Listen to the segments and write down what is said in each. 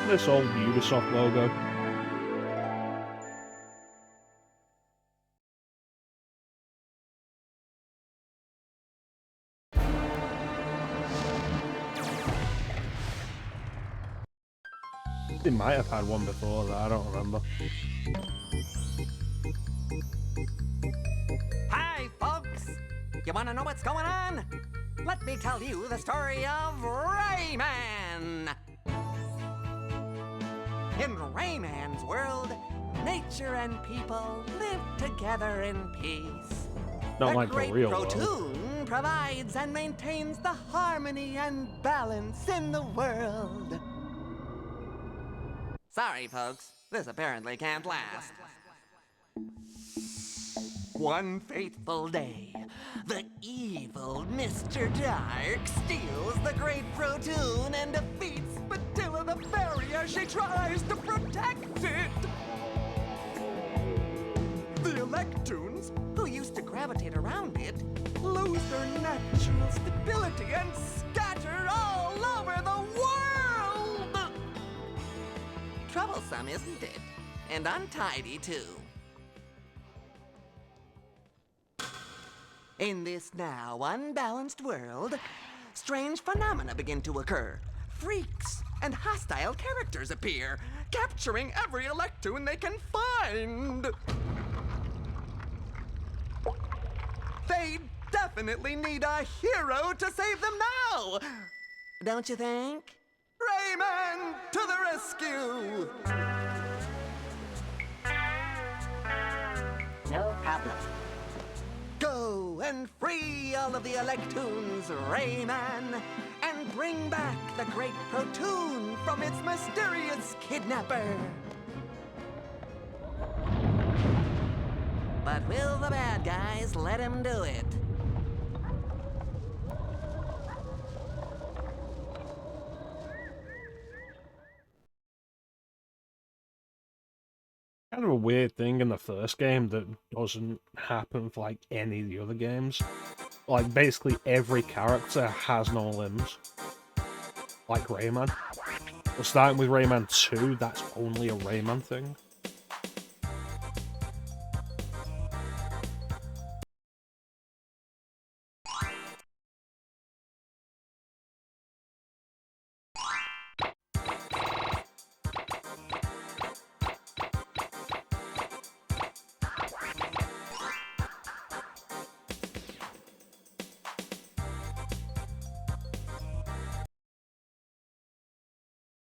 This old Ubisoft logo. They might have had one before that, I don't remember. Hi, folks! You want to know what's going on? Let me tell you the story of Rayman! In Rayman's world, nature and people live together in peace. Not like the great real world. Protoon provides and maintains the harmony and balance in the world. Sorry, folks. This apparently can't last. One fateful day, the evil Mr. Dark steals the Great Protoon and defeats Spatilla the Fairy as she tries to protect it. The Electoons, who used to gravitate around it, lose their natural stability and scatter all over the world! Troublesome, isn't it? And untidy, too. In this now unbalanced world, strange phenomena begin to occur. Freaks and hostile characters appear, capturing every Electoon they can find. They definitely need a hero to save them now! Don't you think? Rayman to the rescue! No problem. Go and free all of the Electoons, Rayman, and bring back the Great Protoon from its mysterious kidnapper. But will the bad guys let him do it? Kind of a weird thing in the first game that doesn't happen for like any of the other games. Like basically every character has no limbs. Like Rayman. But starting with Rayman 2, that's only a Rayman thing.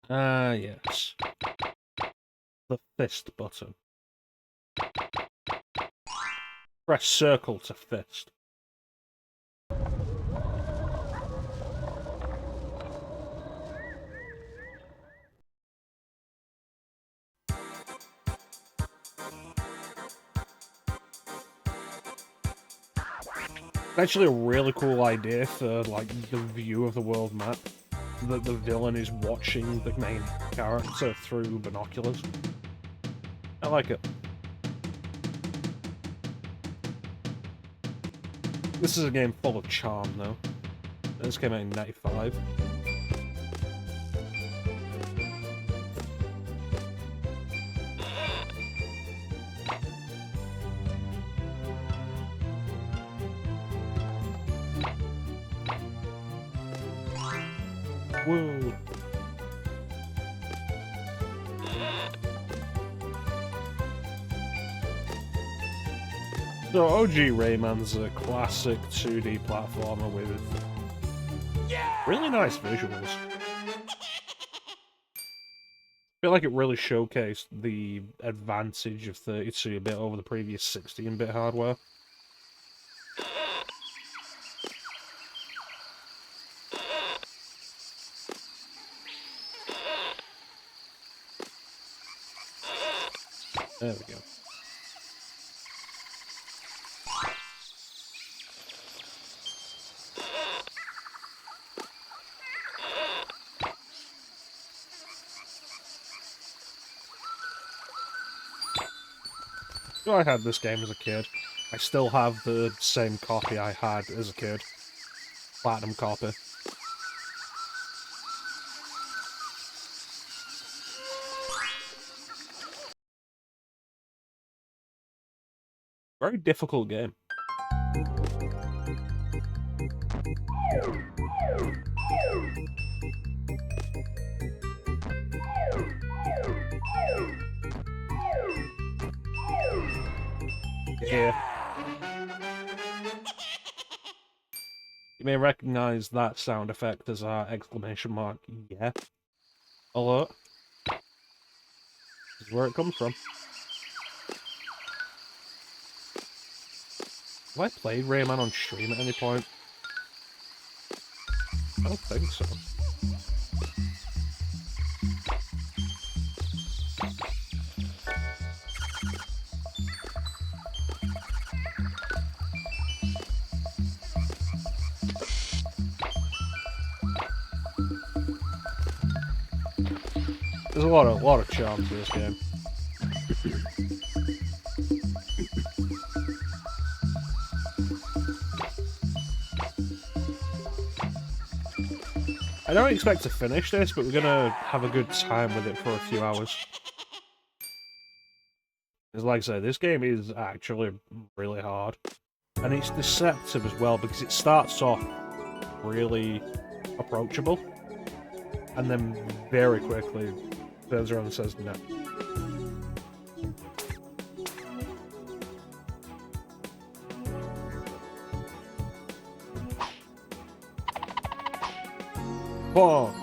Ah, yes. The fist button. Press circle to fist. Actually a really cool idea for like the view of the world map. That the villain is watching the main character through binoculars. I like it. This is a game full of charm, though. This came out in '95. Whoa. So OG Rayman's a classic 2D platformer with really nice visuals. I feel like it really showcased the advantage of 32-bit over the previous 16-bit hardware. There we go. So I had this game as a kid. I still have the same copy I had as a kid. Platinum copy. Very difficult game. Yeah. You may recognize that sound effect as our exclamation mark. Yeah. Alert. This is where it comes from. Have I played Rayman on stream at any point? I don't think so. There's a lot of charm to this game. I don't expect to finish this, but we're gonna have a good time with it for a few hours. Because like I say, this game is actually really hard. And it's deceptive as well, because it starts off really approachable, and then very quickly turns around and says no. Boom!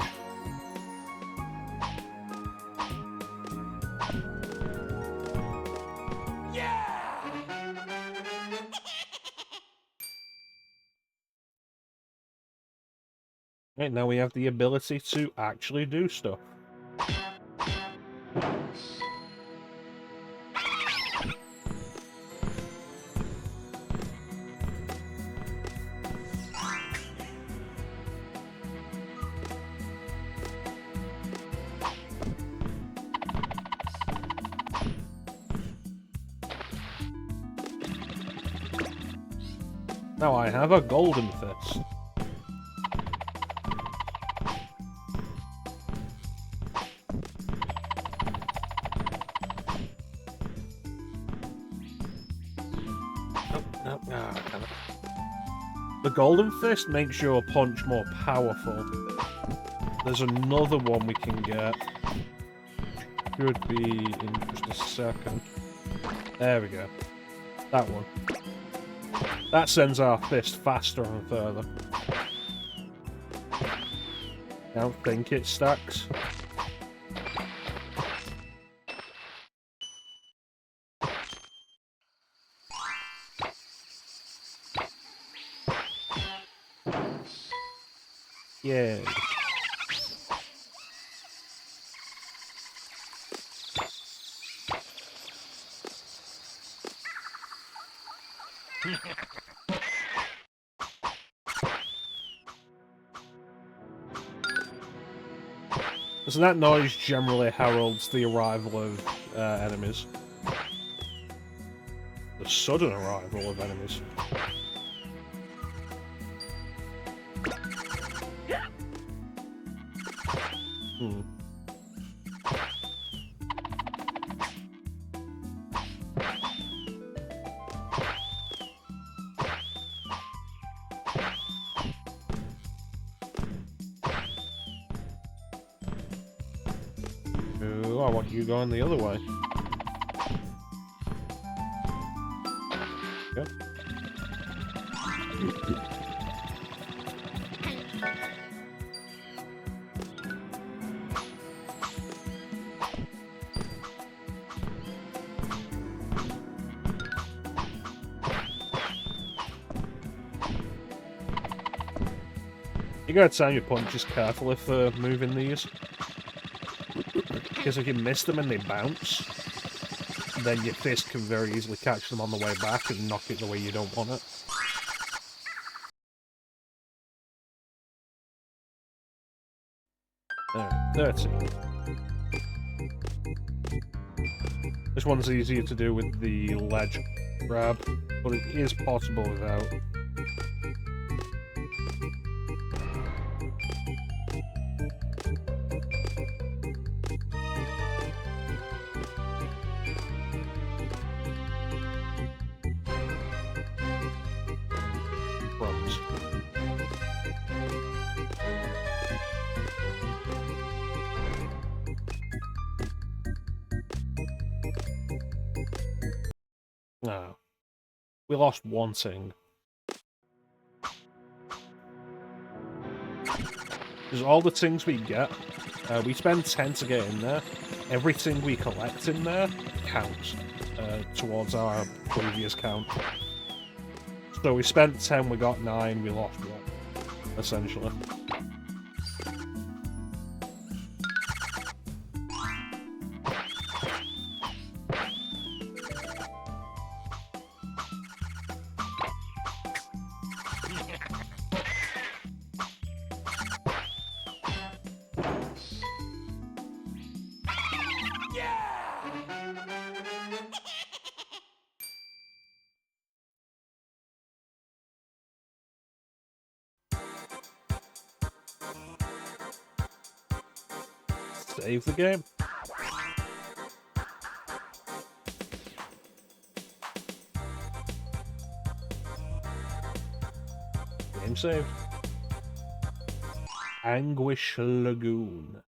Right, now we have the ability to actually do stuff. Now I have a golden fist. The golden fist makes your punch more powerful. There's another one we can get. Should be in just a second. There we go. That one. That sends our fist faster and further. I don't think it stacks. Yeah. So that noise generally heralds the arrival of enemies. The sudden arrival of enemies. Ooh, I want you going the other way. Yep. You gotta time your punches carefully for moving these. Because if you miss them and they bounce, then your fist can very easily catch them on the way back and knock it the way you don't want it. Alright, 13. This one's easier to do with the ledge grab, but it is possible without. No. We lost one thing. Because all the things we get, we spend 10 to get in there. Everything we collect in there counts towards our previous count. So we spent 10, we got 9, we lost 1, essentially. Save the game. Game saved. Anguish Lagoon.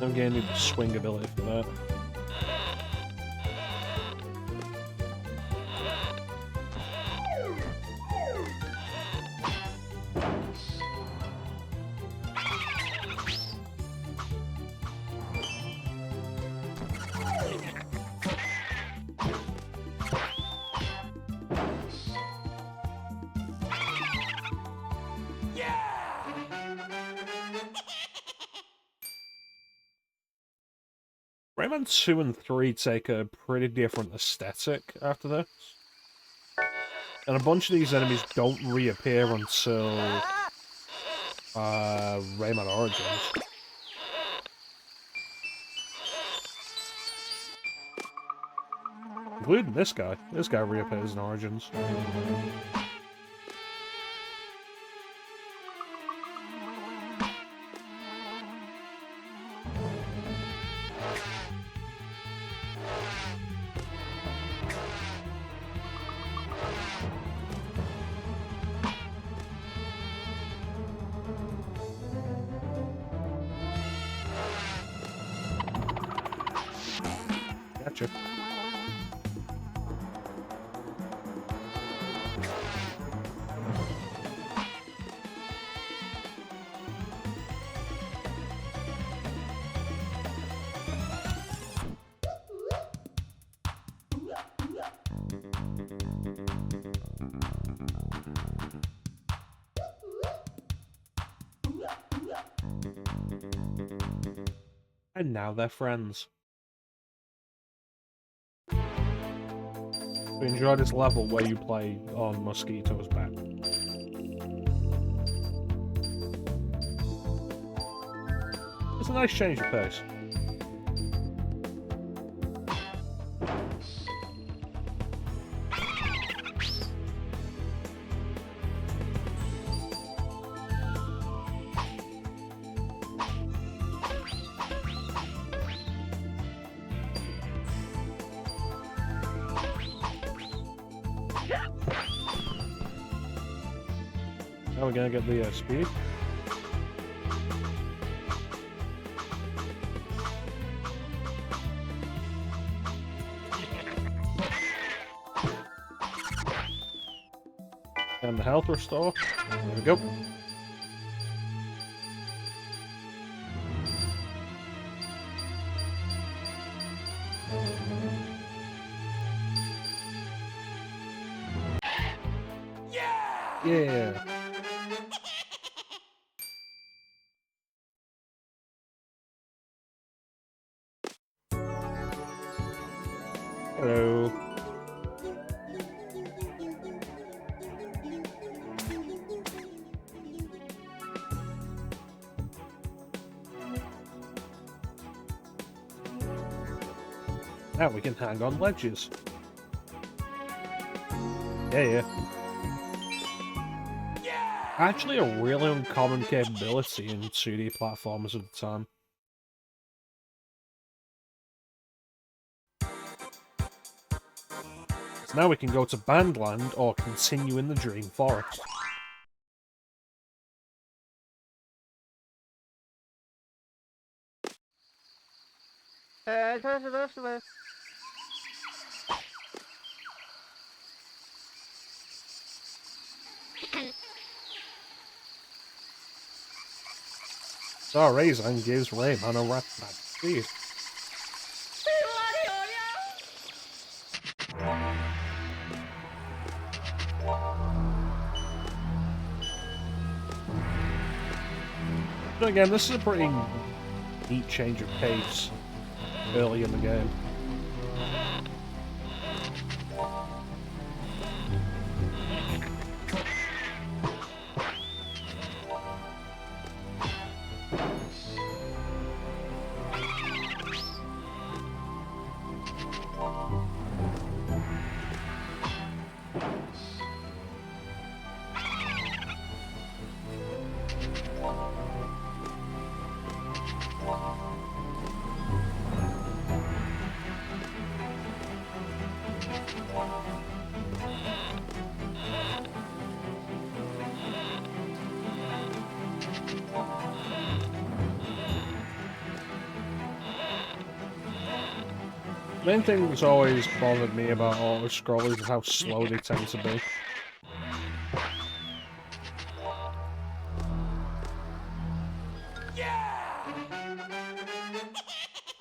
I'm gonna need the swing ability for that. Rayman 2 and 3 take a pretty different aesthetic after this. And a bunch of these enemies don't reappear until Rayman Origins. Including this guy. This guy reappears in Origins. Gotcha. And now they're friends. We enjoy this level where you play on Mosquito's back. It's a nice change of pace. Now we're gonna get the speed. And the health restore. There we go. Yeah! Hello. Now we can hang on ledges. Yeah. Actually a really uncommon capability in 2D platformers at the time. So now we can go to Bandland or continue in the Dream Forest. Star Raisin gives Rayman a rat magic speed. But again, this is a pretty neat change of pace early in the game. The main thing that's always bothered me about auto-scrollers is how slow they tend to be.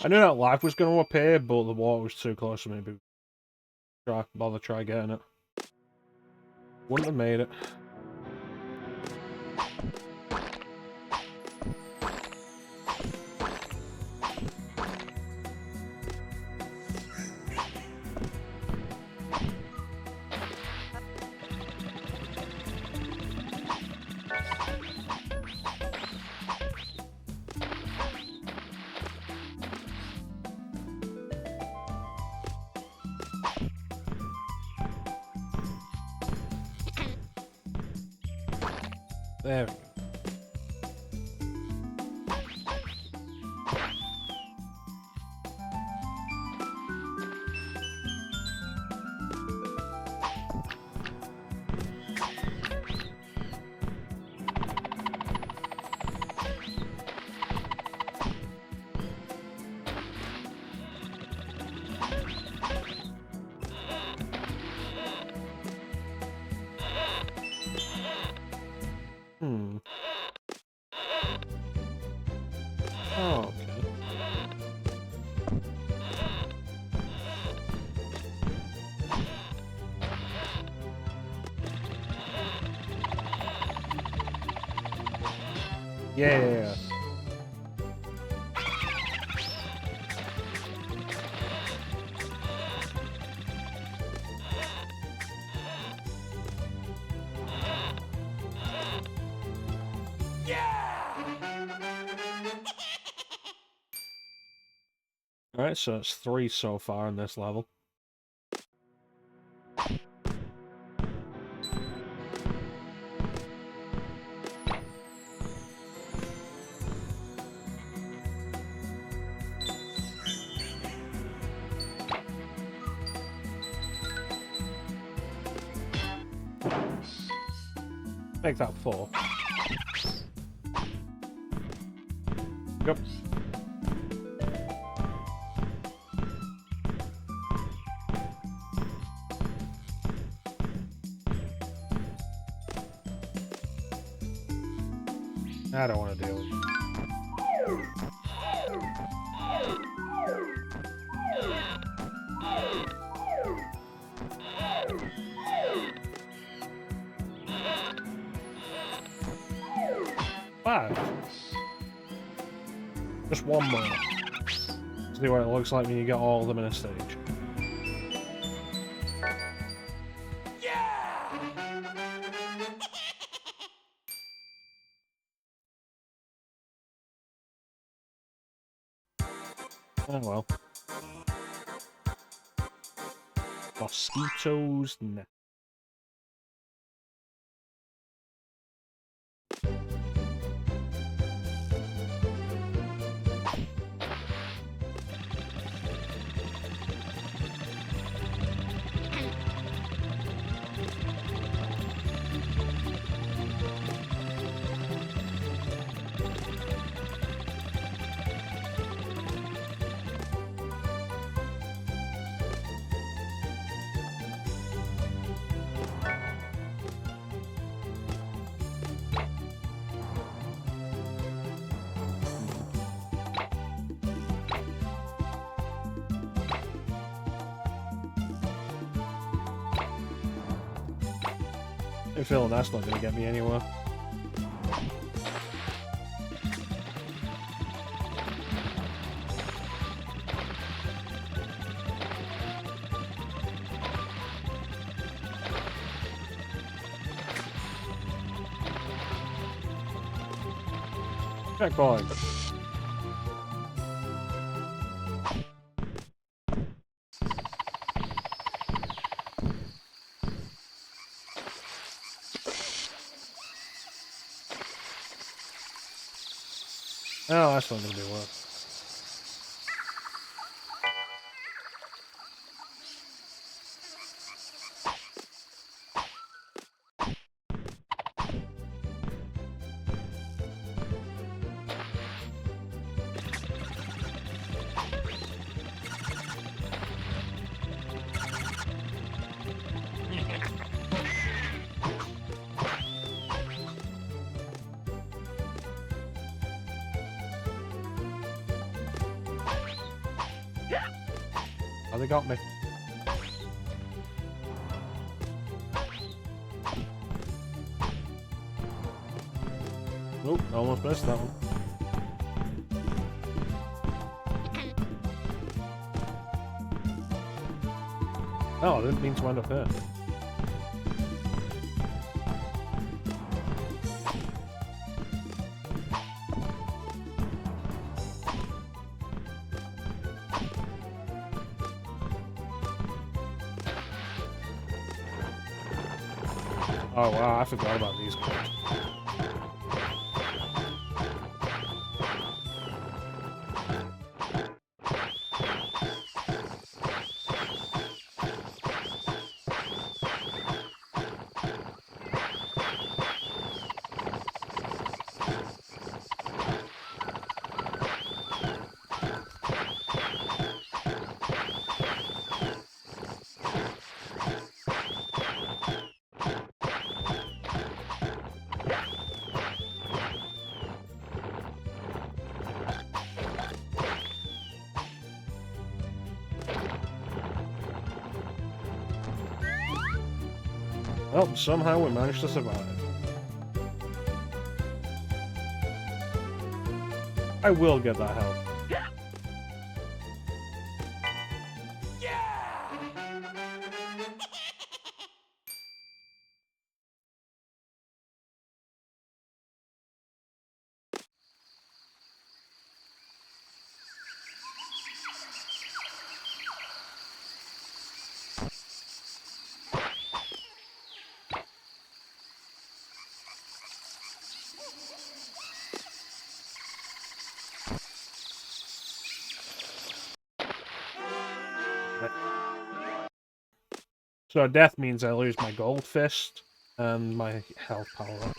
I knew that life was going to appear, but the water was too close for me to bother try getting it. Wouldn't have made it. There we go. Oh, okay. Yeah. Alright, so it's 3 so far in this level. Make that 4. Yep. I don't want to deal with it. Five. Just one more. See what it looks like when you get all of them in a stage. Oh well. Mosquitoes, nah. I'm feeling that's not gonna get me anywhere. Checkpoint. Oh, that's not gonna be worth. Oh, they got me. Nope, almost missed that one. Oh, I didn't mean to end up here. Oh wow, I forgot about these guys. Well, somehow we managed to survive. I will get that help. So death means I lose my gold fist and my health power up.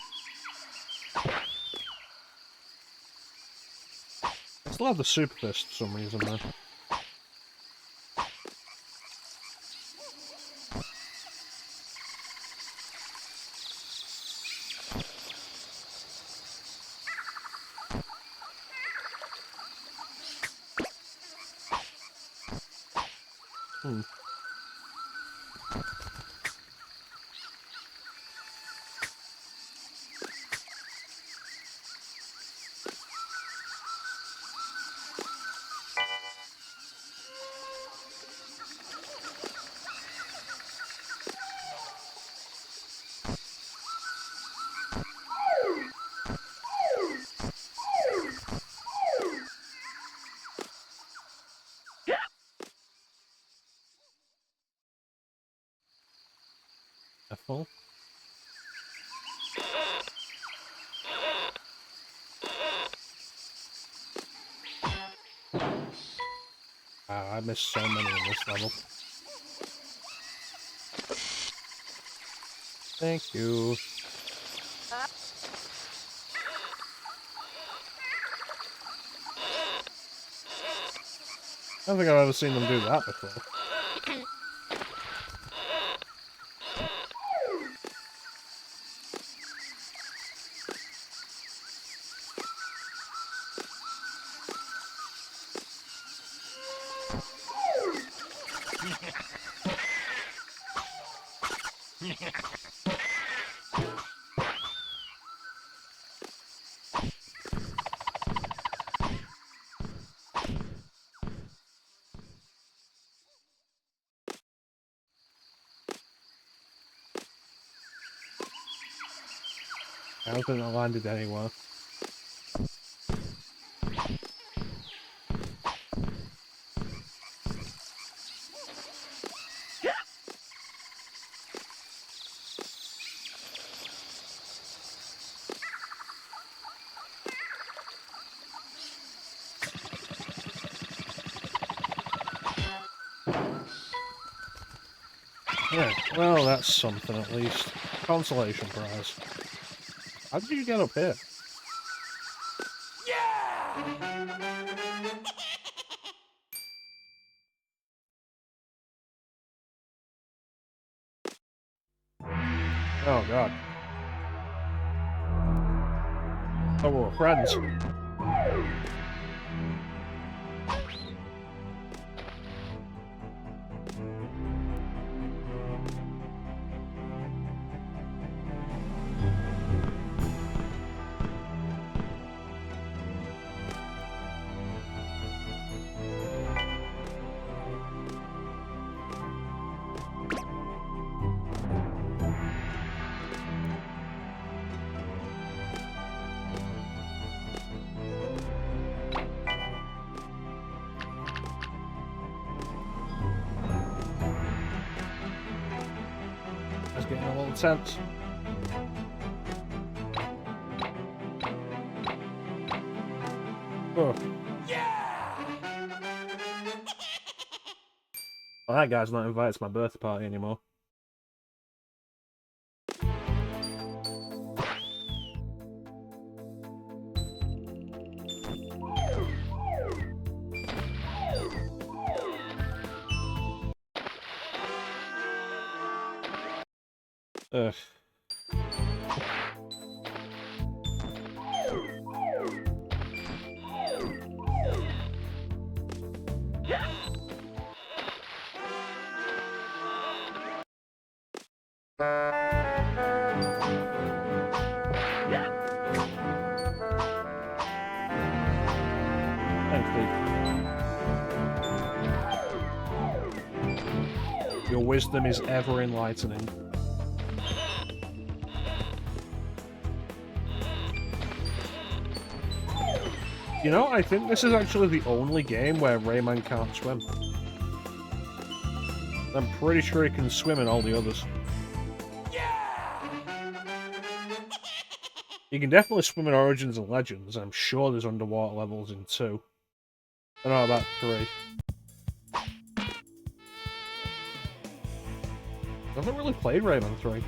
I still have the super fist for some reason though. F4. I missed so many in this level. Thank you. I don't think I've ever seen them do that before. I don't think I landed anywhere. Yeah, well, that's something at least. Consolation prize. How did you get up here? Oh god. Oh, we're friends. It's getting a little tense. Oh. Well, that guy's not invited to my birthday party anymore. Ugh. Thanks, dude. Your wisdom is ever enlightening. You know, I think this is actually the only game where Rayman can't swim. I'm pretty sure he can swim in all the others. You can definitely swim in Origins and Legends. I'm sure there's underwater levels in 2. I don't know about 3. I haven't really played Rayman 3.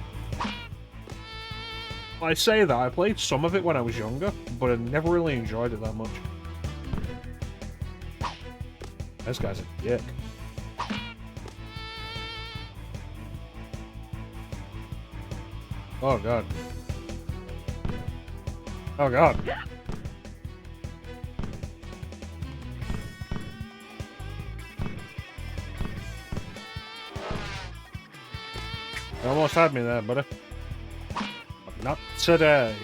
I say that, I played some of it when I was younger, but I never really enjoyed it that much. This guy's a dick. Oh god. Oh god. You almost had me there, buddy. But not today.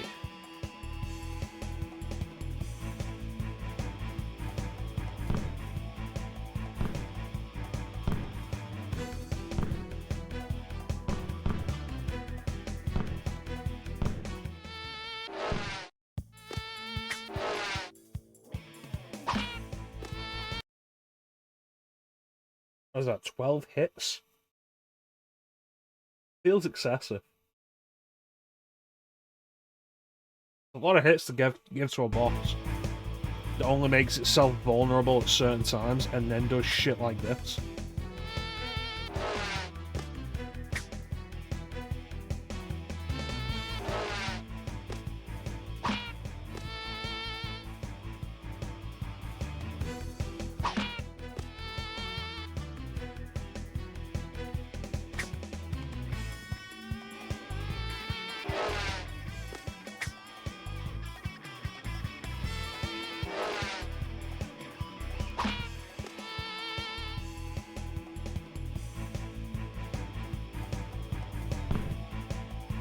What was that, 12 hits? Feels excessive. A lot of hits to give to a boss that only makes itself vulnerable at certain times and then does shit like this.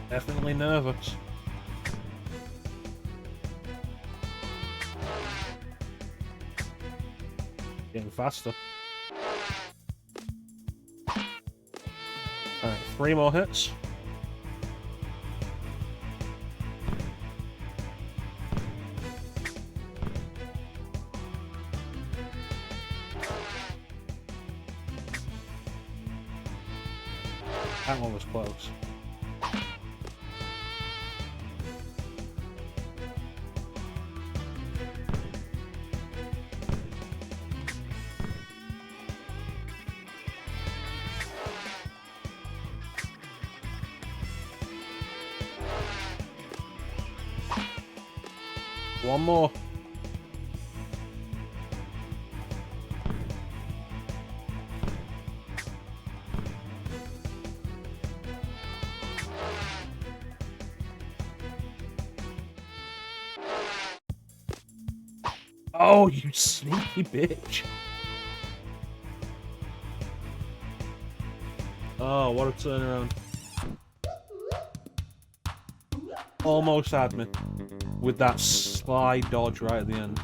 Definitely nervous. Getting faster. Alright, 3 more hits. That one was close. One more. Oh, you sneaky bitch. Oh, what a turnaround. Almost had me with that sly dodge right at the end.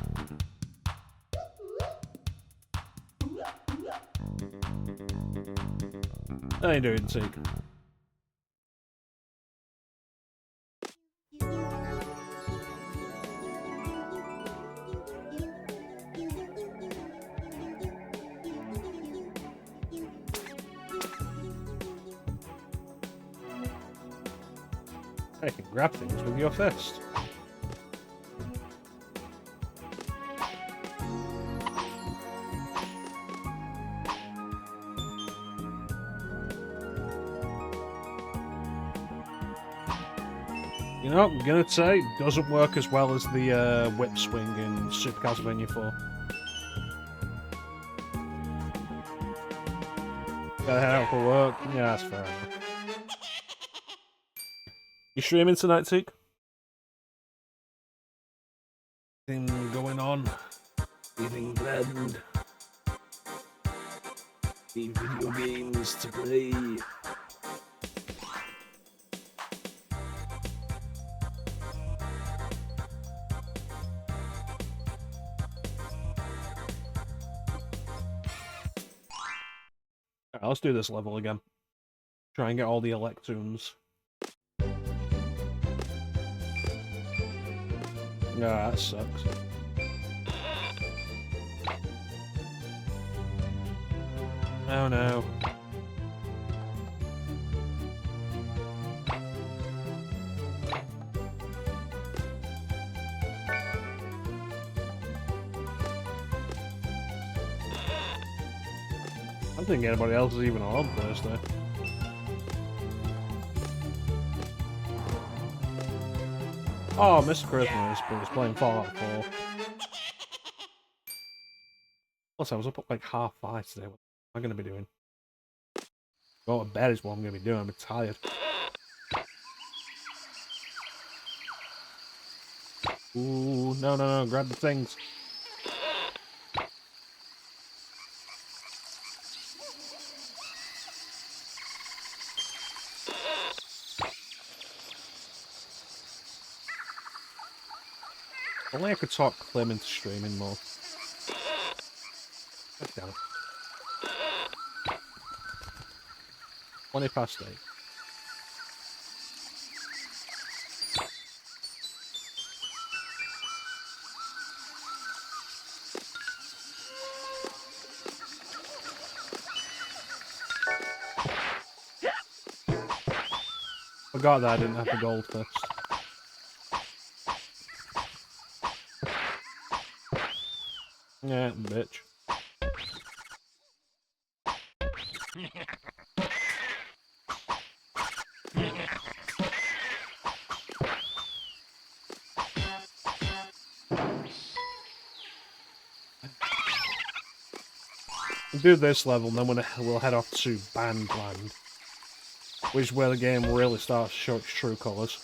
How you doing, Teak? I can grab things with your fist. You know, I'm gonna say, it doesn't work as well as the whip swing in Super Castlevania 4. Gotta head out for work. Yeah, that's fair enough. You streaming tonight, Teak? Anything going on? Anything planned? Any video games to play? Alright, let's do this level again. Try and get all the Electoons. Yeah, that sucks. Oh no. I don't think anybody else is even on Thursday. Oh, Mr. Christmas, but was playing Fallout 4. Plus, I was up at like 5:30 today. What am I going to be doing? Go to bed is what I'm going to be doing. I'm tired. Ooh, no, no, no. Grab the things. Only I could talk Clem into streaming more. God damn it. 8:20. Forgot that I didn't have the gold first. Yeah, bitch. We'll do this level, and then we'll head off to Bandland, which is where the game really starts to show its true colours.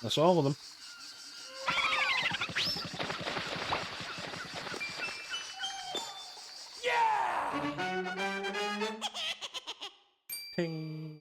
That's all of them. Ting.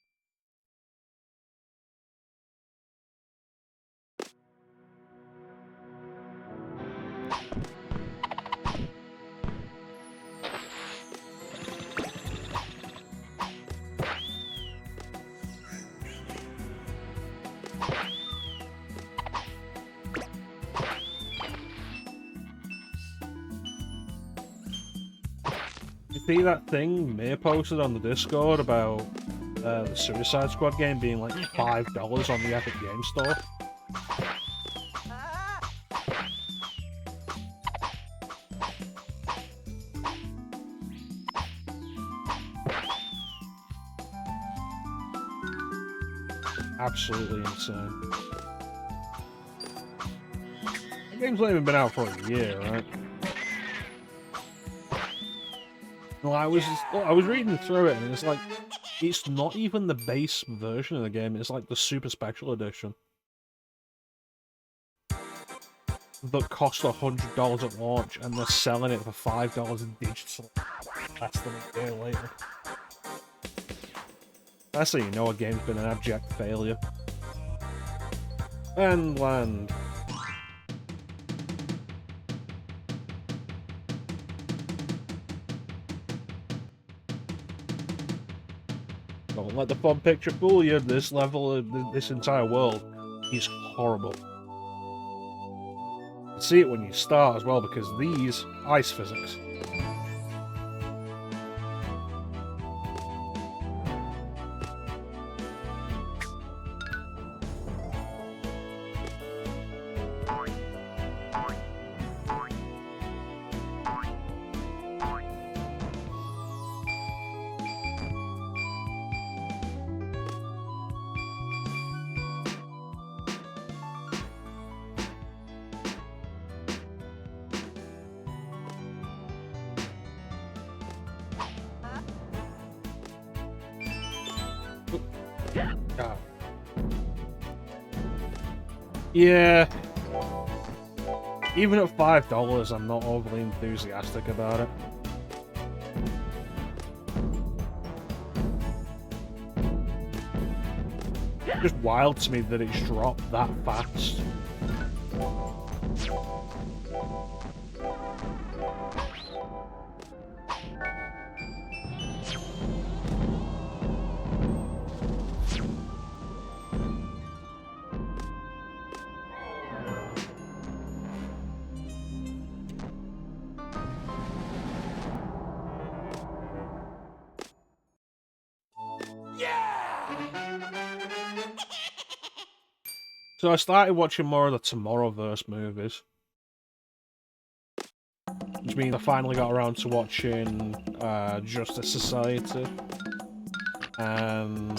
see that thing Mir posted on the Discord about the Suicide Squad game being like $5 on the Epic Game Store? Absolutely insane. The game's not even been out for a year, right? Well, I was reading through it, and it's like, it's not even the base version of the game, it's like the Super Special Edition. That cost $100 at launch, and they're selling it for $5 digital. Less than a year later. That's how you know a game's been an abject failure. And land. Don't let the fun picture fool you. This level of this entire world is horrible. You see it when you start as well, because these ice physics. God. Yeah. Even at $5, I'm not overly enthusiastic about it. It's just wild to me that it's dropped that fast. So I started watching more of the Tomorrowverse movies. Which means I finally got around to watching Justice Society. And...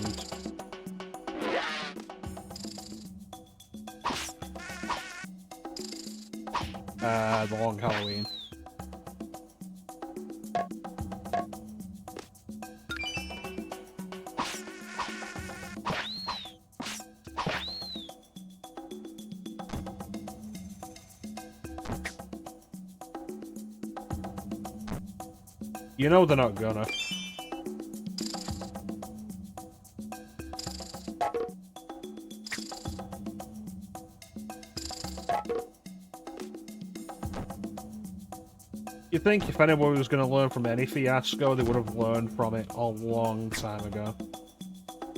The Long Halloween. You know they're not gonna. You think if anyone was going to learn from any fiasco, they would have learned from it a long time ago.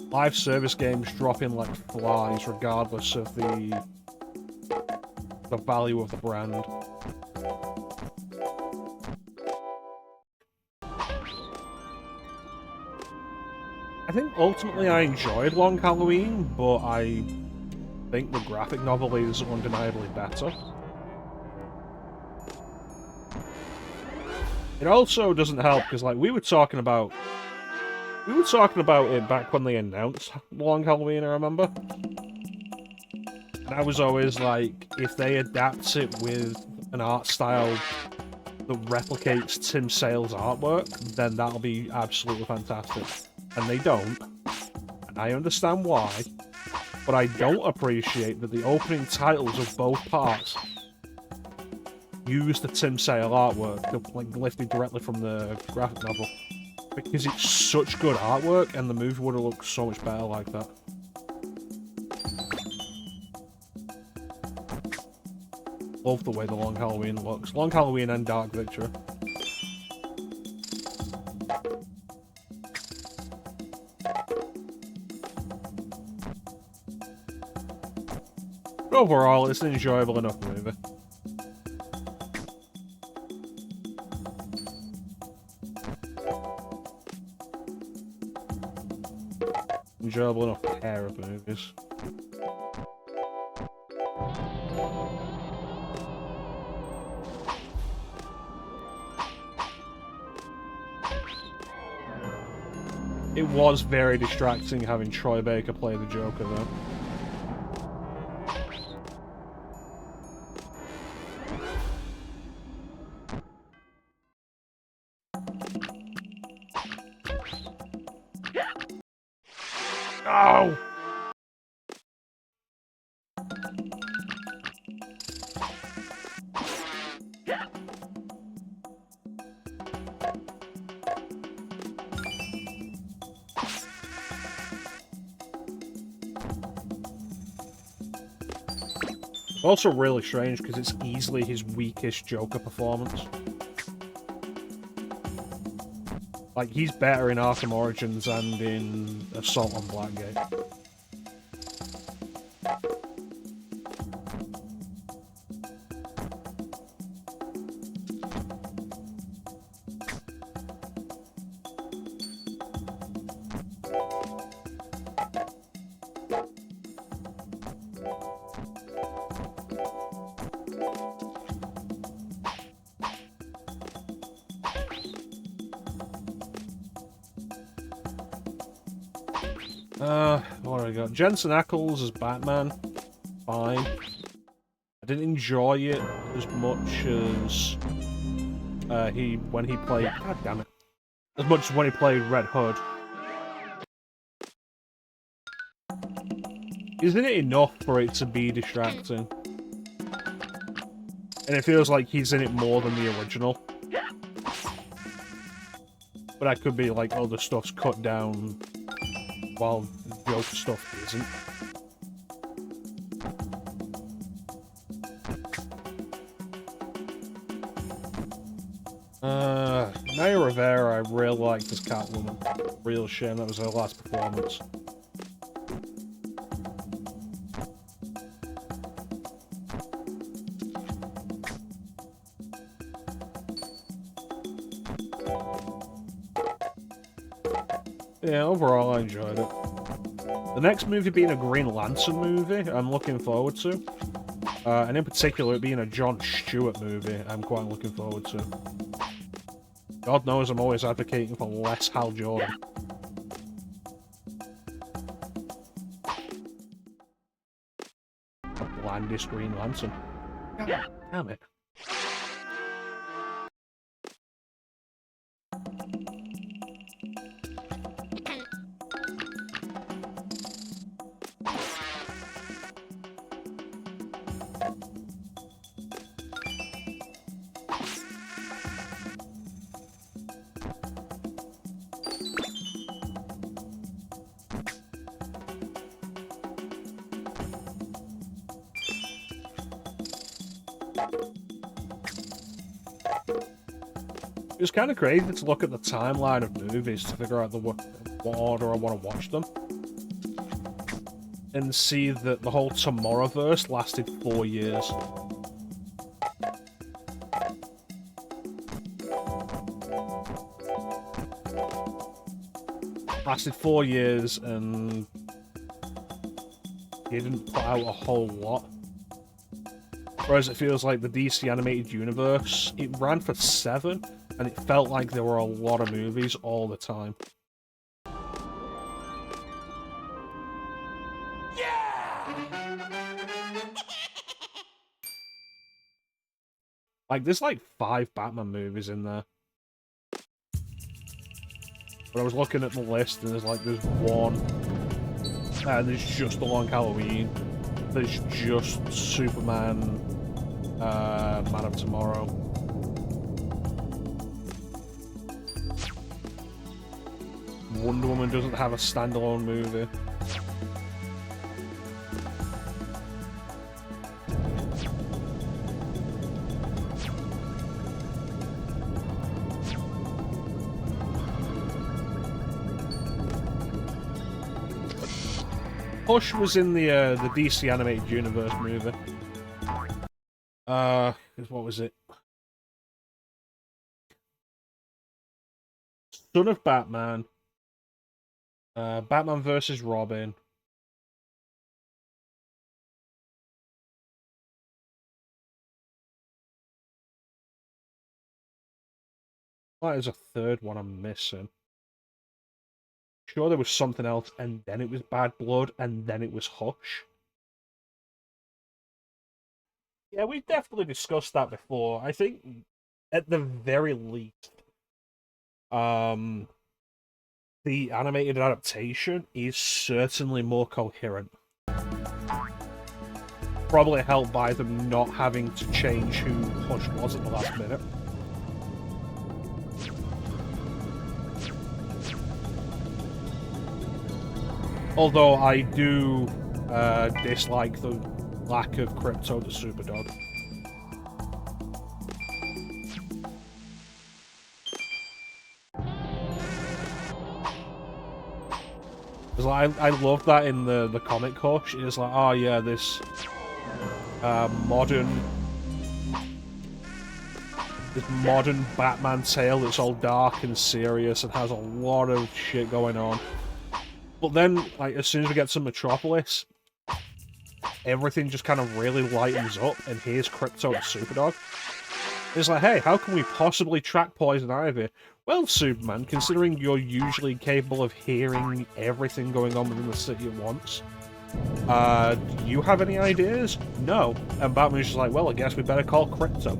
Live service games drop in like flies regardless of the value of the brand. I think ultimately I enjoyed Long Halloween, but I think the graphic novel is undeniably better. It also doesn't help because, like, we were talking about it back when they announced Long Halloween, I remember. And I was always like, if they adapt it with an art style that replicates Tim Sale's artwork, then that'll be absolutely fantastic. And they don't. And I understand why. But I don't appreciate that the opening titles of both parts use the Tim Sale artwork, like lifted directly from the graphic novel. Because it's such good artwork, and the movie would have looked so much better like that. Love the way the Long Halloween looks. Long Halloween and Dark Victory. But overall, it's an enjoyable enough movie. enjoyable enough pair of movies. It was very distracting having Troy Baker play the Joker, though. Oh! Also really strange because it's easily his weakest Joker performance. Like, he's better in Arkham Origins and in Assault on Blackgate. What do I got? Jensen Ackles as Batman. Fine. I didn't enjoy it as much as when he played. God damn it! As much as when he played Red Hood. Isn't it enough for it to be distracting? And it feels like he's in it more than the original. But that could be like other stuff's cut down while Joker stuff isn't. Naya Rivera I really liked as Catwoman. Real shame that was her last performance. Yeah, overall I enjoyed it. The next movie being a Green Lantern movie, I'm looking forward to. And in particular, it being a Jon Stewart movie, I'm quite looking forward to. God knows I'm always advocating for less Hal Jordan. The blandest Green Lantern. God damn it. It was kind of crazy to look at the timeline of movies to figure out what order I want to watch them. And see that the whole Tomorrowverse lasted 4 years. Lasted 4 years and he didn't put out a whole lot. Whereas it feels like the DC Animated Universe, it ran for 7, and it felt like there were a lot of movies all the time. Like, there's like 5 Batman movies in there. But I was looking at the list, and there's one. And there's just The Long Halloween. There's just Superman, Man of Tomorrow. Wonder Woman doesn't have a standalone movie. Hush was in the DC Animated Universe movie. What was it? Son of Batman, Batman versus Robin. What is a third one I'm missing? Sure, there was something else, and then it was Bad Blood, and then it was Hush. Yeah, we've definitely discussed that before. I think, at the very least, um, the animated adaptation is certainly more coherent. Probably helped by them not having to change who Hush was at the last minute. Although I do dislike the lack of Crypto the Superdog. Because I love that in the comic Hush. It's like, oh yeah, this modern Batman tale that's all dark and serious and has a lot of shit going on. But then, like, as soon as we get to Metropolis, everything just kind of really lightens up, and here's Crypto the Superdog. It's like, hey, how can we possibly track Poison Ivy? Well, Superman, considering you're usually capable of hearing everything going on within the city at once, do you have any ideas? No. And Batman's just like, well, I guess we better call Crypto.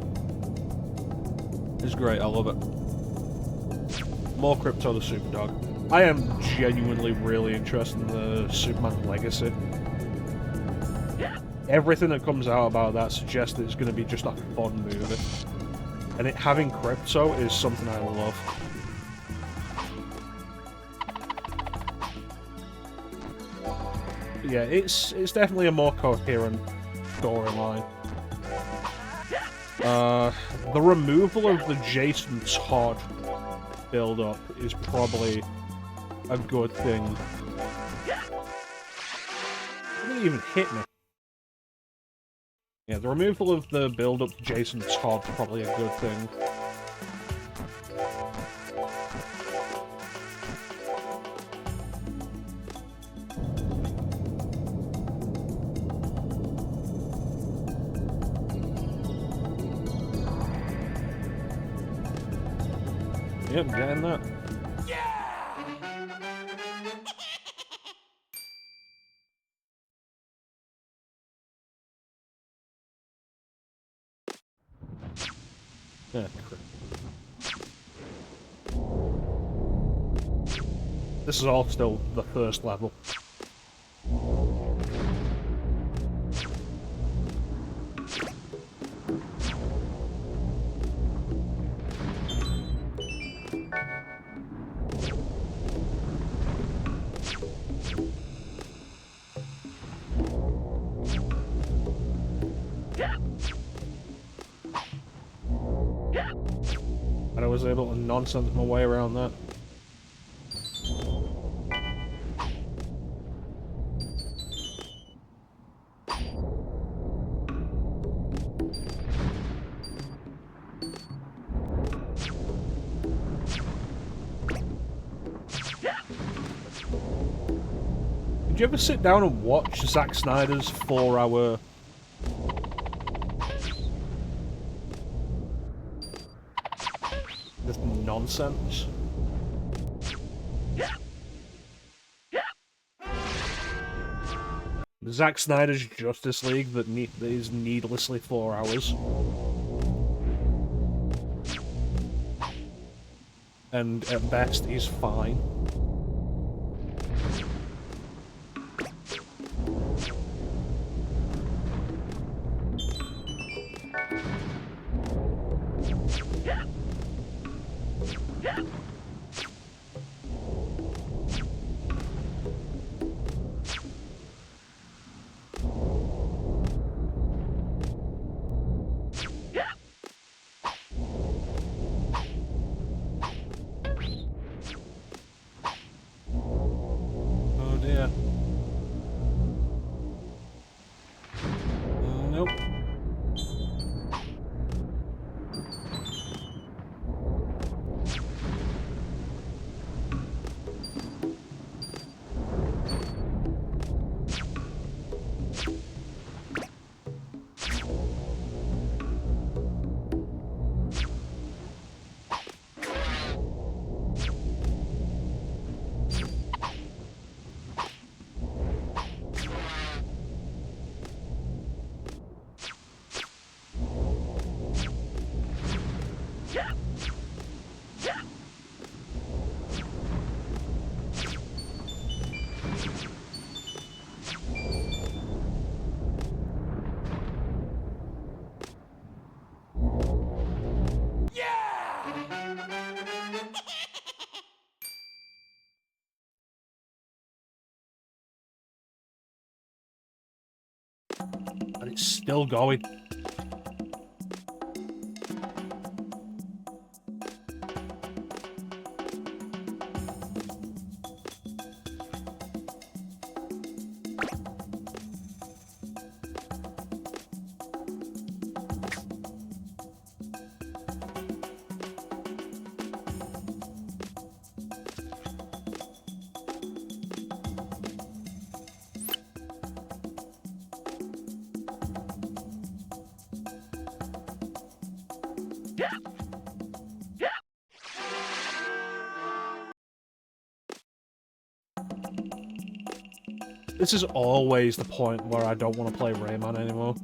It's great, I love it. More Crypto the Superdog. I am genuinely really interested in the Superman Legacy. Everything that comes out about that suggests that it's going to be just a fun movie. And it having Crypto is something I love. Yeah, it's definitely a more coherent storyline. The removal of the Jason Todd build-up is probably a good thing. It didn't even hit me. Yeah, the removal of the build-up to Jason Todd is probably a good thing. Yep, getting that. Yeah, this is all still the first level. And I was able to nonsense my way around that. Did you ever sit down and watch Zack Snyder's 4-hour just nonsense? Zack Snyder's Justice League that is needlessly 4 hours. And at best, he's fine. still going. This is always the point where I don't want to play Rayman anymore.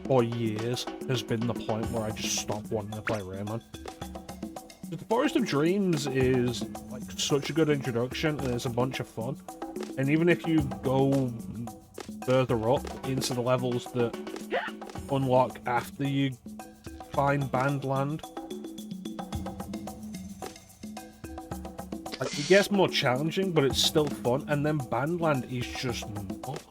For years has been the point where I just stop wanting to play Rayman. The Forest of Dreams is like such a good introduction and it's a bunch of fun. And even if you go further up into the levels that unlock after you find Bandland, like, it gets more challenging, but it's still fun, and then Bandland is just not.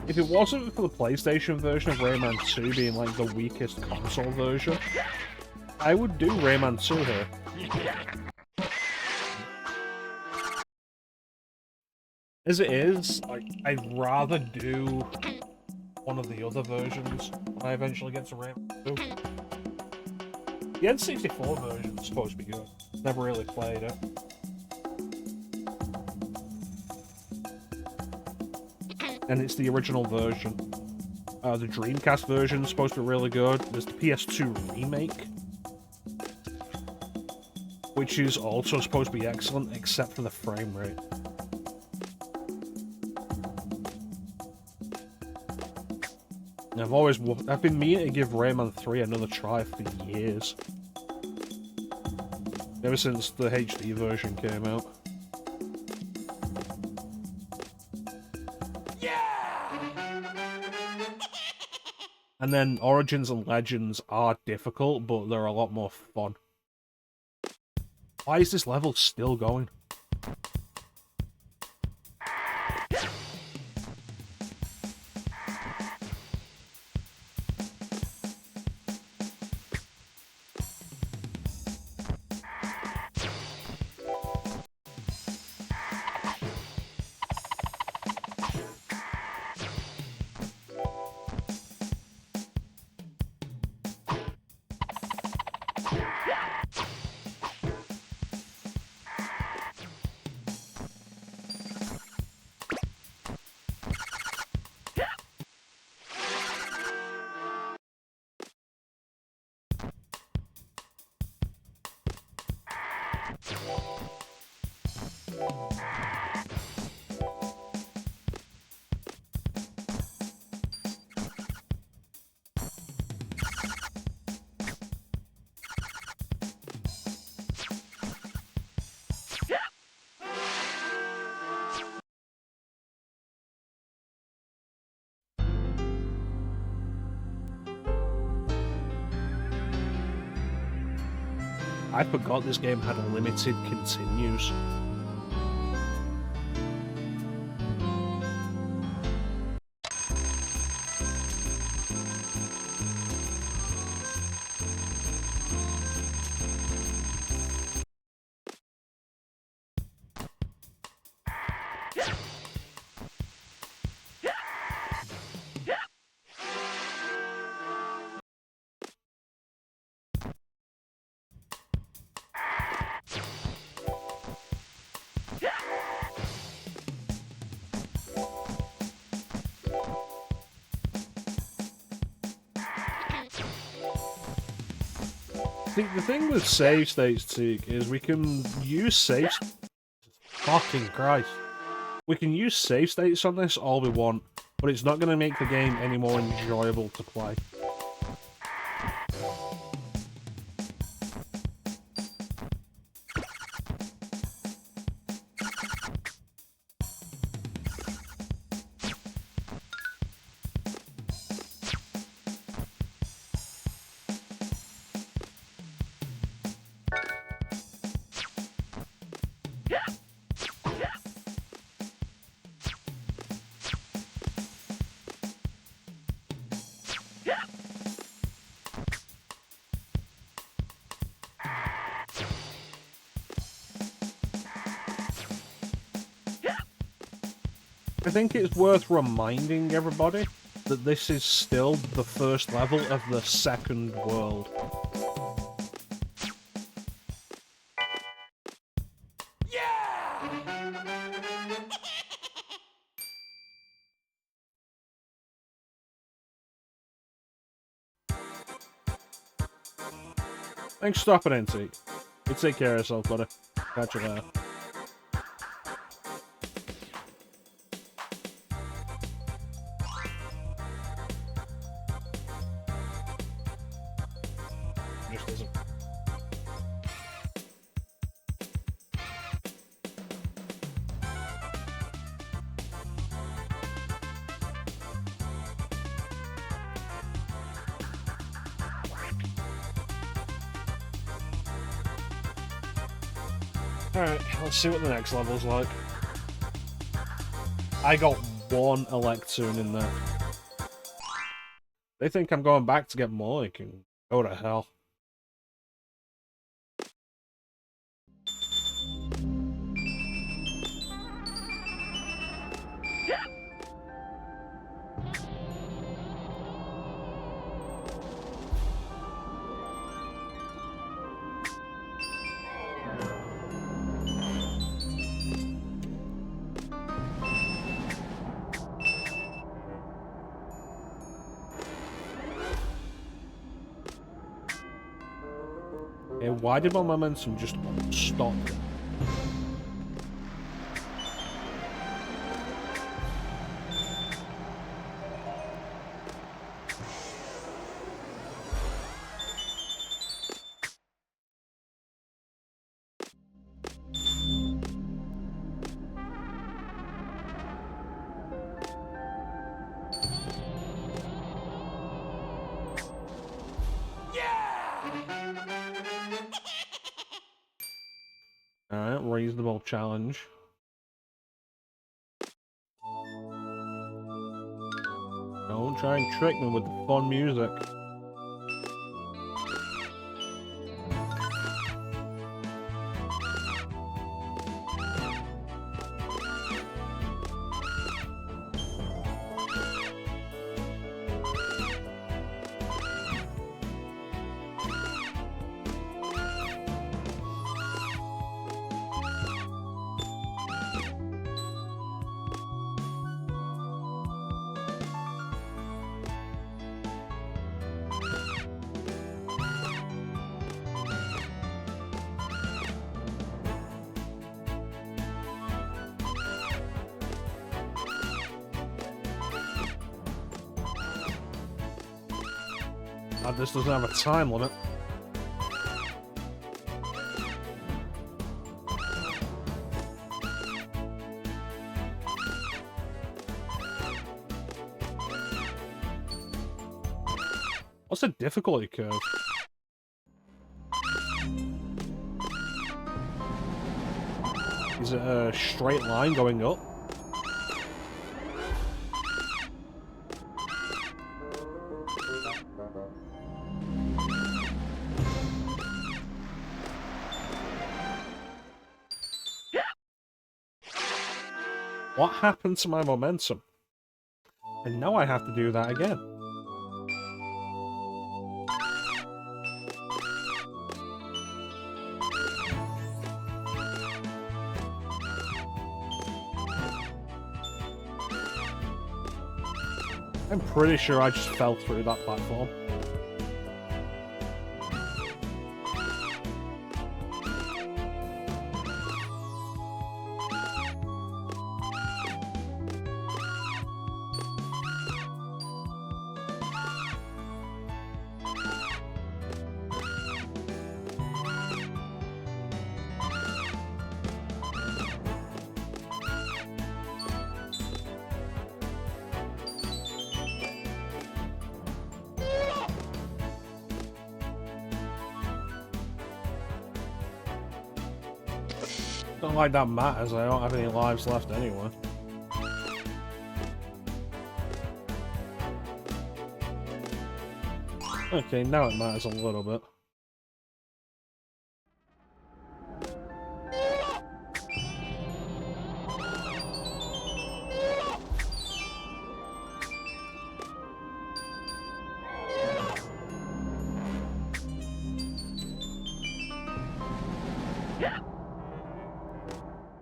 If it wasn't for the PlayStation version of Rayman 2 being like the weakest console version, I would do Rayman 2 here. As it is, like, I'd rather do one of the other versions when I eventually get to Rayman 2. The N64 version is supposed to be good. Never really played it. And it's the original version. The Dreamcast version is supposed to be really good. There's the PS2 remake, which is also supposed to be excellent, except for the frame rate. I've been meaning to give Rayman 3 another try for years. Ever since the HD version came out. And then Origins and Legends are difficult, but they're a lot more fun. Why is this level still going? I forgot this game had limited continues. The thing with save states, Teak, is we can use save... Fucking Christ. We can use save states on this all we want, but it's not going to make the game any more enjoyable to play. I think it's worth reminding everybody that this is still the first level of the second world. Thanks for stopping in, Teak. You take care of yourself, buddy. Catch you later. Just doesn't. Alright, let's see what the next level's like. I got one Electoon in there. They think I'm going back to get more, you can go to hell. Okay, why did my momentum just stop? Alright, reasonable challenge. Don't try and trick me with the fun music. This doesn't have a time limit. What's the difficulty curve? Is it a straight line going up? What happened to my momentum? And now I have to do that again. I'm pretty sure I just fell through that platform. Not like that matters, I don't have any lives left anyway. Okay, now it matters a little bit.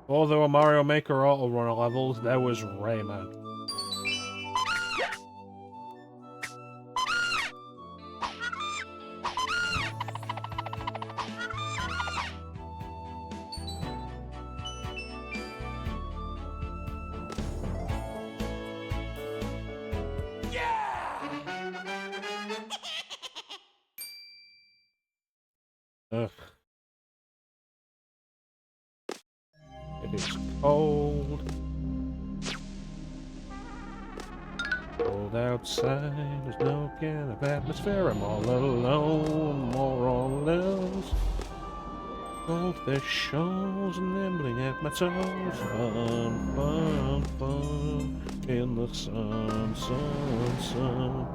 Before there were Mario Maker auto runner levels, there was Rayman. Ugh. It is cold. Cold outside, there's no kind of atmosphere. I'm all alone, more or less. Goldfish shows nibbling at my toes. Fun, fun, fun. In the sun, sun, sun.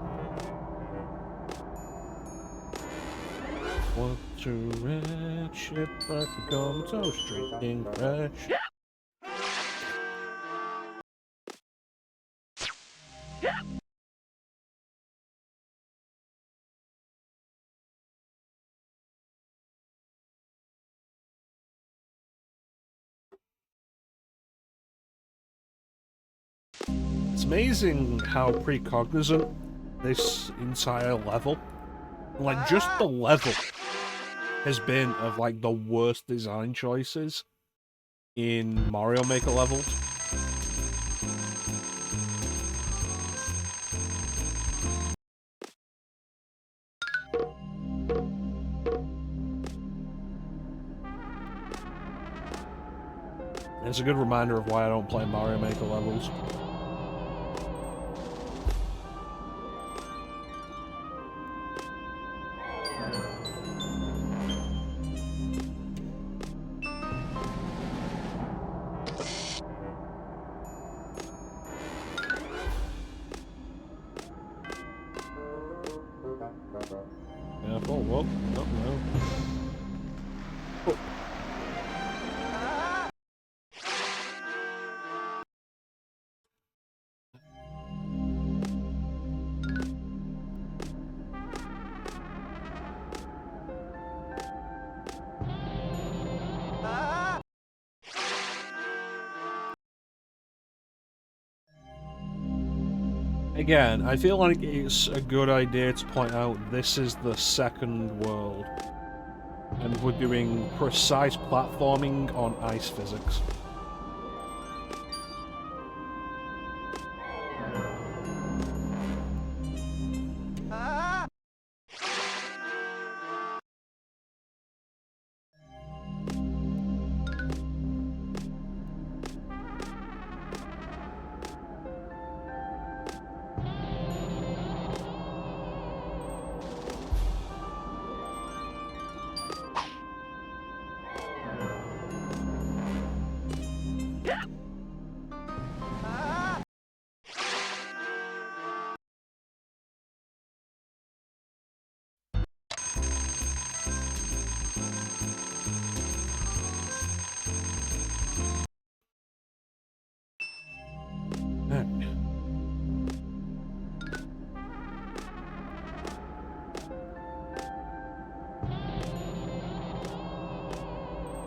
Want to red ship like a comatose streaking crash. It's amazing how precognizant this entire level, like just the level, has been of like the worst design choices in Mario Maker levels. It's a good reminder of why I don't play Mario Maker levels. Careful, whoa, no, no. Oh. Again, I feel like it's a good idea to point out this is the second world, and we're doing precise platforming on ice physics.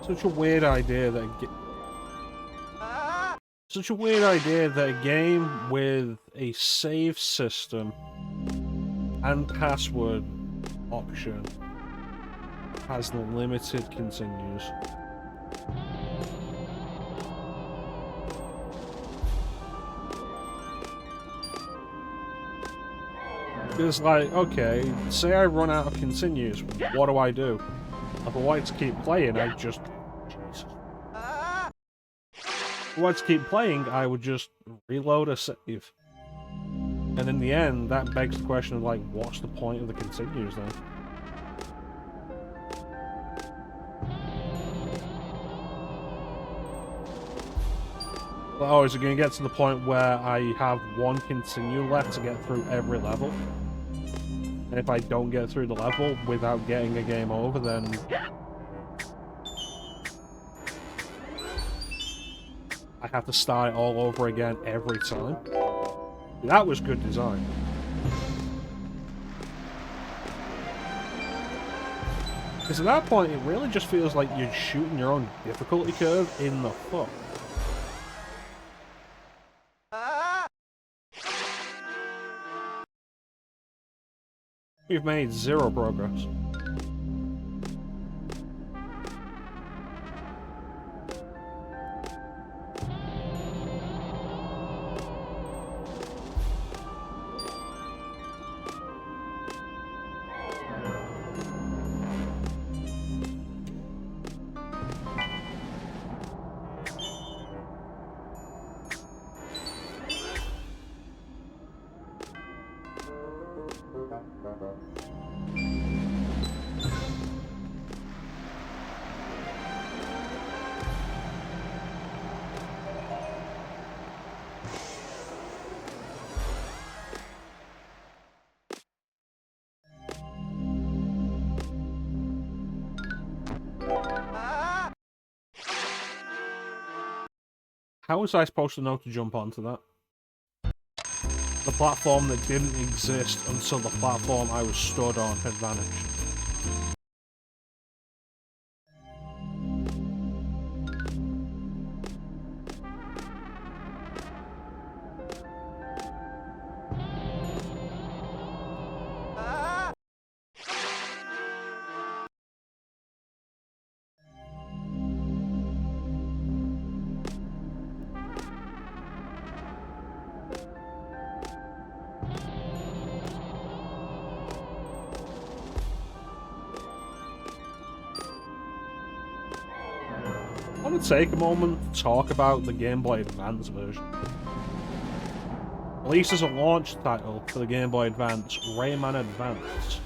Such a weird idea that a game with a save system and password option has limited continues. It's like, okay, say I run out of continues, what do I do? If I wanted to keep playing, I just... Jesus. If I wanted to keep playing, I would just reload a save. And in the end, that begs the question of, like, what's the point of the continues then? Oh, is it going to get to the point where I have one continue left to get through every level? And if I don't get through the level without getting a game over, then I have to start it all over again every time. That was good design. Because at that point, it really just feels like you're shooting your own difficulty curve in the foot. We've made zero progress. How was I supposed to know to jump onto that? The platform that didn't exist until the platform I was stood on had vanished. I want to take a moment to talk about the Game Boy Advance version. Released as a launch title for the Game Boy Advance, Rayman Advance,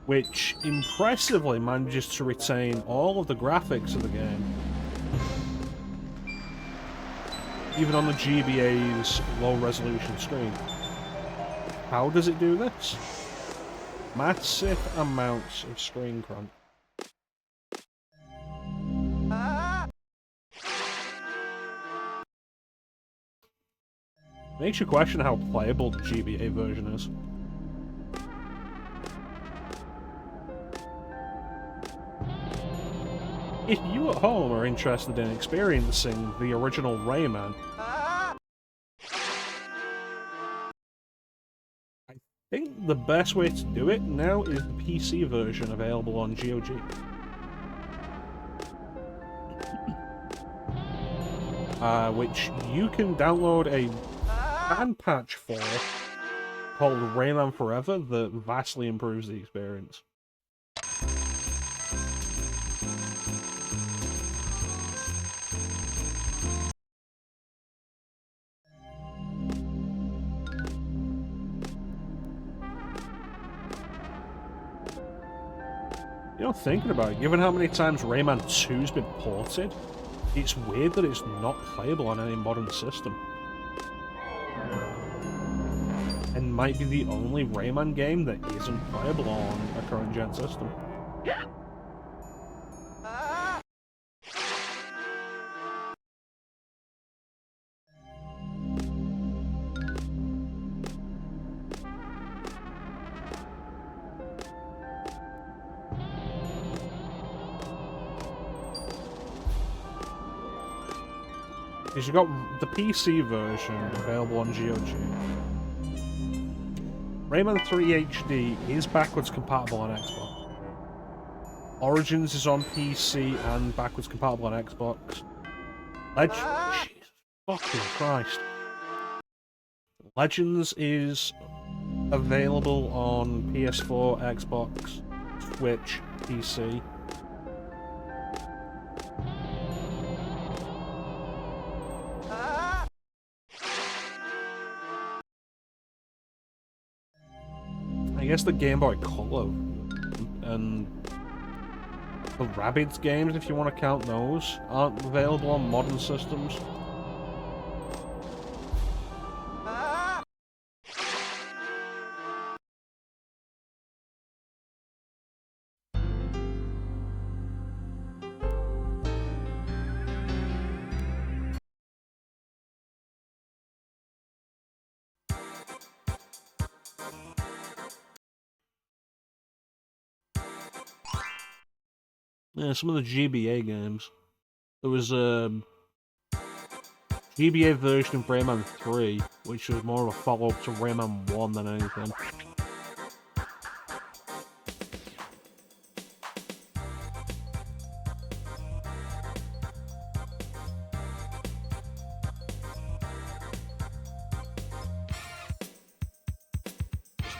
which impressively manages to retain all of the graphics of the game, even on the GBA's low-resolution screen. How does it do this? Massive amounts of screen crunch. Makes you question how playable the GBA version is. If you at home are interested in experiencing the original Rayman, I think the best way to do it now is the PC version available on GOG. Which you can download a fan patch for called Rayman Forever that vastly improves the experience. You know, thinking about it, given how many times Rayman 2's been ported, it's weird that it's not playable on any modern system. And might be the only Rayman game that isn't playable on a current gen system. Because you've got the PC version available on GOG. Rayman 3 HD is backwards compatible on Xbox. Origins is on PC and backwards compatible on Xbox. Jesus fucking Christ. Legends is available on PS4, Xbox, Switch, PC. I guess the Game Boy Color and the Rabbids games, if you want to count those, aren't available on modern systems. Yeah, some of the GBA games. There was a GBA version of Rayman 3, which was more of a follow-up to Rayman 1 than anything.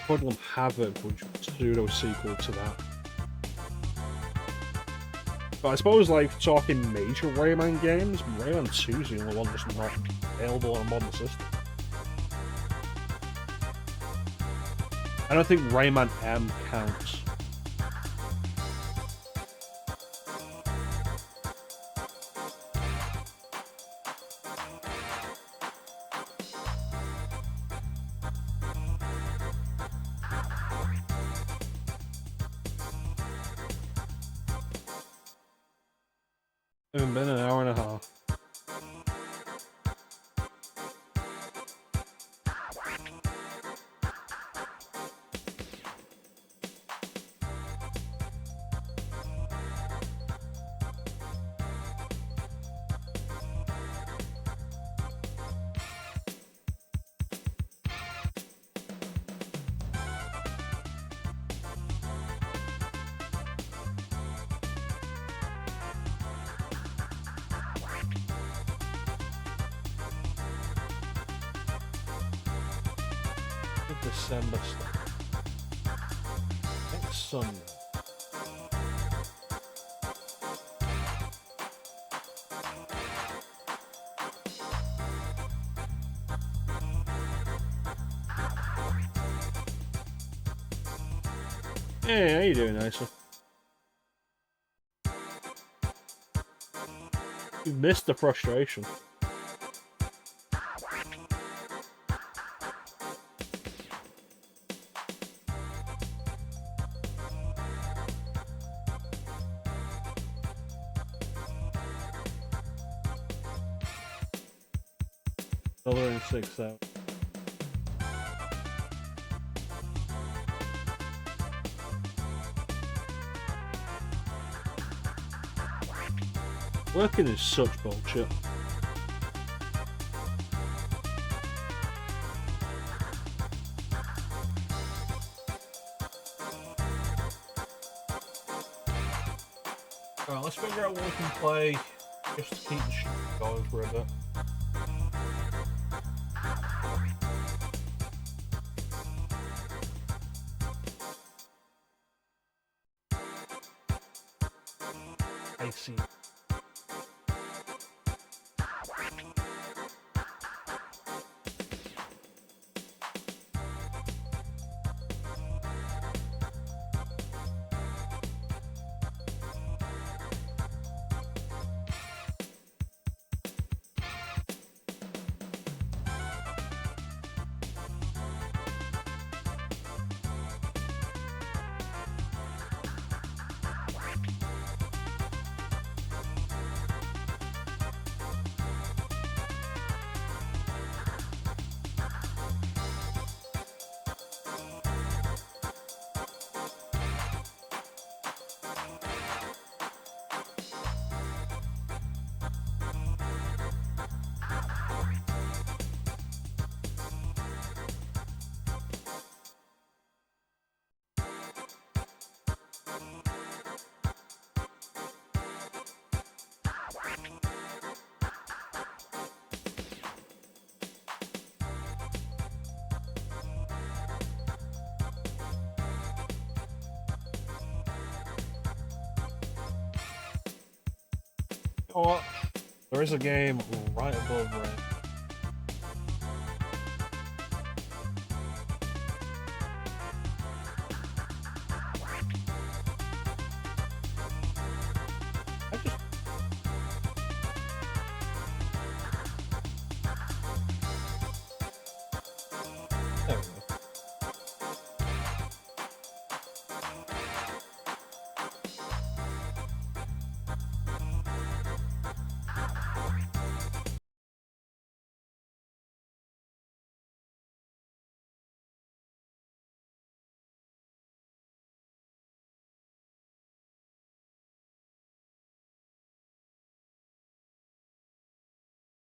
Hoodlum Havoc, which was a pseudo-sequel to that. But I suppose, like, talking major Rayman games, Rayman 2 is the only one that's not available on a modern system. I don't think Rayman M counts. It's been an hour and a half. December stuff. Next Sunday. Hey, how you doing, Isa? You missed the frustration. $1.06 out. Working is such bullshit. Alright, let's figure out what we can play just to keep the shit going for a bit. I see. You know what? There is a game right above Ray.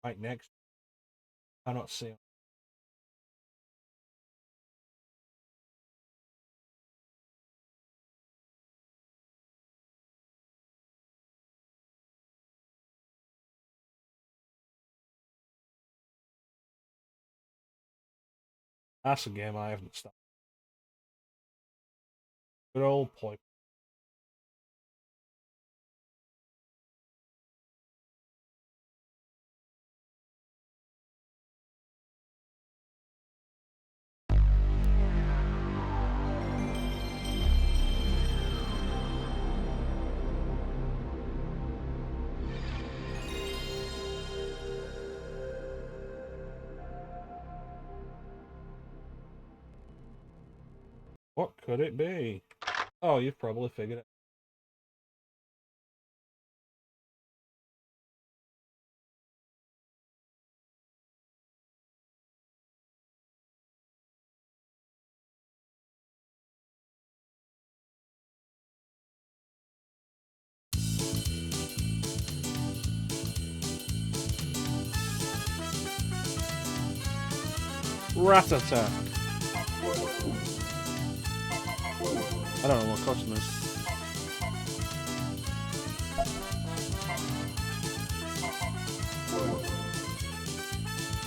Right next. I cannot see him. That's a game I haven't started. Good old point. What could it be? Oh, you've probably figured it. Rat-a-tat. I don't know what costume is.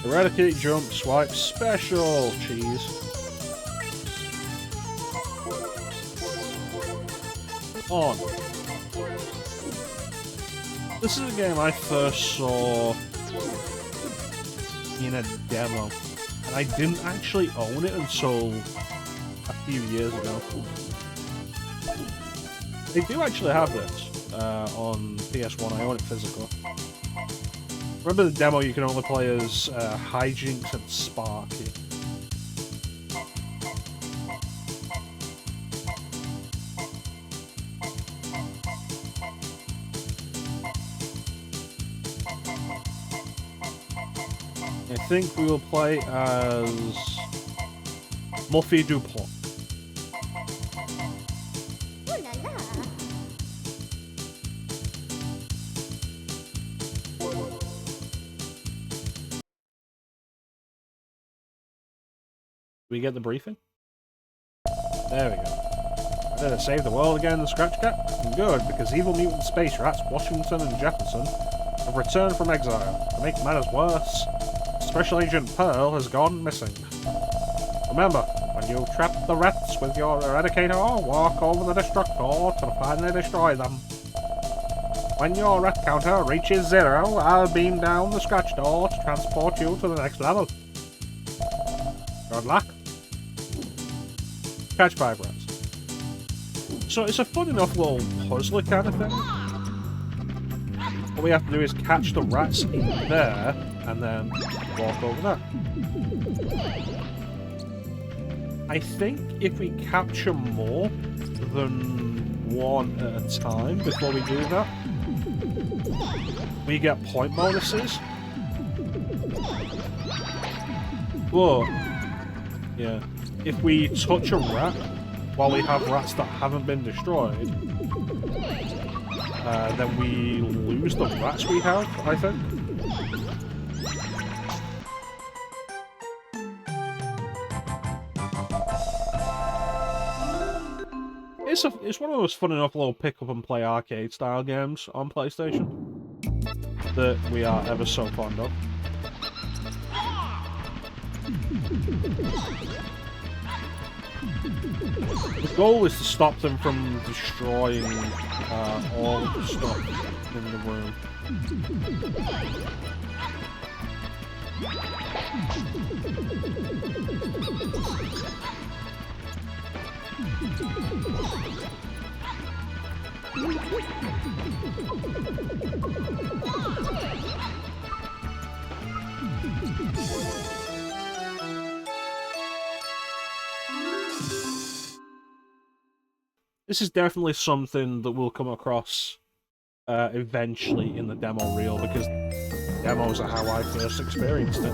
Eradicate, jump, swipe, special cheese. On. This is a game I first saw in a demo, and I didn't actually own it until a few years ago. They do actually have this on PS1. I own it physical. Remember the demo you can only play as Hijinks and Sparky. I think we will play as Muffy Dupont. We get the briefing? There we go. Better save the world again, the Scratch Cat? Good, because evil mutant space rats Washington and Jefferson have returned from exile. To make matters worse, Special Agent Pearl has gone missing. Remember, when you trap the rats with your Eradicator, walk over the Destructor to finally destroy them. When your rat counter reaches 0, I'll beam down the Scratch Door to transport you to the next level. Good luck. Catch 5 rats. So it's a fun enough little puzzler kind of thing. All we have to do is catch the rats in there and then walk over there. I think if we capture more than one at a time before we do that, we get point bonuses. But yeah, if we touch a rat while we have rats that haven't been destroyed, then we lose the rats we have, I think. It's one of those fun enough little pick up and play arcade style games on PlayStation that we are ever so fond of. The goal is to stop them from destroying all the stuff in the room. This is definitely something that we'll come across eventually in the demo reel, because demos are how I first experienced it.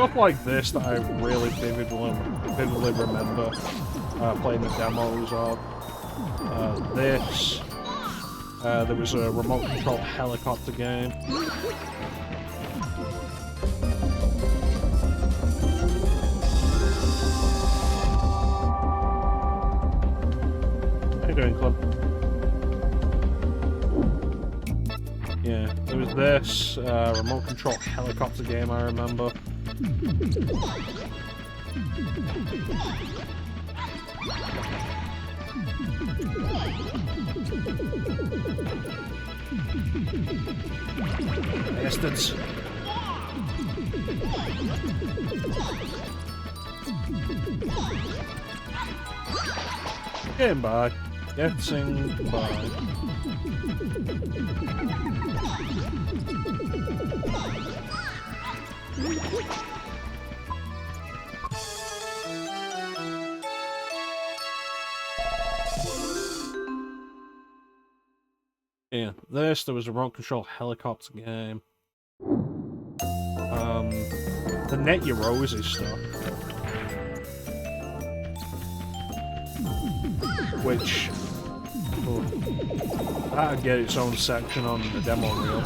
stuff like this that I really vividly remember playing the demos of. This. There was a remote-controlled helicopter game. How you doing, Club? Yeah, there was this remote-controlled helicopter game I remember. Bastards. Getting by. Getting by. Yeah, there was a remote control helicopter game. The Net Your Roses stuff. Which, that'd get its own section on the demo reel.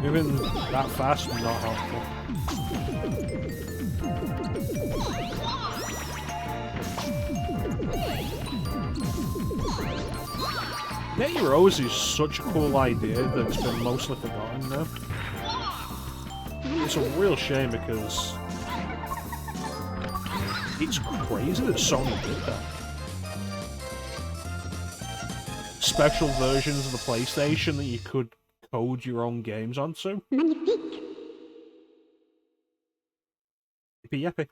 Moving that fast was not helpful. Net Your Rose is such a cool idea that it's been mostly forgotten now. It's a real shame because it's crazy that Sony did that. Special versions of the PlayStation that you could code your own games onto. Magnifique. Yippee yippee.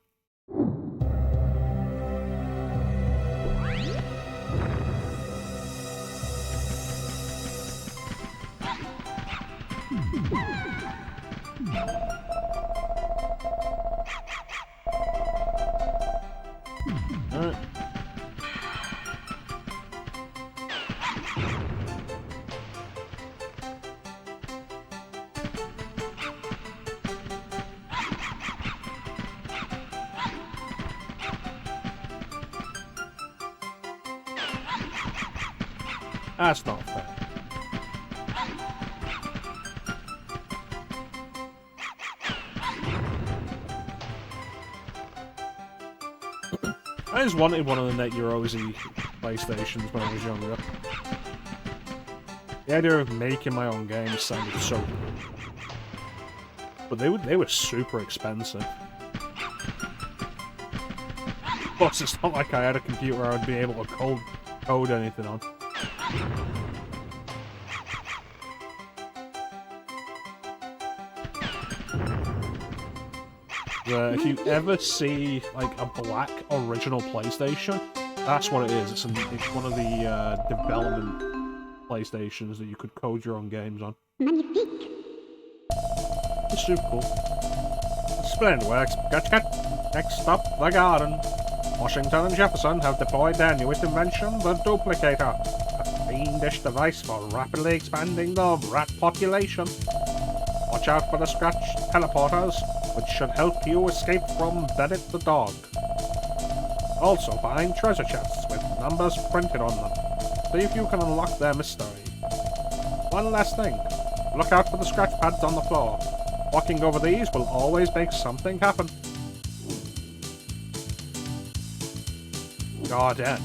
Alright. That's not fair. I just wanted one of the Net Your Rosy PlayStations when I was younger. The idea of making my own games sounded so good. But they were super expensive. Plus, it's not like I had a computer I would be able to code anything on. If you ever see like a black original PlayStation, that's what it is. It's one of the development PlayStations that you could code your own games on. Magnifique. It's super cool. Splendid works. Next stop, the garden. Washington and Jefferson have deployed their newest invention, the Duplicator. A fiendish device for rapidly expanding the rat population. Watch out for the scratch teleporters, which should help you escape from Bennett the dog. Also find treasure chests with numbers printed on them. See if you can unlock their mystery. One last thing, look out for the scratch pads on the floor. Walking over these will always make something happen. God damn.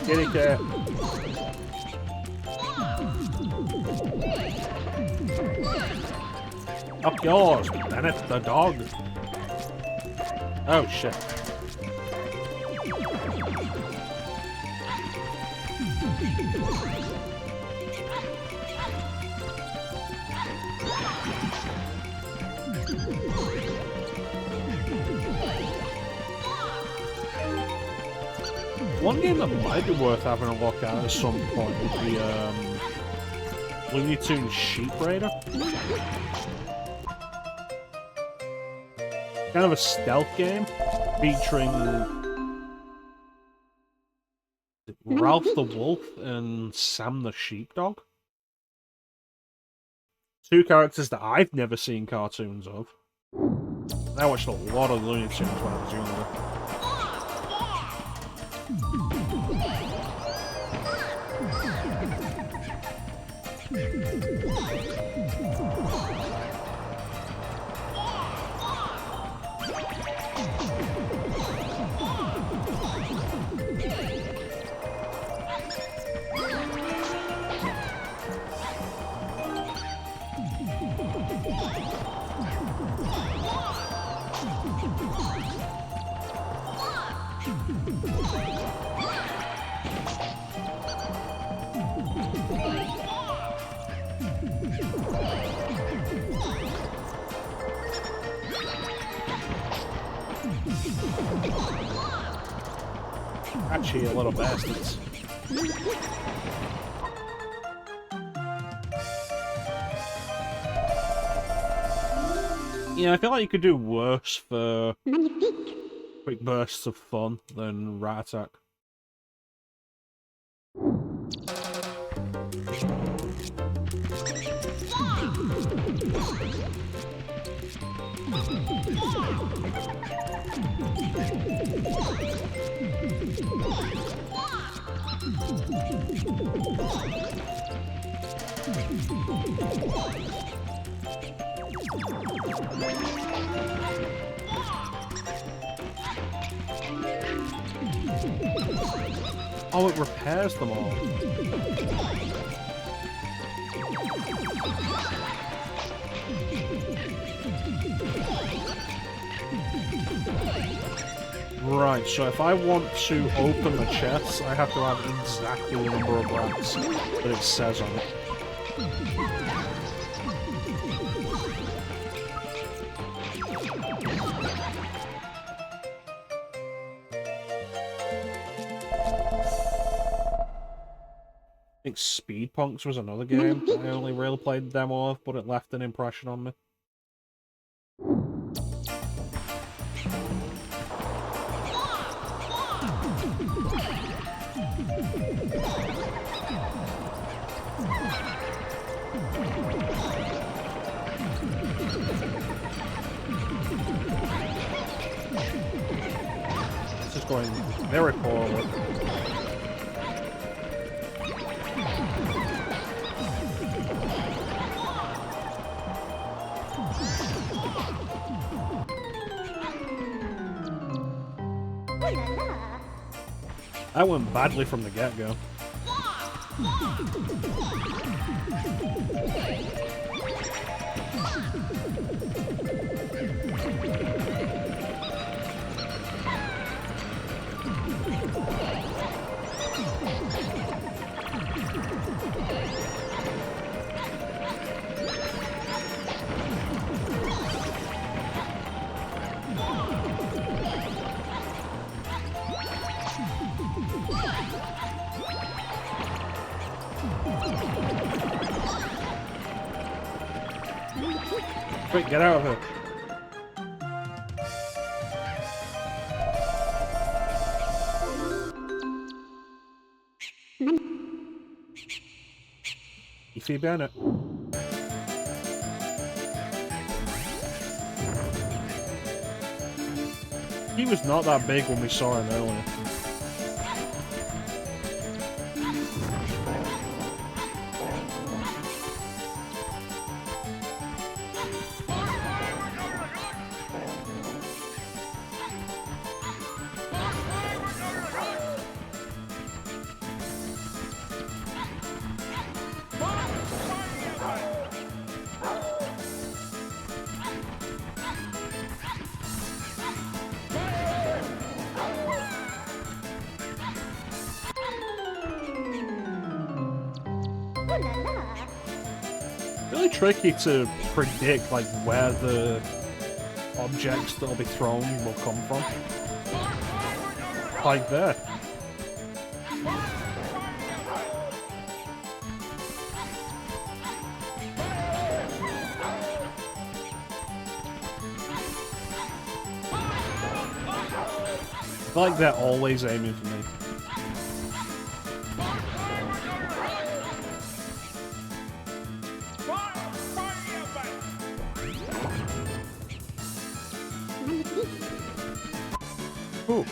Kitty cat. Up yours, Bennett the dog. Oh shit. One game that might be worth having a look at some point would be Looney Tunes Sheep Raider. Kind of a stealth game featuring Ralph the Wolf and Sam the Sheepdog. Two characters that I've never seen cartoons of. I watched a lot of Looney Tunes when I was younger. Actually, a little bastards. Yeah, I feel like you could do worse for quick bursts of fun than Rat Attack. Oh, it repairs them all. Right, so if I want to open the chest, I have to have exactly the number of rats that it says on it. I think Speed Punks was another game I only really played the demo of, but it left an impression on me. This is going very poorly. That went badly from the get-go. Quick, get out of here. Ify Bennett. He was not that big when we saw him earlier. Really tricky to predict like where the objects that'll be thrown will come from. Like there. I feel like they're always aiming for me. Ooh.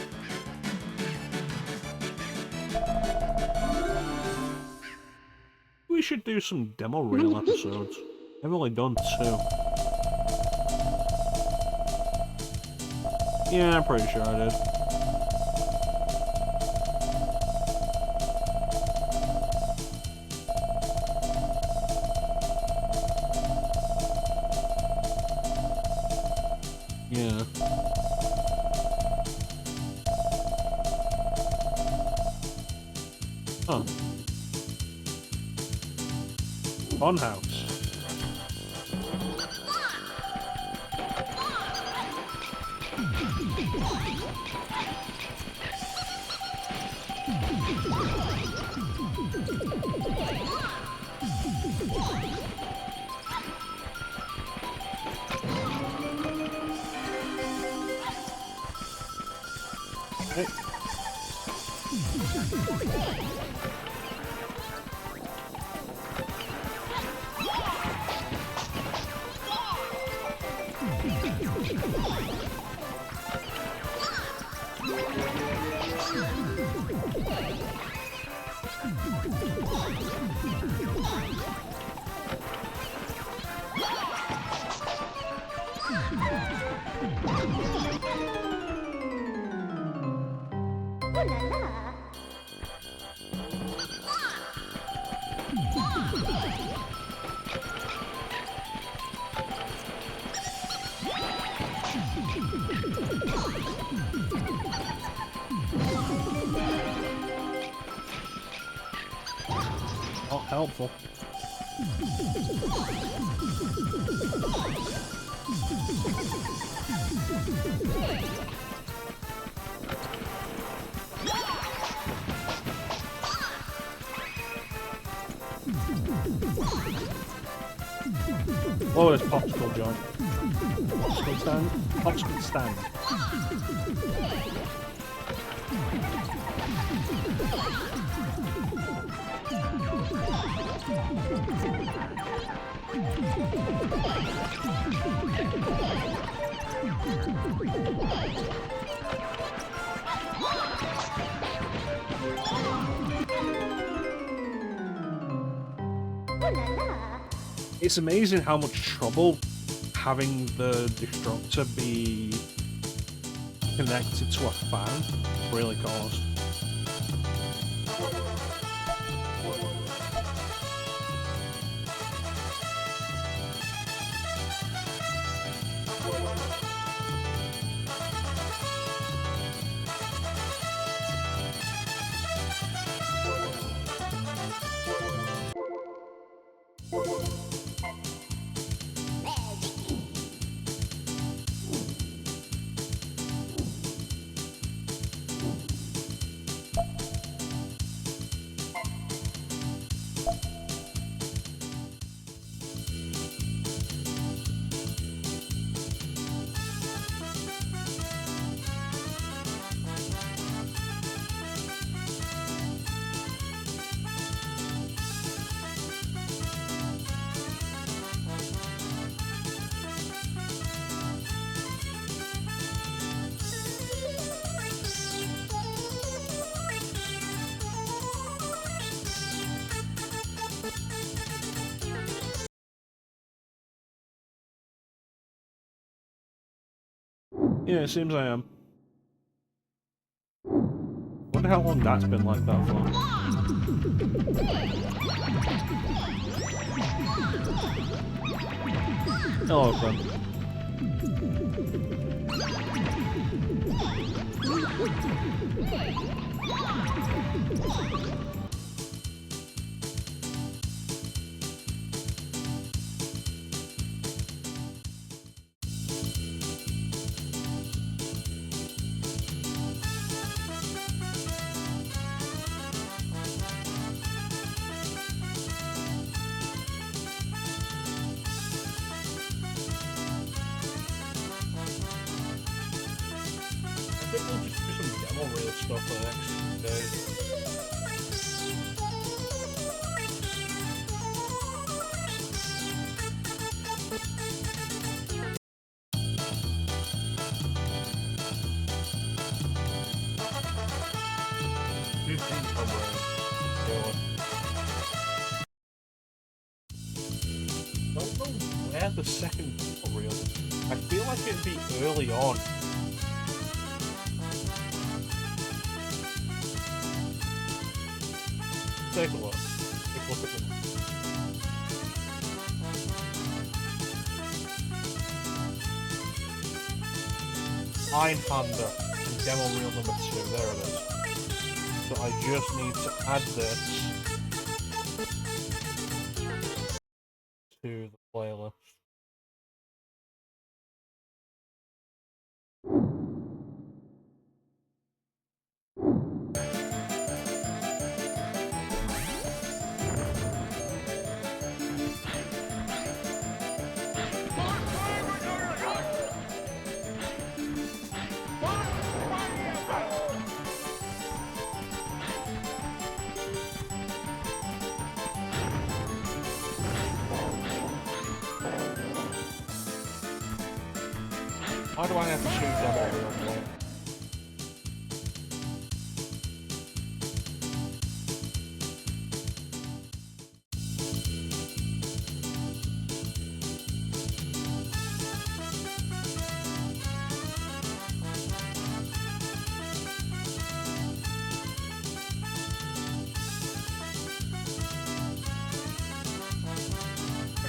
We should do some demo reel episodes. I've only done 2. Yeah, I'm pretty sure I did. Yeah. Huh. Funhouse. Hey. Not helpful. Oh, there's popsicle joint. Popsicle stand? Popsicle stand. It's amazing how much trouble having the destructor be connected to a fan really caused. Yeah, it seems I am. Wonder how long that's been like that for. Hello, friend. think we'll just do some demo reel stuff for the next few days. Do think I'm don't know where the second demo reel is. I feel like it'd be early on. Take a look. Take a look at them. Einhander and demo reel number 2. There it is. So I just need to add this to the playlist. Why do I have to shoot demo reel play?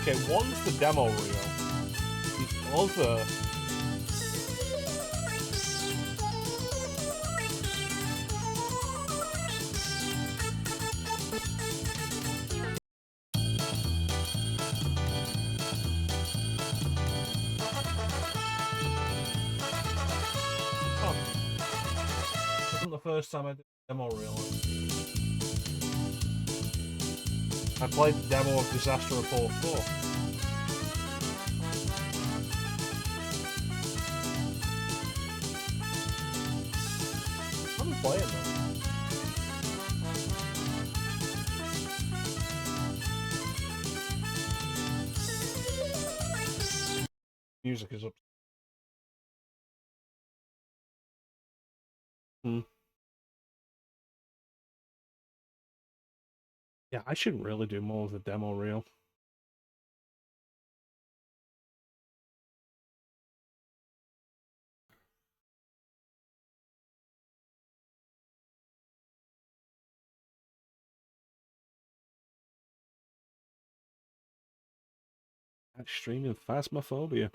Okay, one's the demo reel. The other wasn't the first time I did a demo reel. I played the demo of Disaster Report 4. I'm playing them. Music is up. Yeah, I should really do more of the demo reel. Streaming Phasmophobia.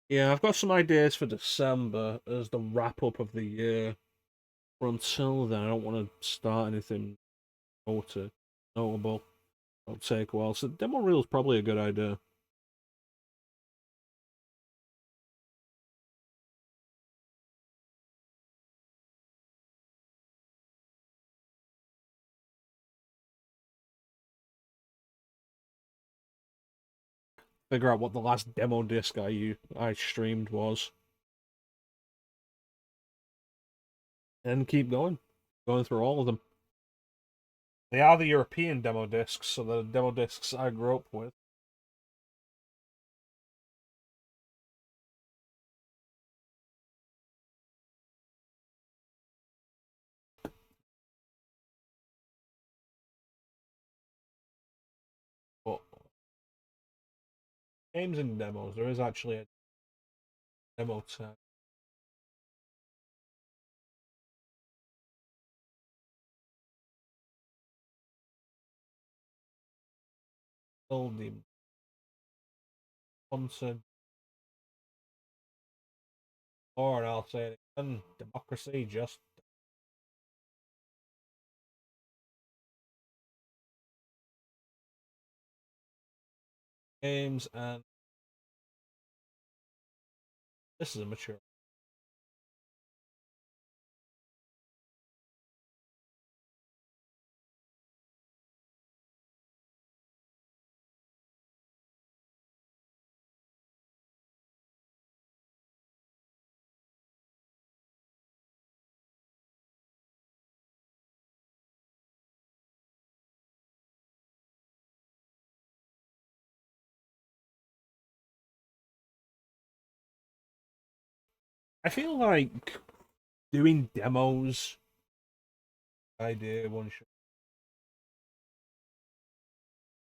Yeah, I've got some ideas for December as the wrap up of the year. But until then, I don't want to start anything notable. It'll take a while. So demo reel is probably a good idea. Figure out what the last demo disc I streamed was. And keep going. Going through all of them. They are the European demo discs, so the demo discs I grew up with. But games and demos, there is actually a demo tab. The sponsored, or I'll say it again, democracy just games, and this is a mature. I feel like doing demos idea one shot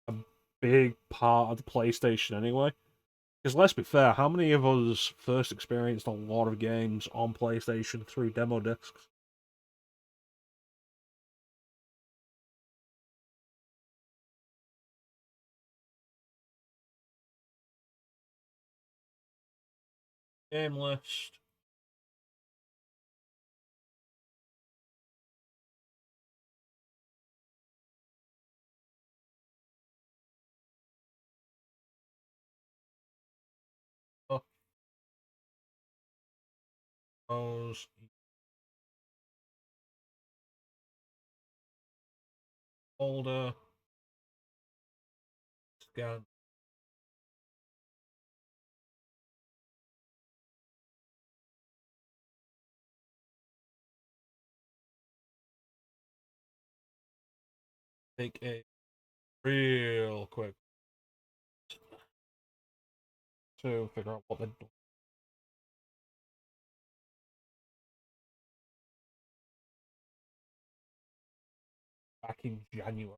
a big part of the PlayStation anyway. Because let's be fair, how many of us first experienced a lot of games on PlayStation through demo discs? Game list. Demos. Folder. Scan. Take a real quick to figure out what the back in January.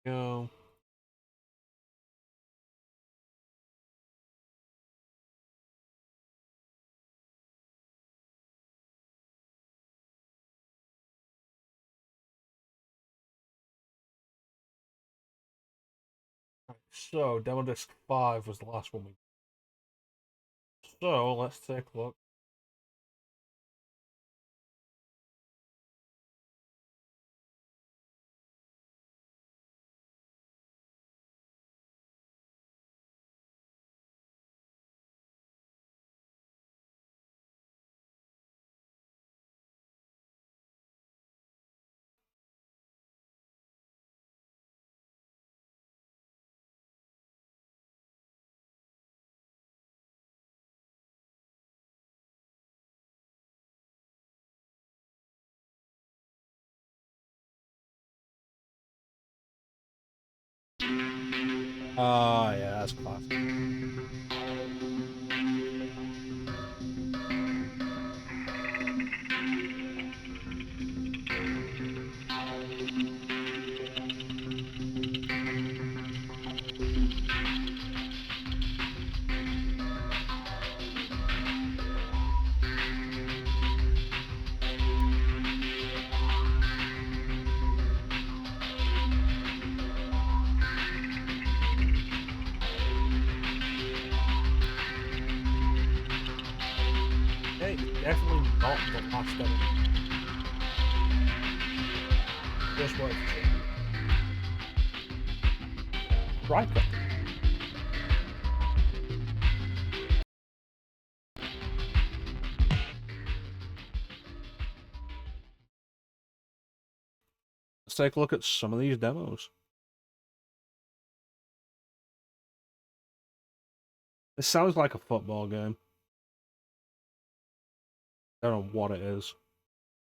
Go. Right, so demo disc 5 was the last one we. So let's take a look. Ah, yeah, that's classic. Okay, definitely not the last demo. Just worth it. Striker. Let's take a look at some of these demos. This sounds like a football game. I don't know what it is.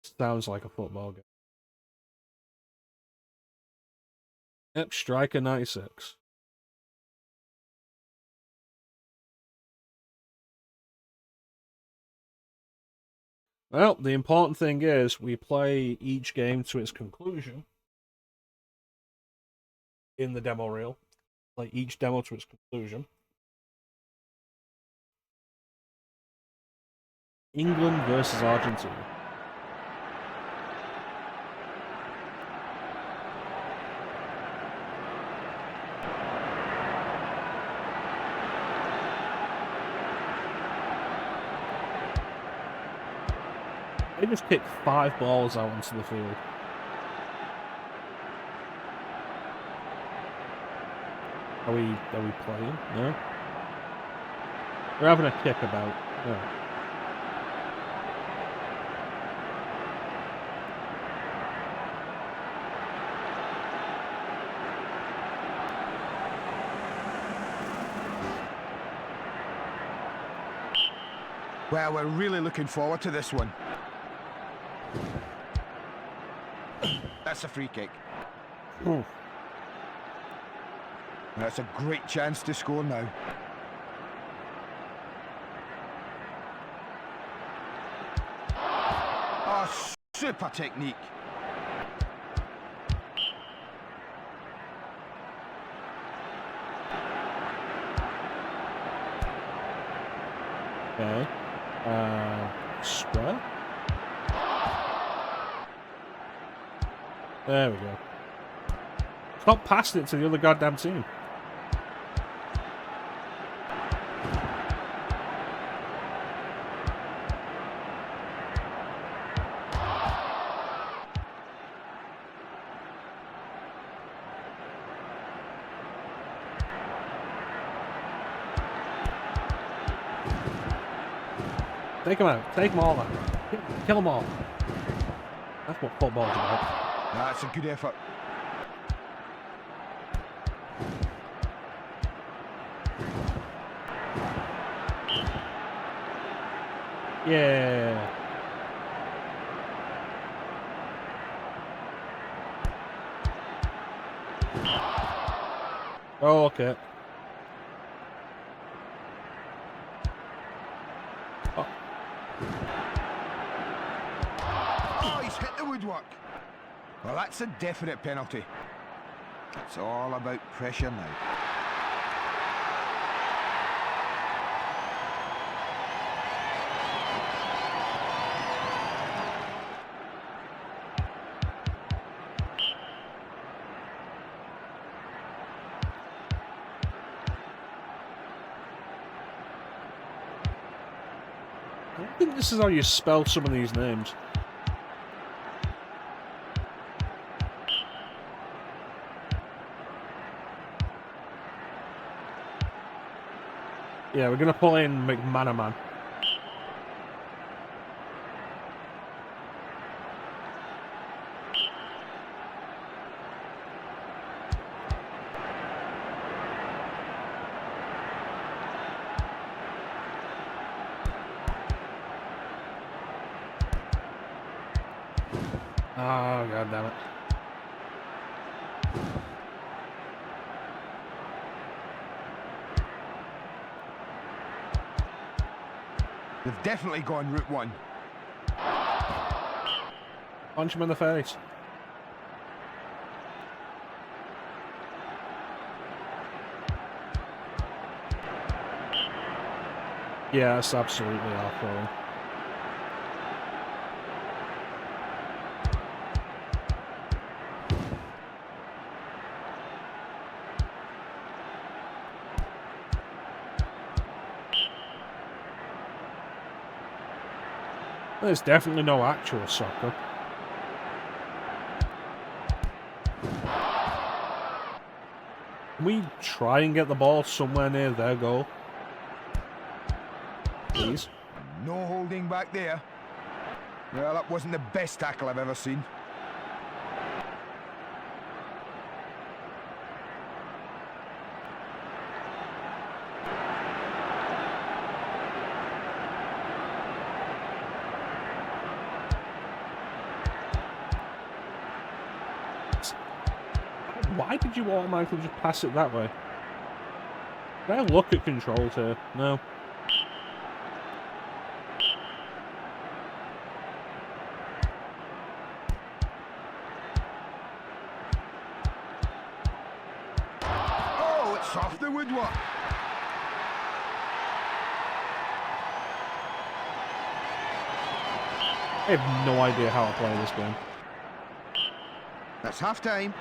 It sounds like a football game. Yep, Striker 96. Well, the important thing is we play each game to its conclusion in the demo reel. Play each demo to its conclusion. England versus Argentina. They just kicked 5 balls out onto the field. Are we playing? No? We're having a kick about. No. Well, we're really looking forward to this one. That's a free kick. Ooh. That's a great chance to score now. Oh, super technique. Okay. Square? There we go. Stop passing it to the other goddamn team. Take them out. Take them all out. Kill them all. That's what football's about. That's a good effort. Yeah. Oh, okay. Oh. Oh, he's hit the woodwork. Well, that's a definite penalty. It's all about pressure now. I think this is how you spell some of these names. Yeah, we're gonna pull in McManaman. Oh, god damn it. They've definitely gone route one. Punch him in the face. Yeah, that's absolutely awful. There's definitely no actual soccer. Can we try and get the ball somewhere near their goal? Please? No holding back there. Well, that wasn't the best tackle I've ever seen. Why did you automatically just pass it that way? Did I look at controls here? No. Oh, it's off the woodwork. I have no idea how to play this game. That's half time.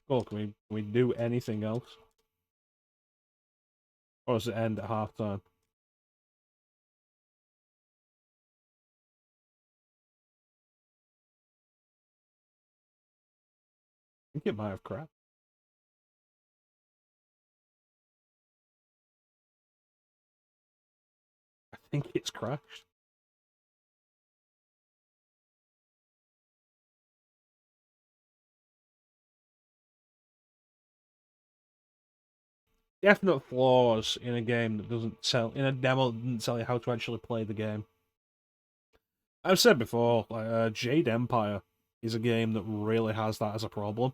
Cool, can we do anything else? Or does it end at halftime? I think it might have crashed. I think it's crashed. Definite flaws in a game that doesn't tell, in a demo that doesn't tell you how to actually play the game. I've said before, like Jade Empire is a game that really has that as a problem.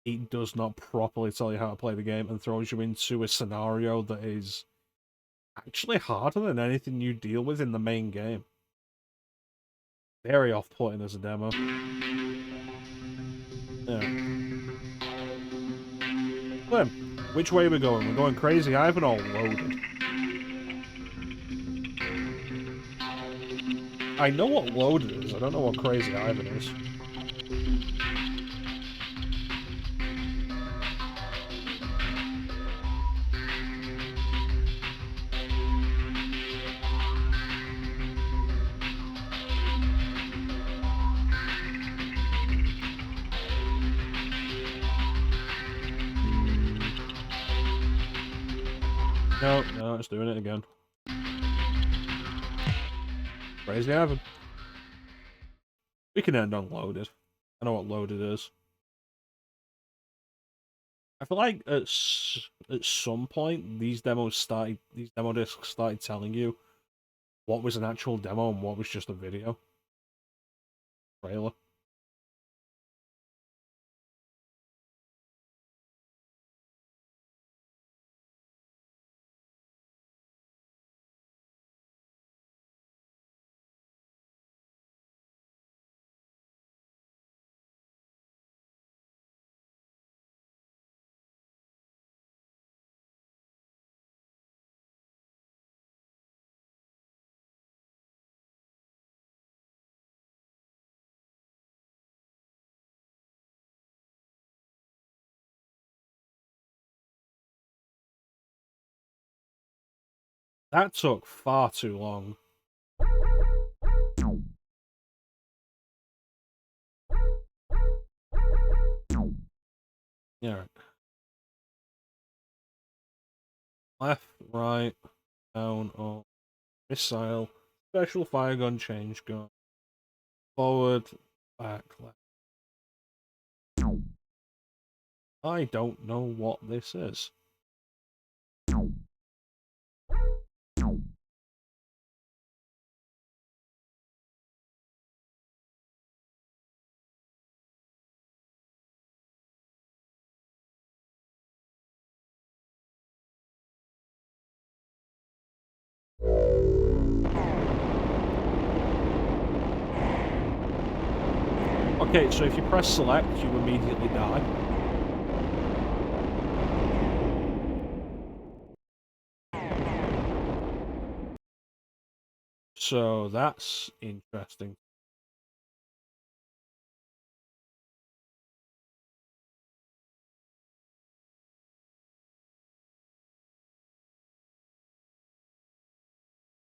It does not properly tell you how to play the game and throws you into a scenario that is actually harder than anything you deal with in the main game. Very off-putting as a demo. Yeah. Then, which way are we going? We're going crazy Ivan or loaded? I know what loaded is, I don't know what crazy Ivan is. No, it's doing it again. Crazy Ivan. We can end on loaded. I know what loaded is. I feel like at some point these demo discs started telling you what was an actual demo and what was just a video trailer. That took far too long. Yeah. Left, right, down, up, missile, special fire gun, change gun, forward, back, left. I don't know what this is. Okay, so if you press select, you immediately die. So that's interesting.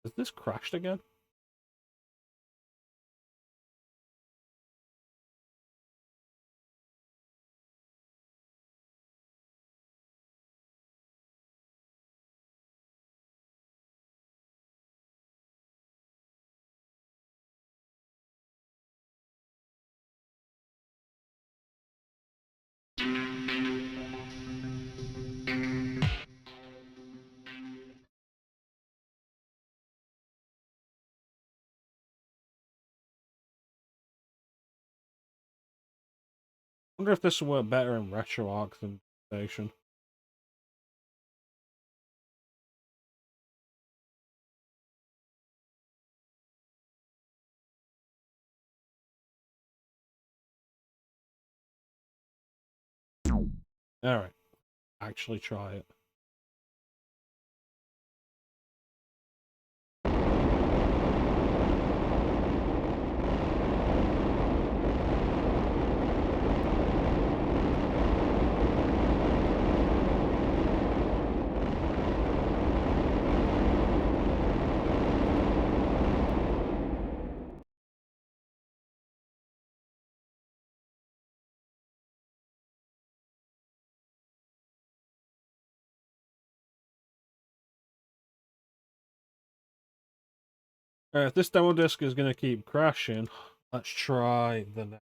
Has this crashed again? I wonder if this will work better in RetroArch than Station. Alright, actually try it. If this demo disc is going to keep crashing, let's try the next.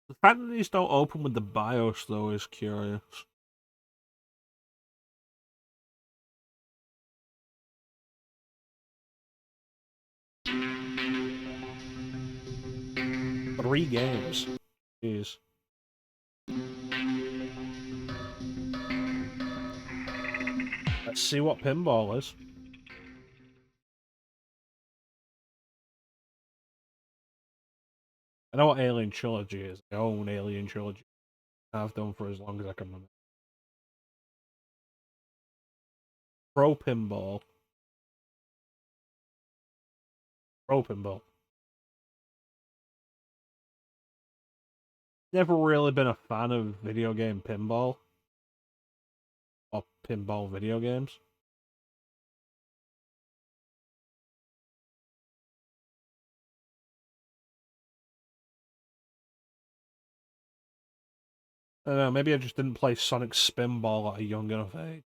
The fact that these don't open with the BIOS, though, is curious. Three games. Jeez. Let's see what pinball is. I know what Alien Trilogy is. I own Alien Trilogy. I've done for as long as I can remember. Pro Pinball. Pro Pinball. Never really been a fan of video game pinball. Or pinball video games. I don't know, maybe I just didn't play Sonic Spinball at a young enough age.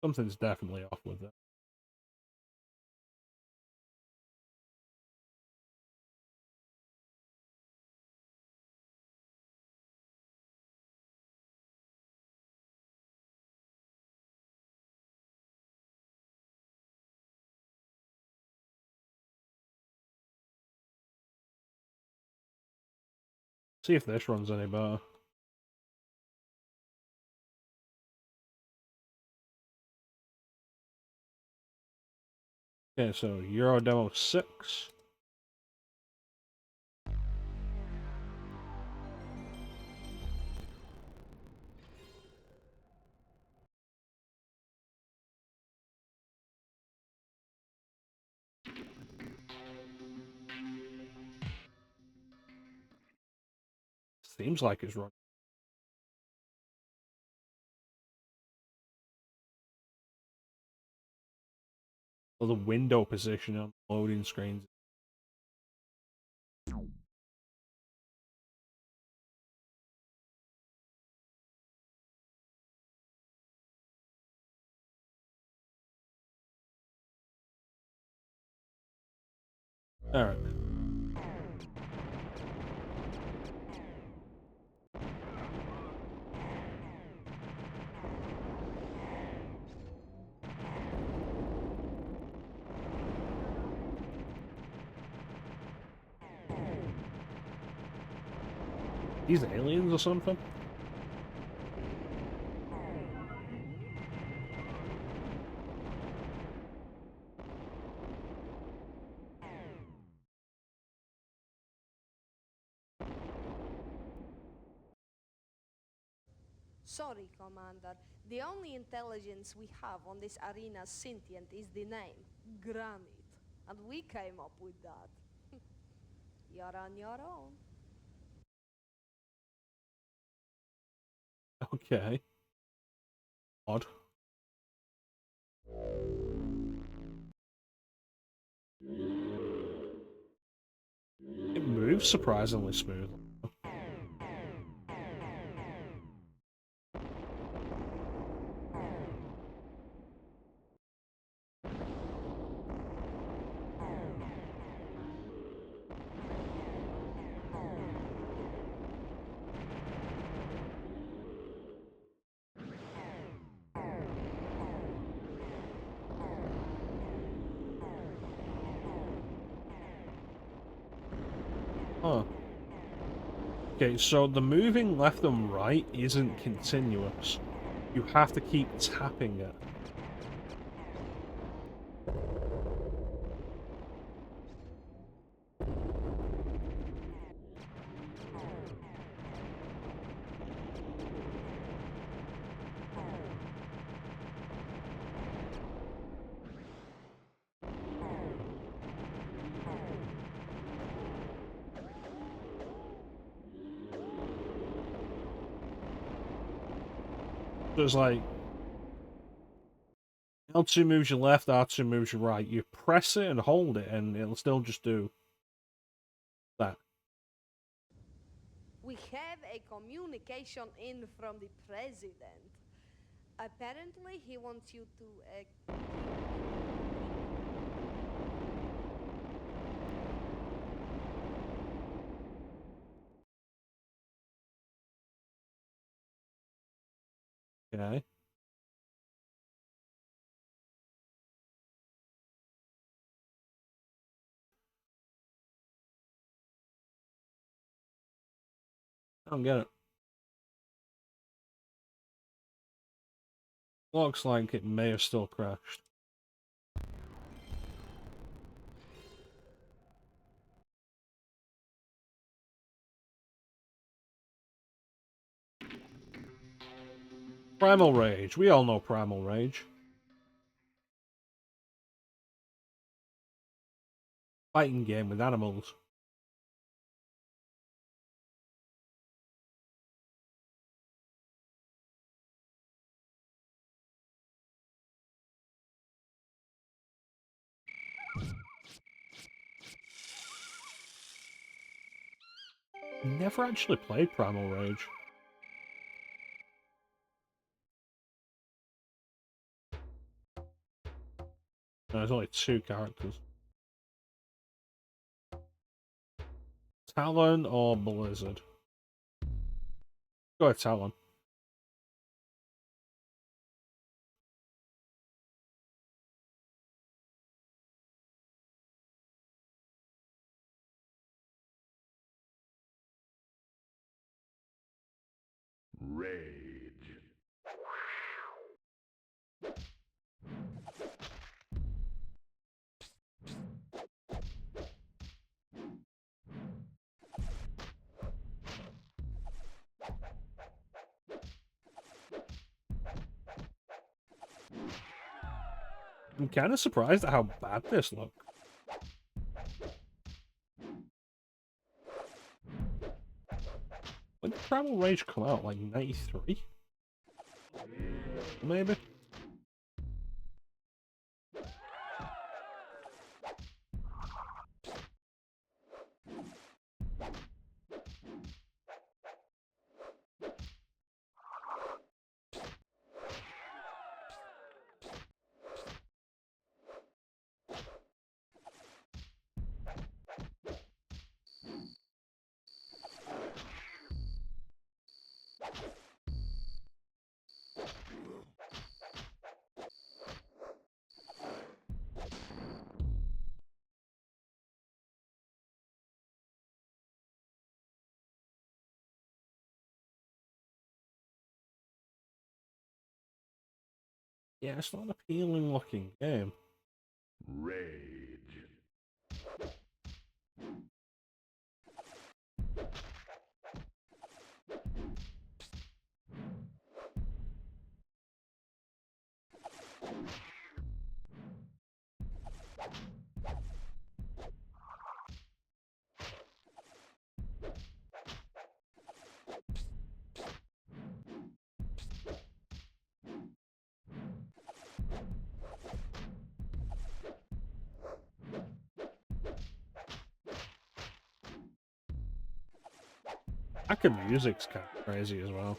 Something's definitely off with it. See if this runs any better. Okay, so Euro Demo 6. Seems like it's running. Well, the window position on loading screens. Alright. These aliens or something? Sorry, Commander. The only intelligence we have on this arena's sentient is the name, Granite. And we came up with that. You're on your own. Okay. Odd. It moves surprisingly smoothly. Huh. Okay, so the moving left and right isn't continuous. You have to keep tapping it. So it's like L2 moves your left, R2 moves your right. You press it and hold it, and it'll still just do that. We have a communication in from the president. Apparently, he wants you to. Okay. I don't get it. Looks like it may have still crashed. Primal Rage. We all know Primal Rage. Fighting game with animals. Never actually played Primal Rage. No, there's only 2 characters. Talon or Blizzard? Go with Talon. Rage. I'm kind of surprised at how bad this looked. When did Primal Rage come out? Like 93? Maybe? Yeah, it's not an appealing looking game. Rage. Lack of music's kind of crazy as well.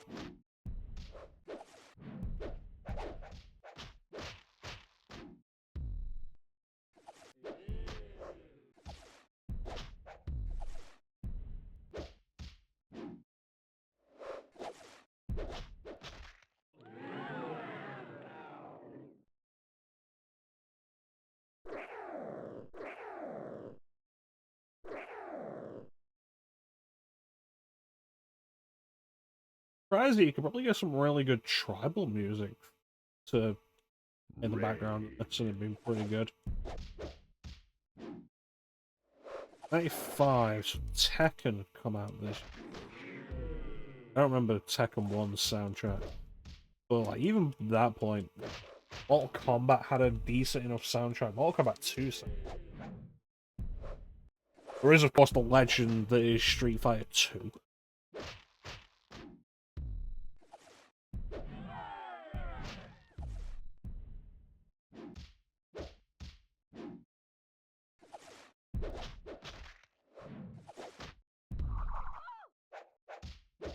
Crazy, you could probably get some really good tribal music to in the background. That's gonna be pretty good. 95, so Tekken come out this. I don't remember Tekken 1's soundtrack. But like even at that point, Mortal Kombat had a decent enough soundtrack. Mortal Kombat 2 There is of course the legend that is Street Fighter 2.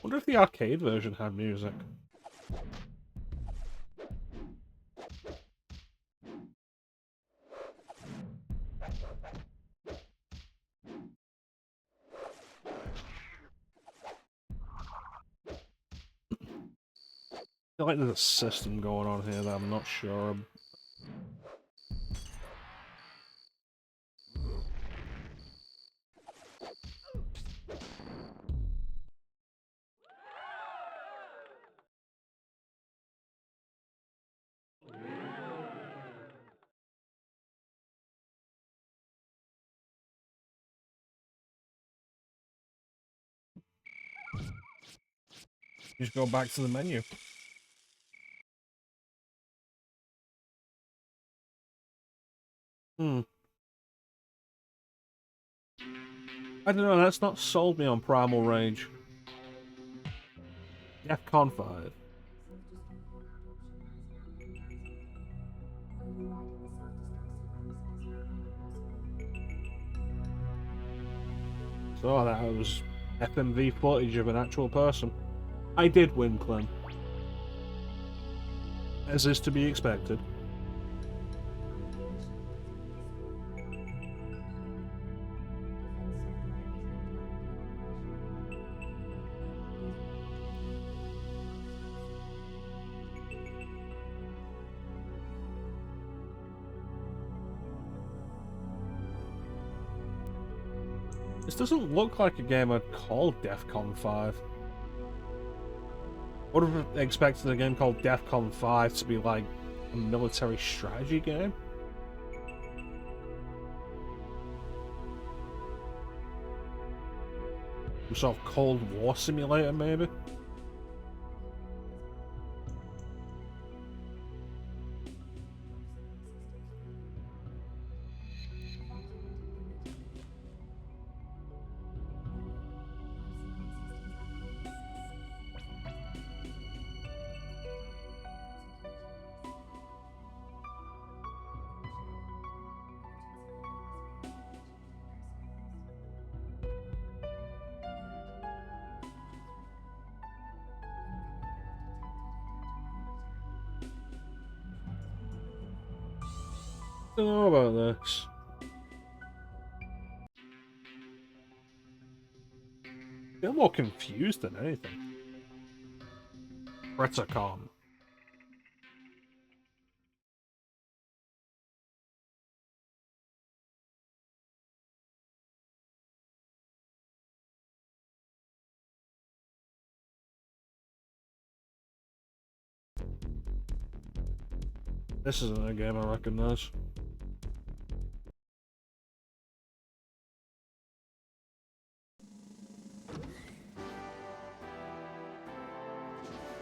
Wonder if the arcade version had music. I feel like there's a system going on here that I'm not sure of. Just go back to the menu. Hmm. I don't know, that's not sold me on Primal Rage. DEFCON 5. So that was FMV footage of an actual person. I did win, Clem. As is to be expected. This doesn't look like a game I'd call DEFCON 5. I would have expected a game called DEFCON 5 to be like a military strategy game. Some sort of Cold War simulator, maybe? I don't know about this. I feel more confused than anything. Retacom. This isn't a game I recognize.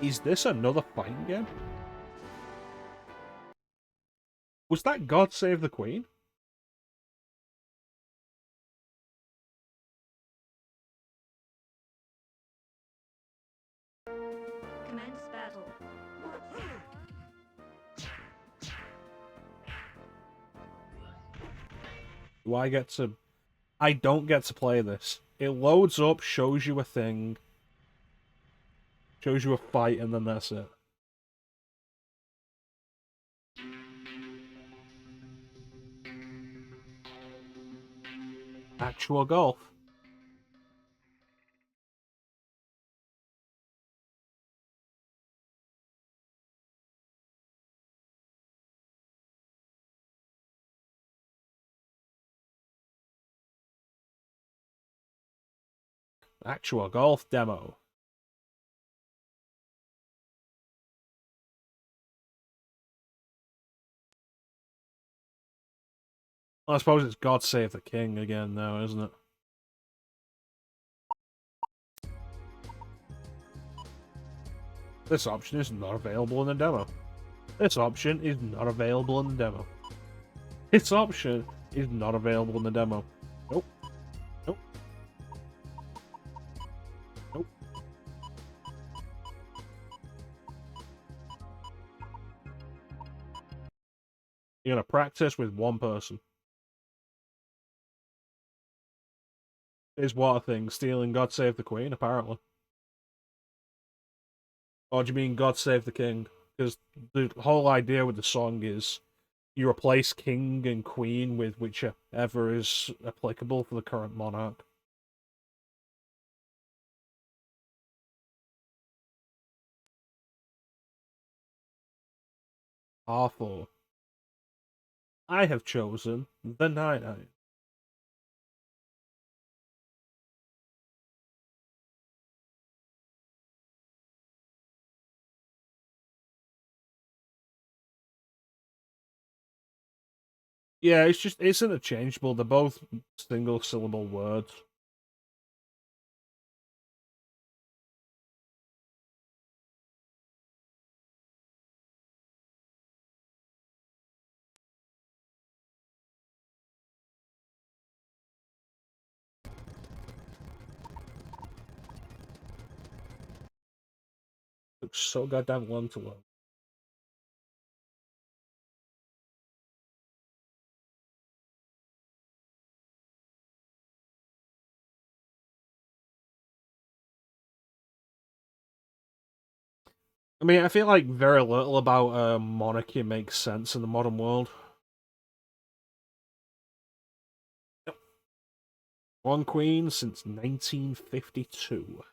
Is this another fighting game? Was that God Save the Queen? Commence battle. Do I get to... I don't get to play this. It loads up, shows you a thing, shows you a fight, and then that's it. Actual golf. Actual golf demo. Well, I suppose it's God Save the King again now, isn't it? This option is not available in the demo. This option is not available in the demo. This option is not available in the demo. Nope. Nope. Nope. You're gonna practice with one person. Is what a thing, stealing God Save the Queen, apparently. Or do you mean God Save the King? Because the whole idea with the song is you replace king and queen with whichever is applicable for the current monarch. R4. I have chosen the 9. Yeah, it's interchangeable. They're both single syllable words. Took so goddamn long to load. I mean, I feel like very little about monarchy makes sense in the modern world. Yep. One queen since 1952.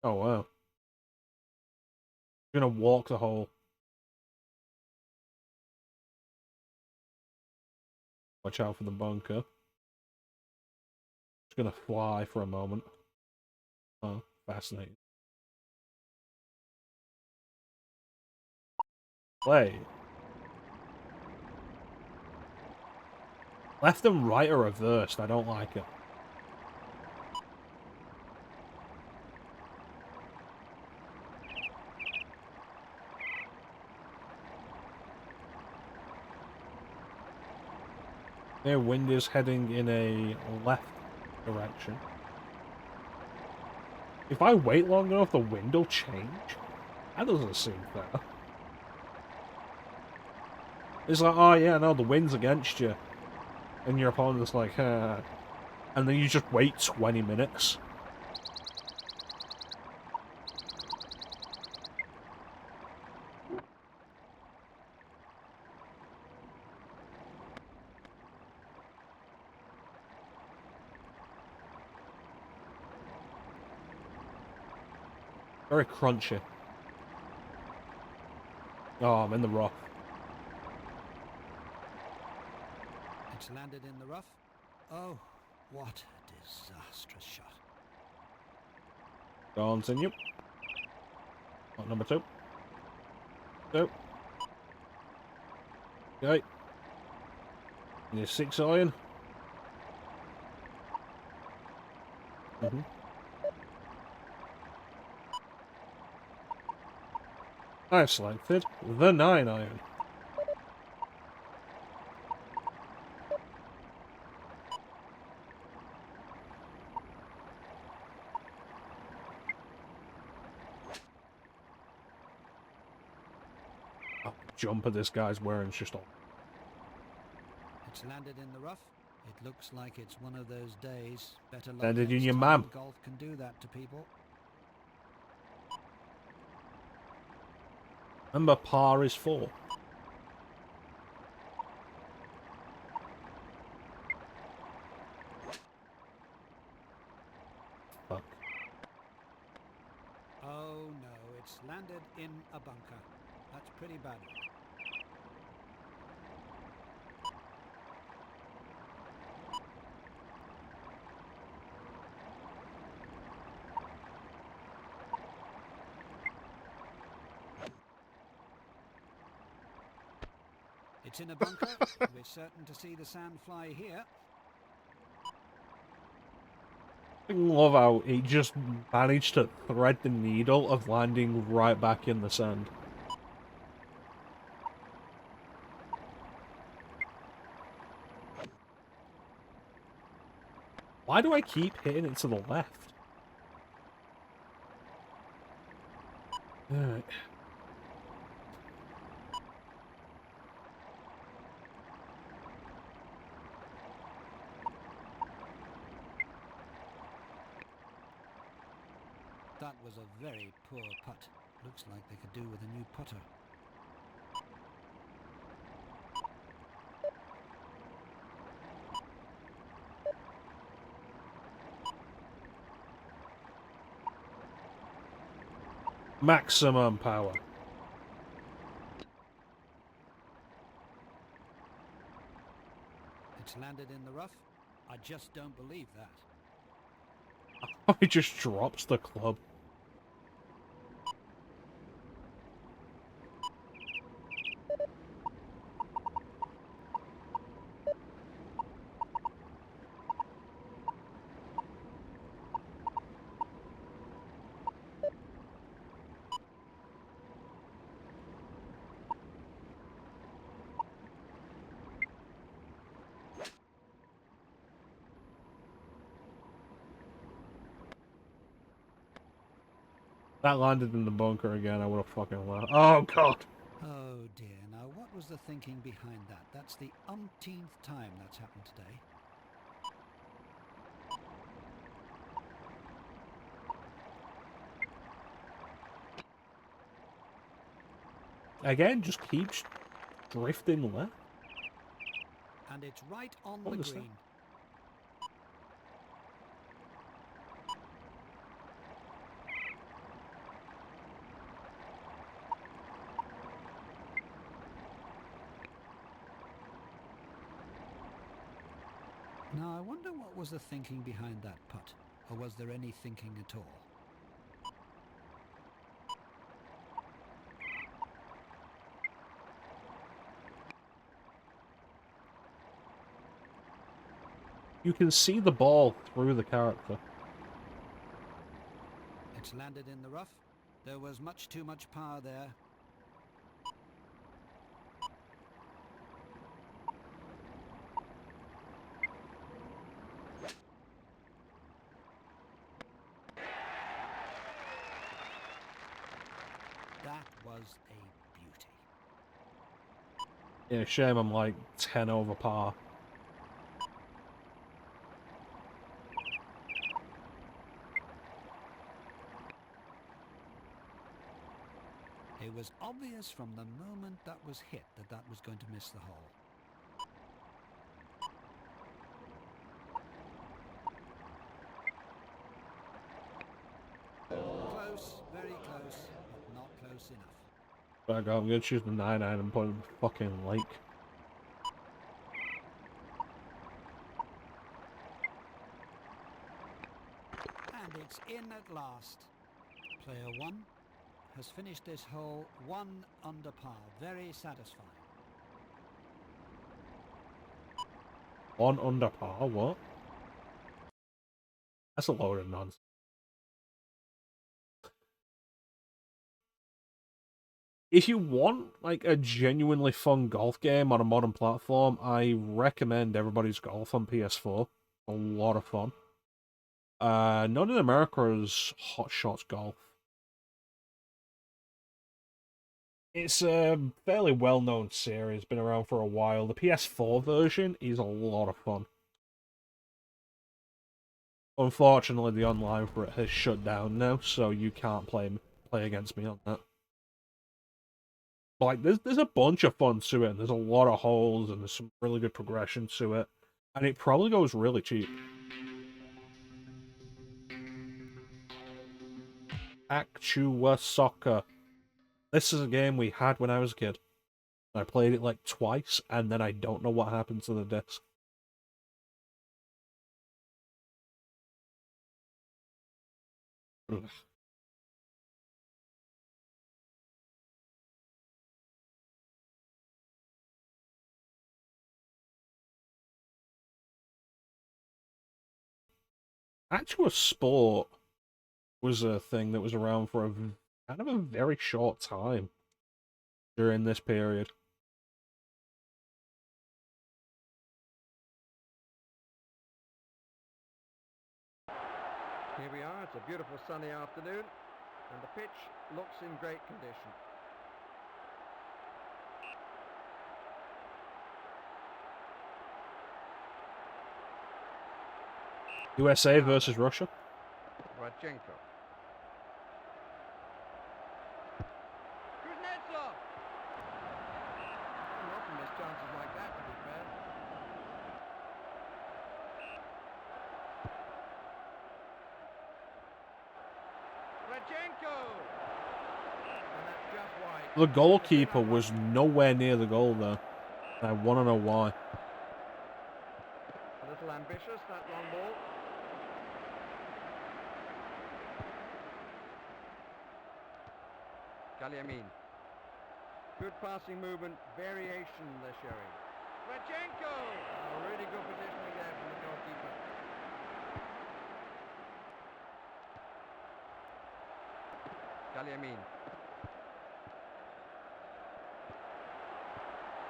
Oh wow. You're gonna walk the hole. Watch out for the bunker. Just gonna fly for a moment. Oh, fascinating. Play. Left and right are reversed. I don't like it. Their wind is heading in a left direction. If I wait long enough, the wind will change? That doesn't seem fair. It's like, oh yeah, no, the wind's against you. And your opponent's like, and then you just wait 20 minutes. Very crunchy. Oh, I'm in the rough. It's landed in the rough. Oh, what a disastrous shot. Continue. Shot number 2. Go. Okay. Need 6 iron. I've selected the 9 iron. Oh, jumper this guy's wearing is just all. It's landed in the rough. It looks like it's one of those days. Better luck Landed in next your time. mum. Golf can do that to people. Remember, par is 4. Fuck. Oh no, it's landed in a bunker. That's pretty bad. It's in a bunker. We're certain to see the sand fly here. I love how he just managed to thread the needle of landing right back in the sand. Why do I keep hitting it to the left? Alright. That was a very poor putt. Looks like they could do with a new putter. Maximum power. It's landed in the rough. I just don't believe that. He just drops the club. That landed in the bunker again, I would have fucking laughed. Oh god! Oh dear, now what was the thinking behind that? That's the umpteenth time that's happened today. Again, just keeps drifting left. And it's right on What the was that? green. Now I wonder what was the thinking behind that putt, or was there any thinking at all? You can see the ball through the character. It's landed in the rough. There was much too much power there. That was a beauty. Yeah, shame I'm like 10 over par. It was obvious from the moment that was hit that that was going to miss the hole. Close, very close, but not close enough. Back up, I'm gonna choose the 9-9 and put it in the fucking lake. And it's in at last. Player 1 has finished this hole 1 under par. Very satisfying. 1 under par, what? That's a load of nonsense. If you want like a genuinely fun golf game on a modern platform, I recommend Everybody's Golf on PS4. A lot of fun. Not in America's Hot Shots Golf. It's a fairly well-known series, been around for a while. The PS4 version is a lot of fun. Unfortunately, the online for it has shut down now, so you can't play against me on that. But, like, there's a bunch of fun to it, and there's a lot of holes, and there's some really good progression to it, and it probably goes really cheap. Actua Soccer. This is a game we had when I was a kid. I played it like twice, and then I don't know what happened to the disc. Ugh. Actua Sport was a thing that was around for kind of a very short time during this period. Here we are, it's a beautiful sunny afternoon and the pitch looks in great condition. USA versus Russia. Radchenko. And that's just wide. The goalkeeper was nowhere near the goal there. I want to know why. A little ambitious, that long ball. Galyamin. Good passing movement, variation they're showing. Radchenko! Oh, really good positioning there from the goalkeeper. Galyamin.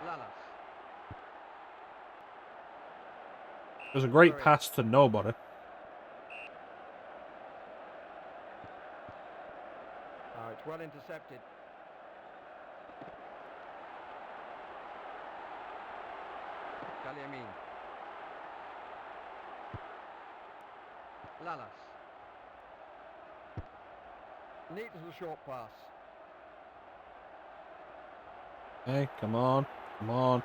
Lalas. It was a great pass to nobody. Oh, it's well intercepted. Galyamin. Lalas. Neat little short pass. Hey, come on. Come on.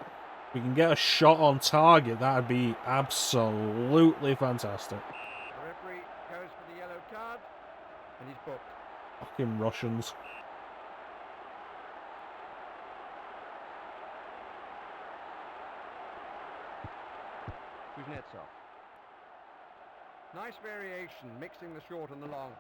If we can get a shot on target, that'd be absolutely fantastic. The referee goes for the yellow card, and he's booked. Fucking Russians. Kuznetsov. Nice variation, mixing the short and the long.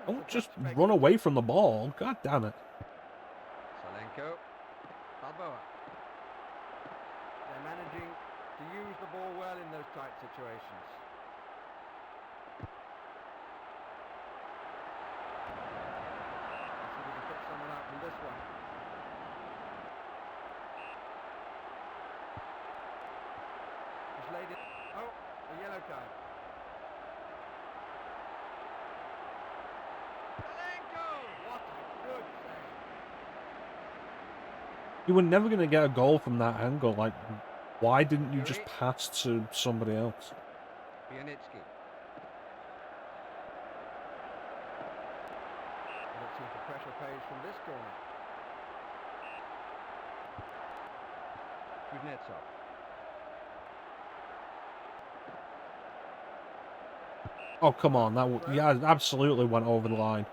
Don't just run away from the ball. God damn it. Salenko. Balboa. They're managing to use the ball well in those tight situations. Let's see if we can pick someone out from this one. He's laid it. Oh, a yellow card. Salenko! What a good save. You were never going to get a goal from that angle. Like, why didn't you just pass to somebody else? Pianitsky. Let's see if the pressure pays from this corner. Kuznetsov. Oh, come on. Yeah, it absolutely went over the line.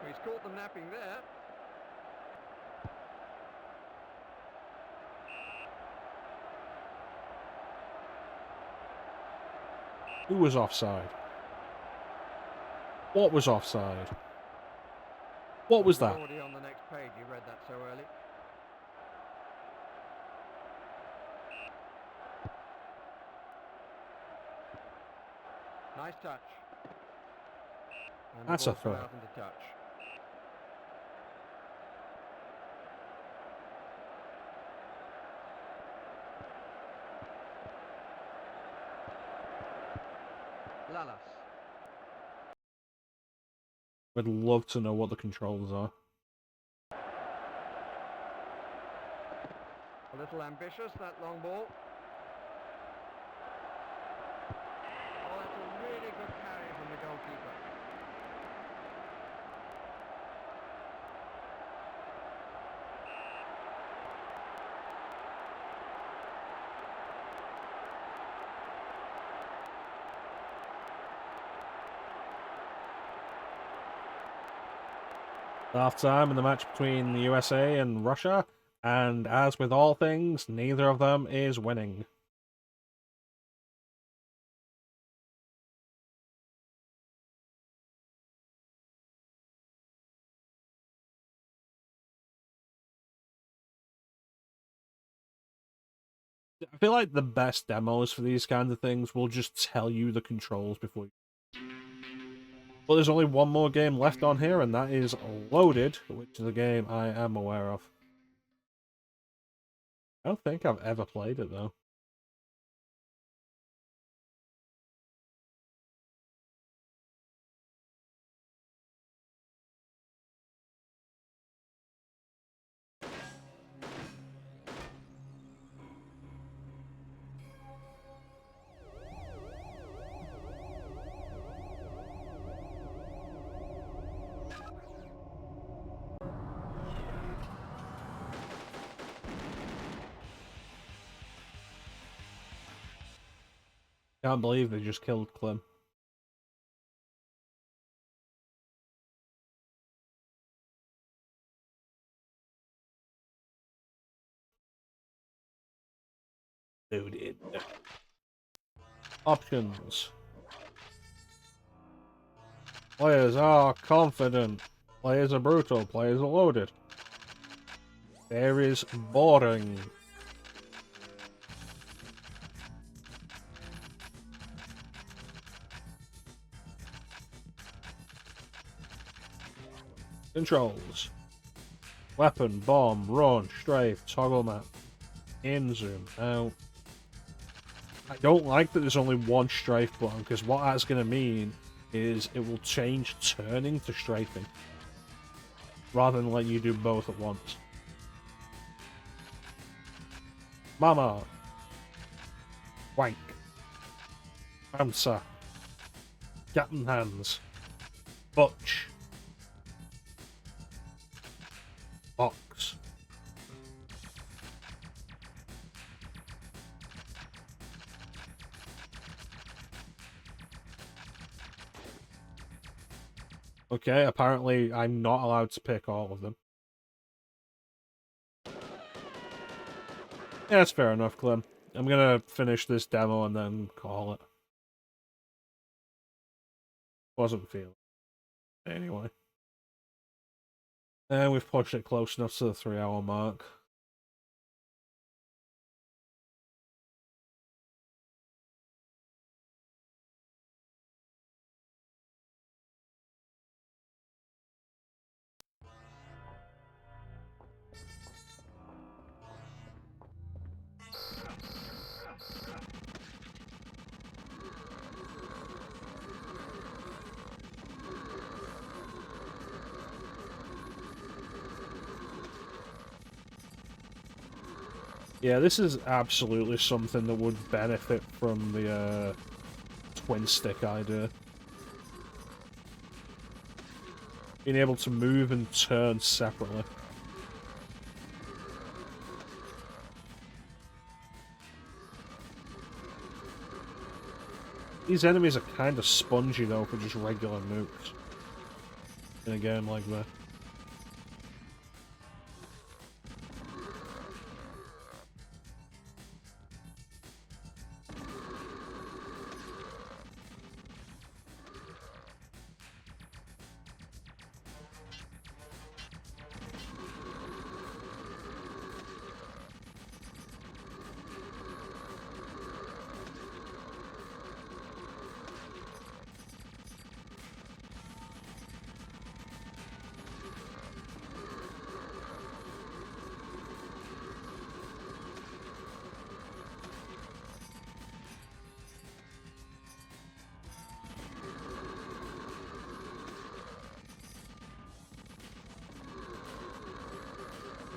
He's caught them napping there. Who was offside? What was offside? What was that? Already on the next page, you read that so early. Nice touch. And That's the a ball's throw. out into touch. Lalas. I'd love to know what the controls are. A little ambitious, that long ball. Oh, that's a really good carry from the goalkeeper. Half time in the match between the USA and Russia, and as with all things, neither of them is winning. I feel like the best demos for these kinds of things will just tell you the controls before you... But there's only one more game left on here, and that is Loaded, which is a game I am aware of. I don't think I've ever played it, though. Can't believe they just killed Clem. Loaded. Options. Players are confident. Players are brutal. Players are loaded. There is boring. Controls. Weapon, bomb, run, strafe, toggle map. In, zoom, out. I don't like that there's only one strafe button, because what that's going to mean is it will change turning to strafing, rather than letting you do both at once. Mama. Wank. Bouncer. Captain Hands. Butch. Box. Okay, apparently I'm not allowed to pick all of them. Yeah, that's fair enough, Clem. I'm gonna finish this demo and then call it. Wasn't feeling it anyway. And we've pushed it close enough to the 3-hour mark. Yeah, this is absolutely something that would benefit from the twin stick idea. Being able to move and turn separately. These enemies are kind of spongy though for just regular nukes in a game like that.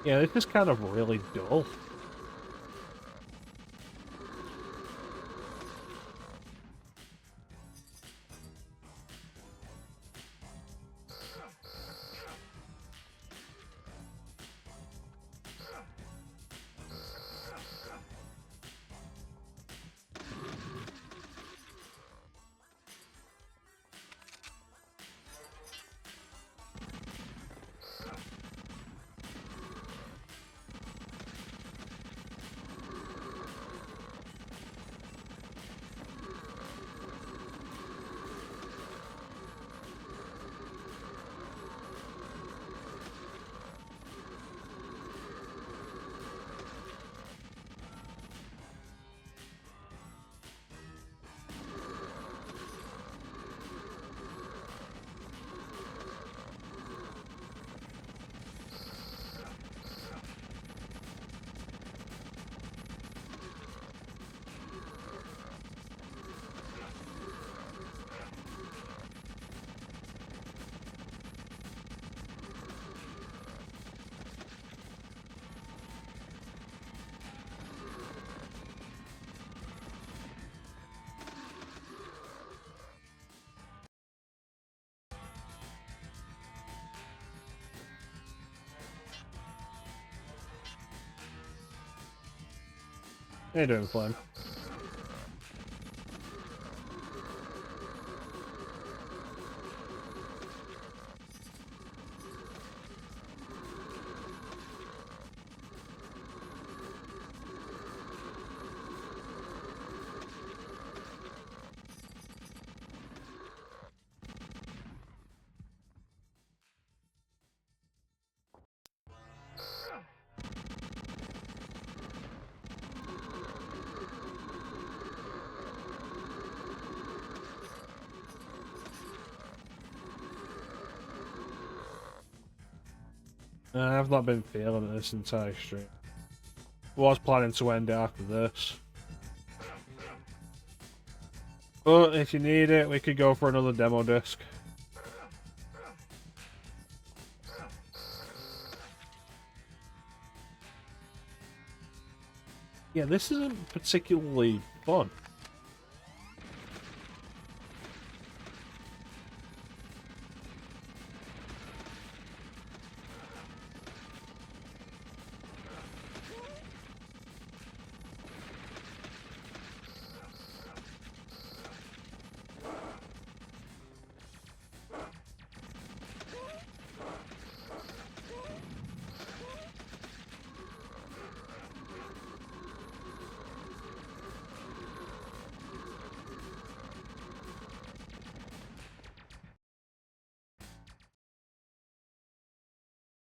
Yeah, this is kind of really dull. How you doing, Clem? I've not been feeling it this entire stream. Was planning to end it after this. But if you need it, we could go for another demo disc. Yeah, this isn't particularly fun.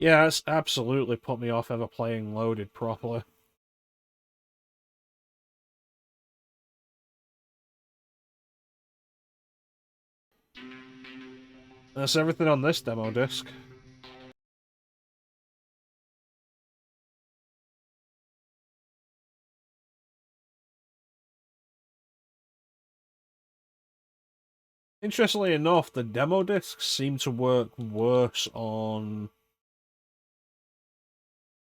Yeah, it's absolutely put me off ever playing loaded properly. That's everything on this demo disc. Interestingly enough, the demo discs seem to work worse on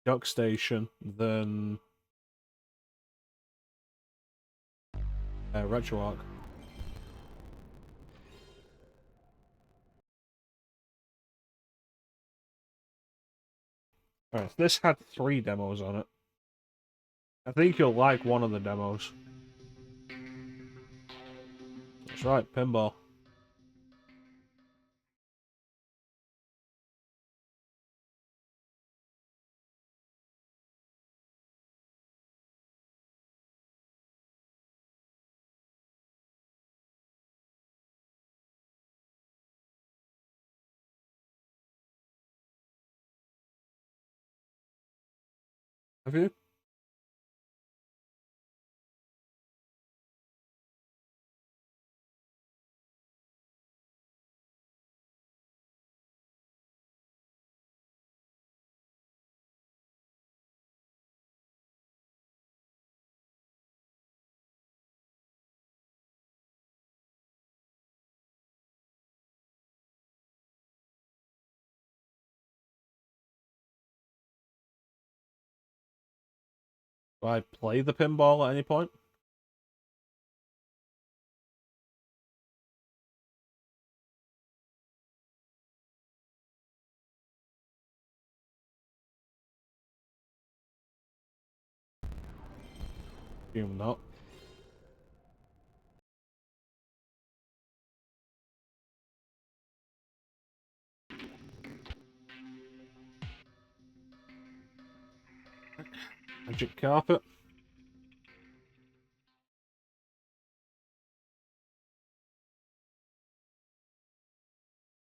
Duck Station than RetroArch. Alright, so this had 3 demos on it. I think you'll like one of the demos. That's right, pinball. Have you? Do I play the pinball at any point? Assume not. Magic carpet.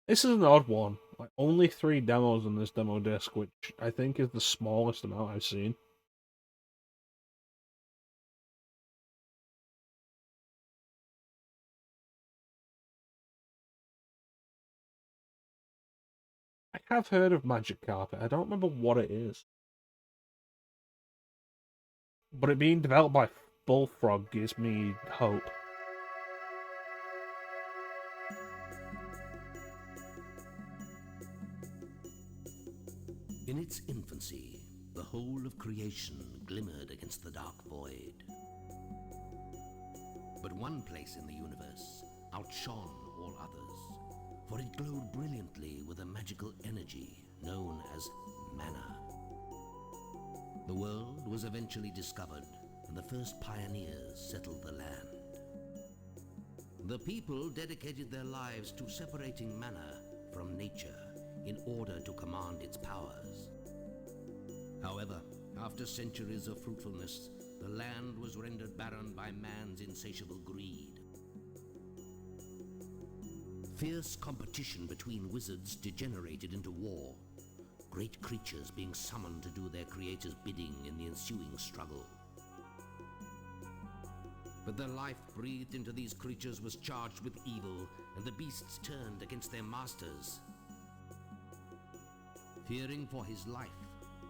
This is an odd one. Like, only 3 demos on this demo disc, which I think is the smallest amount I've seen. I have heard of Magic Carpet. I don't remember what it is. But it being developed by Bullfrog gives me hope. In its infancy, the whole of creation glimmered against the dark void. But one place in the universe outshone all others, for it glowed brilliantly with a magical energy known as mana. The world was eventually discovered, and the first pioneers settled the land. The people dedicated their lives to separating mana from nature in order to command its powers. However, after centuries of fruitfulness, the land was rendered barren by man's insatiable greed. Fierce competition between wizards degenerated into war, great creatures being summoned to do their creator's bidding in the ensuing struggle. But the life breathed into these creatures was charged with evil, and the beasts turned against their masters. Fearing for his life,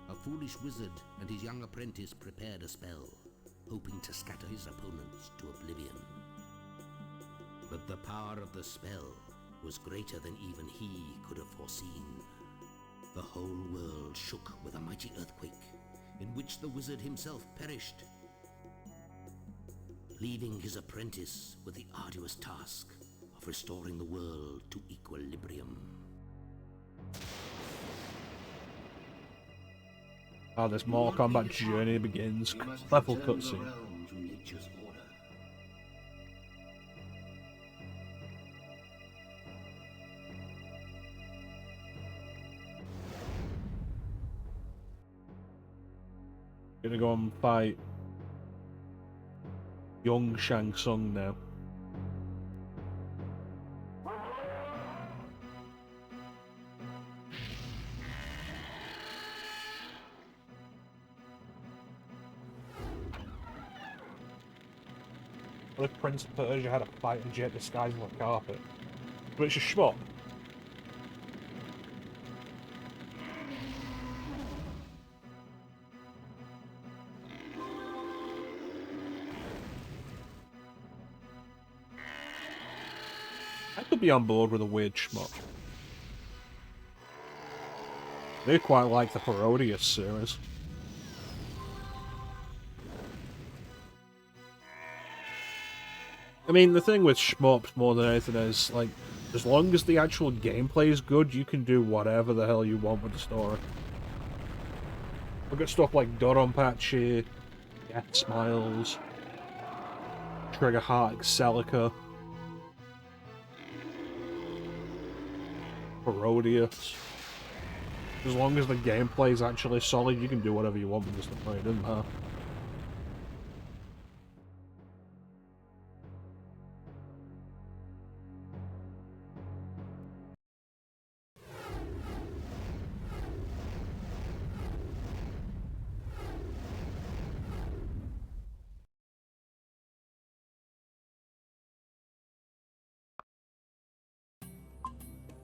a foolish wizard and his young apprentice prepared a spell, hoping to scatter his opponents to oblivion. But the power of the spell was greater than even he could have foreseen. The whole world shook with a mighty earthquake, in which the wizard himself perished, leaving his apprentice with the arduous task of restoring the world to equilibrium. Oh, this Mortal Kombat journey begins. Level cutscene. Gonna go and fight young Shang Tsung now. What if Prince of Persia had a fighting jet disguised as a carpet? But it's a schmuck. I could be on board with a weird schmuck. They quite like the Parodius series. I mean, the thing with shmups more than anything is, like, as long as the actual gameplay is good, you can do whatever the hell you want with the story. We've got stuff like Duronpachi, Death Smiles, Trigger Heart Excelica, Parodius. As long as the gameplay is actually solid, you can do whatever you want with the story, it doesn't matter.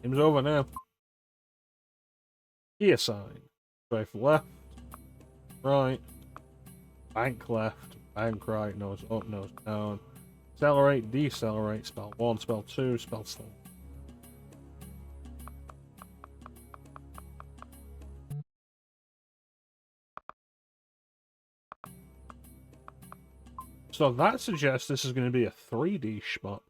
Game's over now. Key assign. Strafe left, right, bank left, bank right, nose up, nose down. Accelerate, decelerate, spell 1, spell 2, spell slow. So that suggests this is going to be a 3D shmup.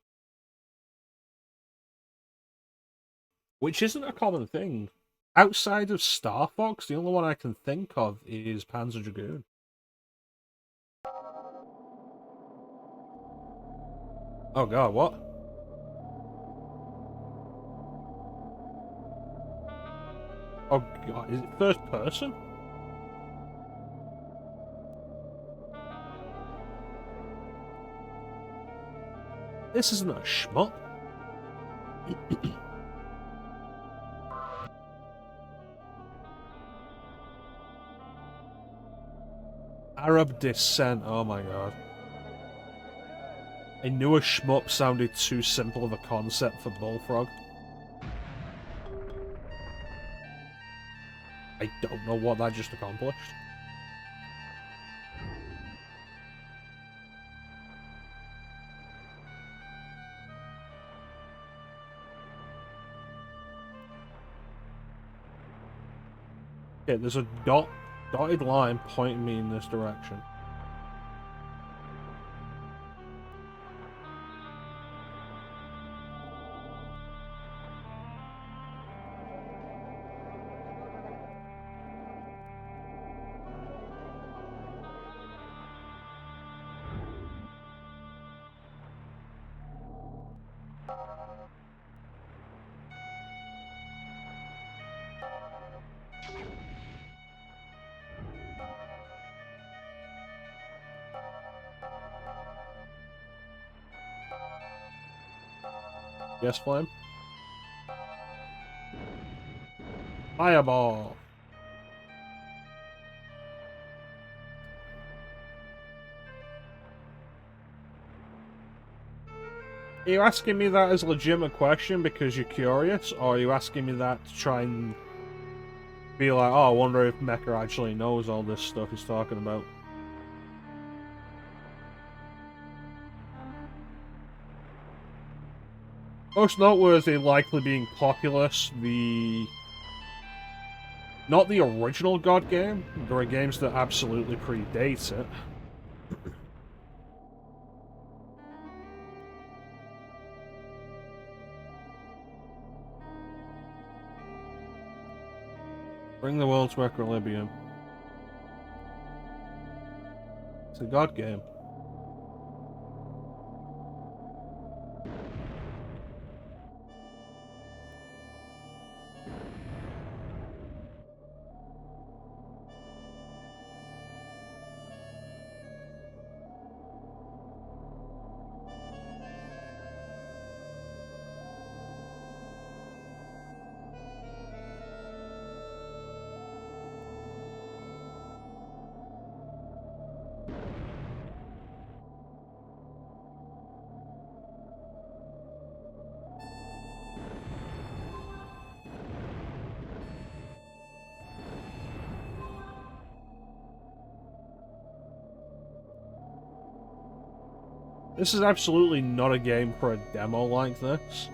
Which isn't a common thing. Outside of Star Fox, the only one I can think of is Panzer Dragoon. Oh god, what? Oh god, is it first person? This isn't a shmup. Arab Descent, oh my god. I knew a shmup sounded too simple of a concept for Bullfrog. I don't know what that just accomplished. Okay, there's a dotted line pointing me in this direction. Yes, Flame? Fireball! Are you asking me that as a legitimate question because you're curious, or are you asking me that to try and Be like, oh, I wonder if Mecha actually knows all this stuff he's talking about. Most noteworthy likely being Populous, not the original God game. There are games that absolutely predate it. Bring the world to equilibrium. It's a God game. This is absolutely not a game for a demo like this.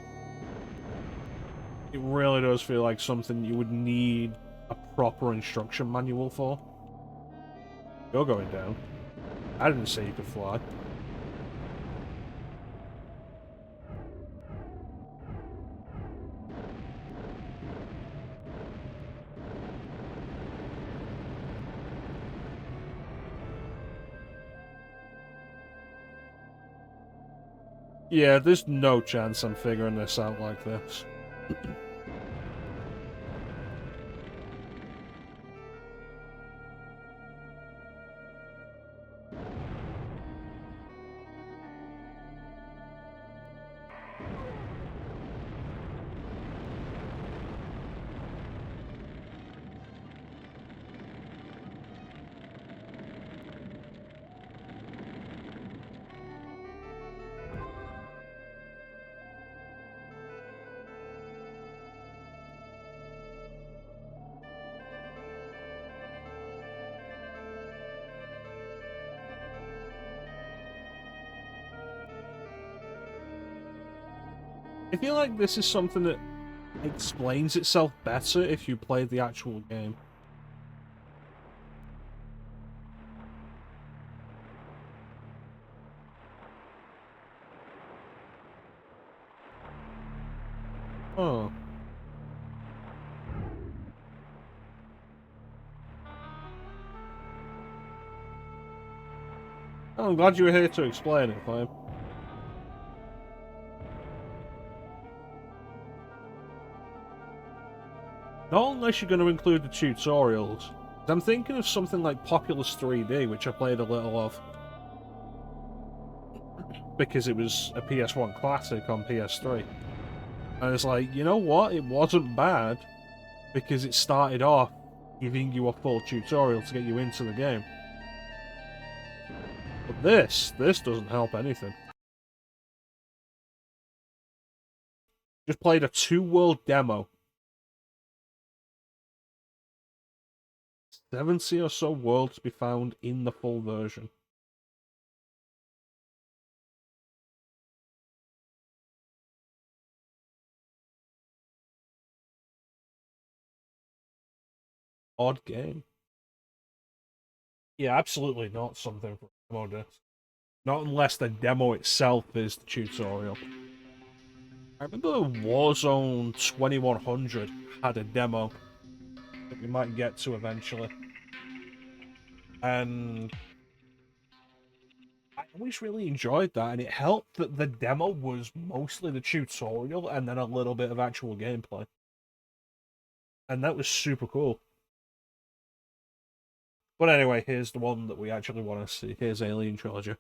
It really does feel like something you would need a proper instruction manual for. You're going down. I didn't say you could fly. Yeah, there's no chance I'm figuring this out like this. I feel like this is something that explains itself better if you play the actual game. Oh. Oh, I'm glad you were here to explain it, Flame. Not unless you're going to include the tutorials. I'm thinking of something like Populous 3D, which I played a little of. Because it was a PS1 classic on PS3. And it's like, you know what? It wasn't bad. Because it started off giving you a full tutorial to get you into the game. But this doesn't help anything. Just played a 2-world demo. 70 or so worlds to be found in the full version. Odd game. Yeah, absolutely not something for a demo disc. Not unless the demo itself is the tutorial. I remember Warzone 2100 had a demo that we might get to eventually. And I always really enjoyed that, and it helped that the demo was mostly the tutorial and then a little bit of actual gameplay. And that was super cool. But anyway, here's the one that we actually want to see. Here's Alien Trilogy.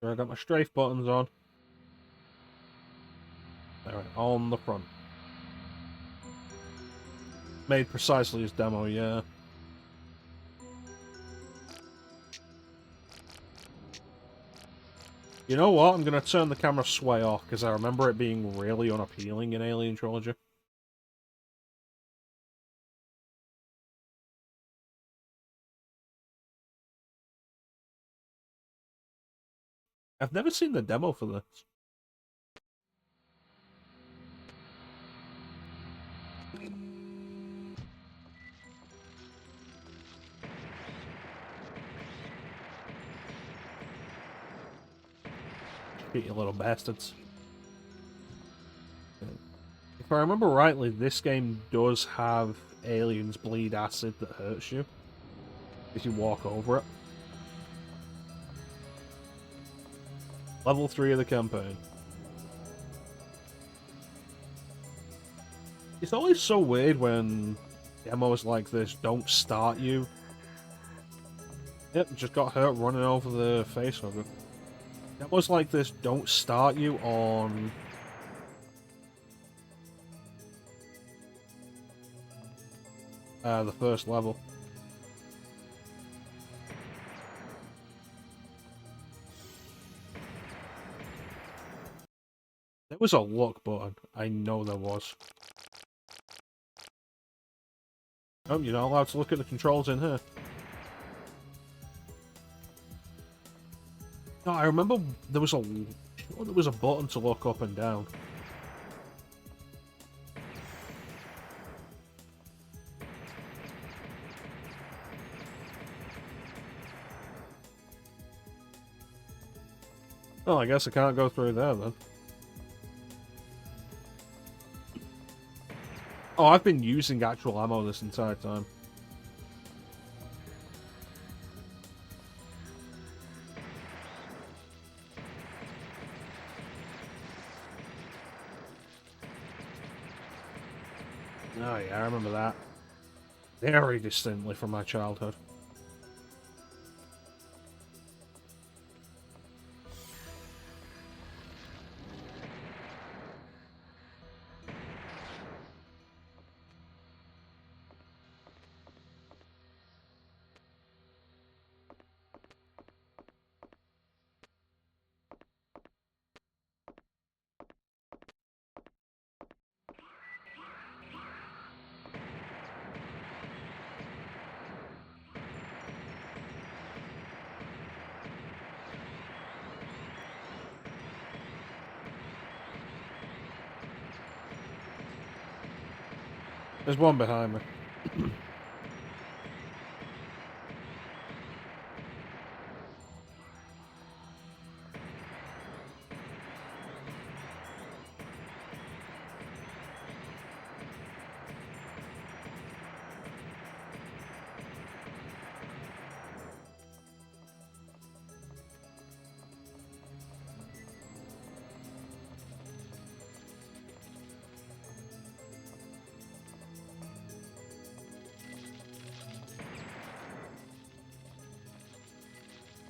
Here I got my strafe buttons on. Alright, on the front. Made precisely as demo, yeah. You know what? I'm gonna turn the camera sway off, because I remember it being really unappealing in Alien Trilogy. I've never seen the demo for this. Shit, you little bastards. If I remember rightly, this game does have aliens bleed acid that hurts you if you walk over it. Level 3 of the campaign. It's always so weird when demos like this don't start you. Yep, just got hurt running over the facehugger. Demos like this don't start you on the first level. There was a look button. I know there was. Oh, you're not allowed to look at the controls in here. No, I remember there was a button to look up and down. Oh, I guess I can't go through there then. Oh, I've been using actual ammo this entire time. Oh yeah, I remember that. Very distinctly from my childhood. There's one behind me.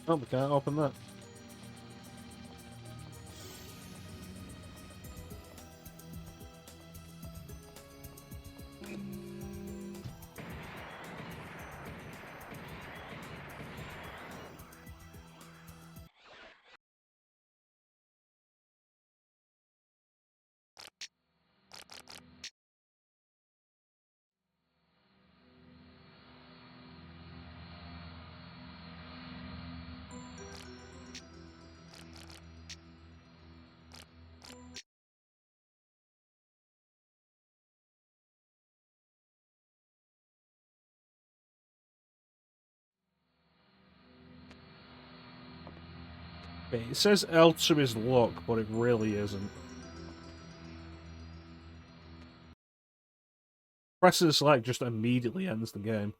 Oh, we can't open that. Okay, it says L2 is luck, but it really isn't. Pressing select just immediately ends the game.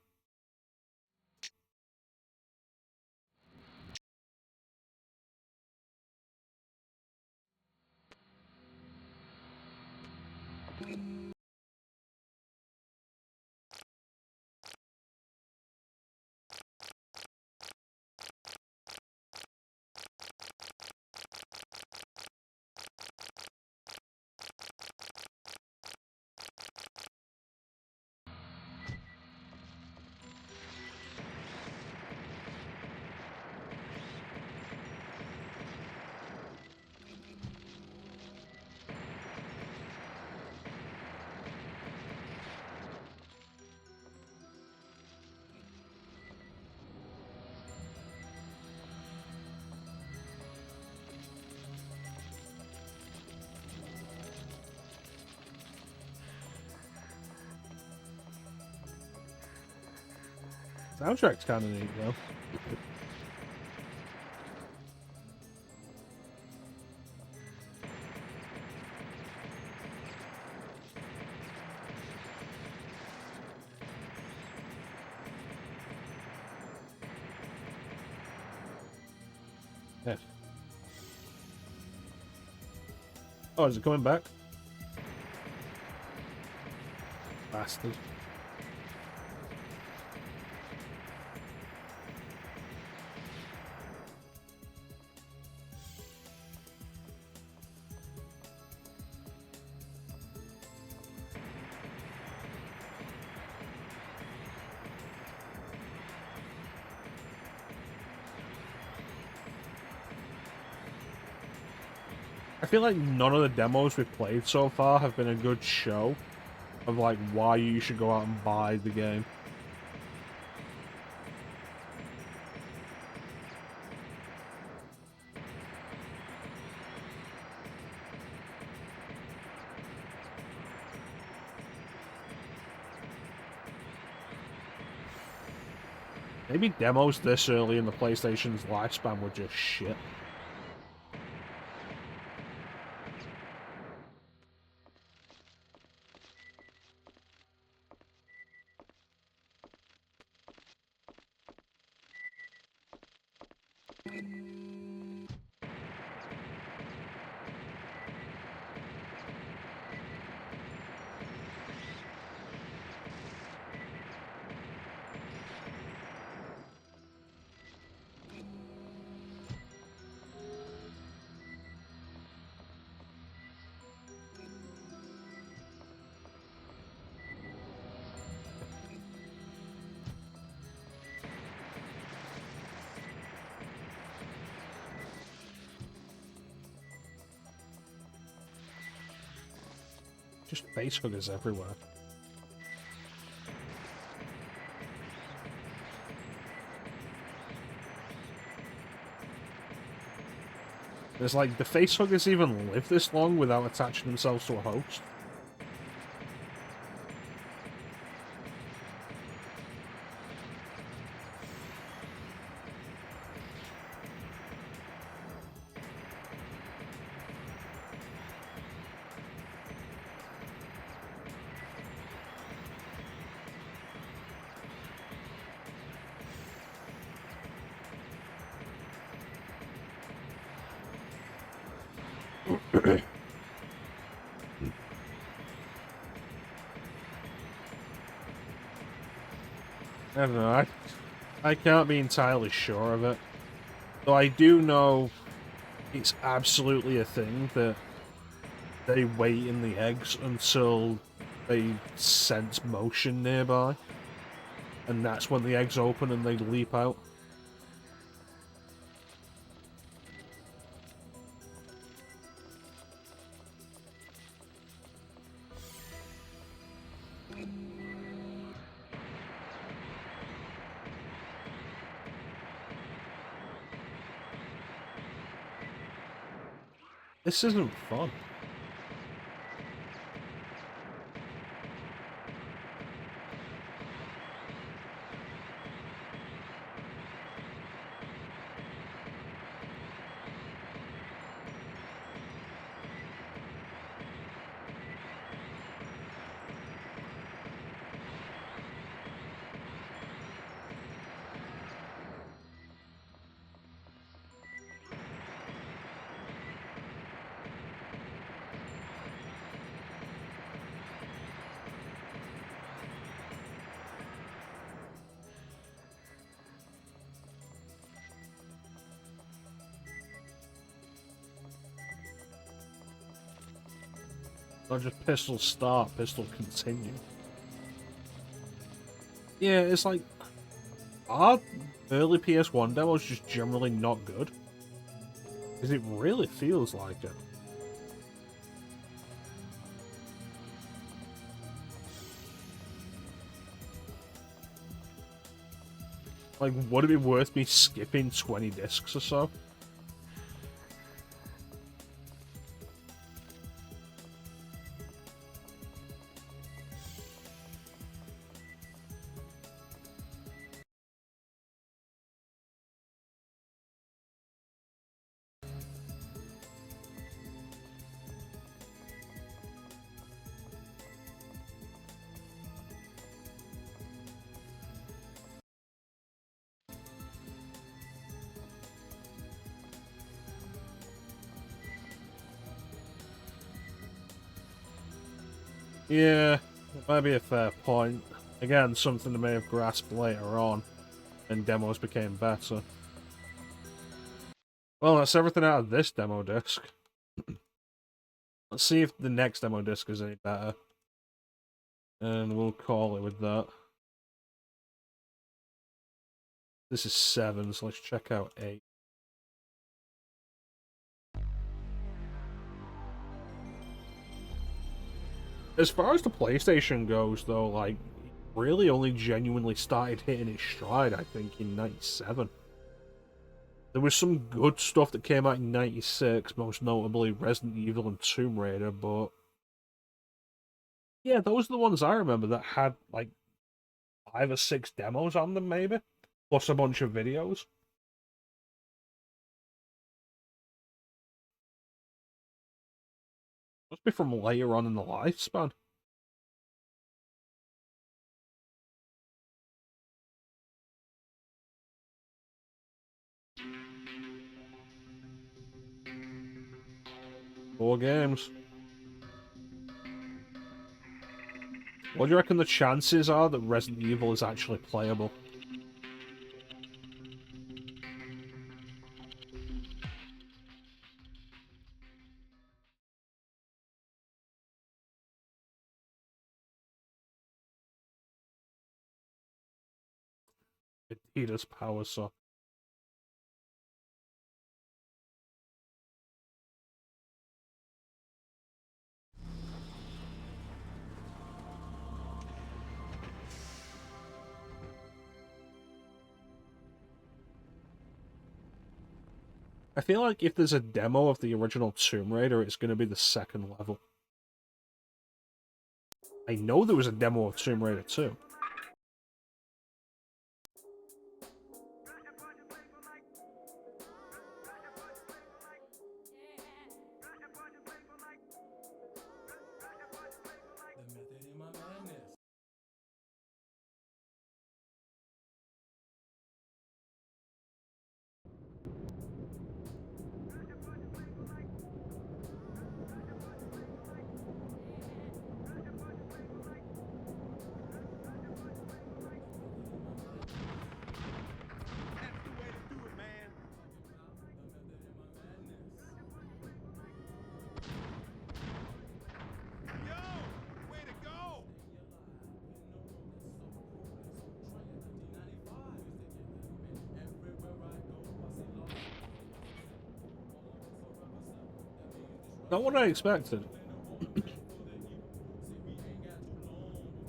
Soundtrack's kind of neat, though. Yeah. Oh, is it coming back? Bastard. I feel like none of the demos we've played so far have been a good show of like why you should go out and buy the game. Maybe demos this early in the PlayStation's lifespan were just shit. Just face huggers everywhere. There's like, do face huggers even live this long without attaching themselves to a host? I don't know, I can't be entirely sure of it. Though I do know it's absolutely a thing that they wait in the eggs until they sense motion nearby. And that's when the eggs open and they leap out. This isn't fun. Not just pistol start, pistol continue. Yeah, it's like, are early PS1 demos just generally not good? Because it really feels like it. Like, would it be worth me skipping 20 discs or so? Yeah, it might be a fair point. Again, something I may have grasped later on, and demos became better. Well, that's everything out of this demo disc. Let's see if the next demo disc is any better. And we'll call it with that. This is 7, so let's check out 8. As far as the PlayStation goes, though, like, it really only genuinely started hitting its stride, I think, in 97. There was some good stuff that came out in 96, most notably Resident Evil and Tomb Raider, but yeah, those are the ones I remember that had, like, 5 or 6 demos on them, maybe, plus a bunch of videos. Must be from later on in the lifespan. Four games. What do you reckon the chances are that Resident Evil is actually playable? Adidas Power Sock. I feel like if there's a demo of the original Tomb Raider, it's going to be the second level. I know there was a demo of Tomb Raider 2. Not what I expected.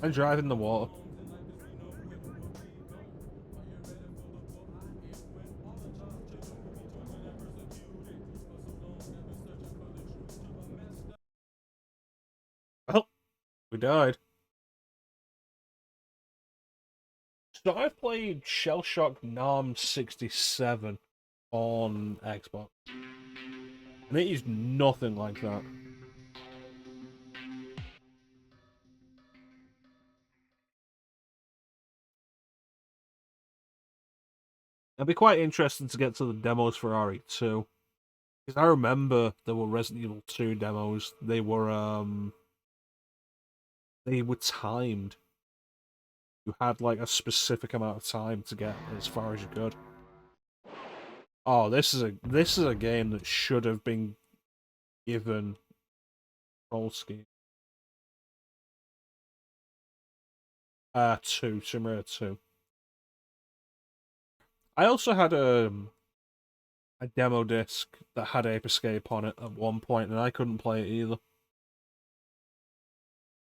I drive in the water. Oh, we died. So I've played Shell Shock NARM 67 on Xbox. And it is nothing like that. It'd be quite interesting to get to the demos for RE2. Because I remember there were Resident Evil 2 demos. They were timed. You had like a specific amount of time to get as far as you could. Oh, this is a game that should have been given control scheme. 2, Tomb Raider 2. I also had a demo disc that had Ape Escape on it at one point, and I couldn't play it either.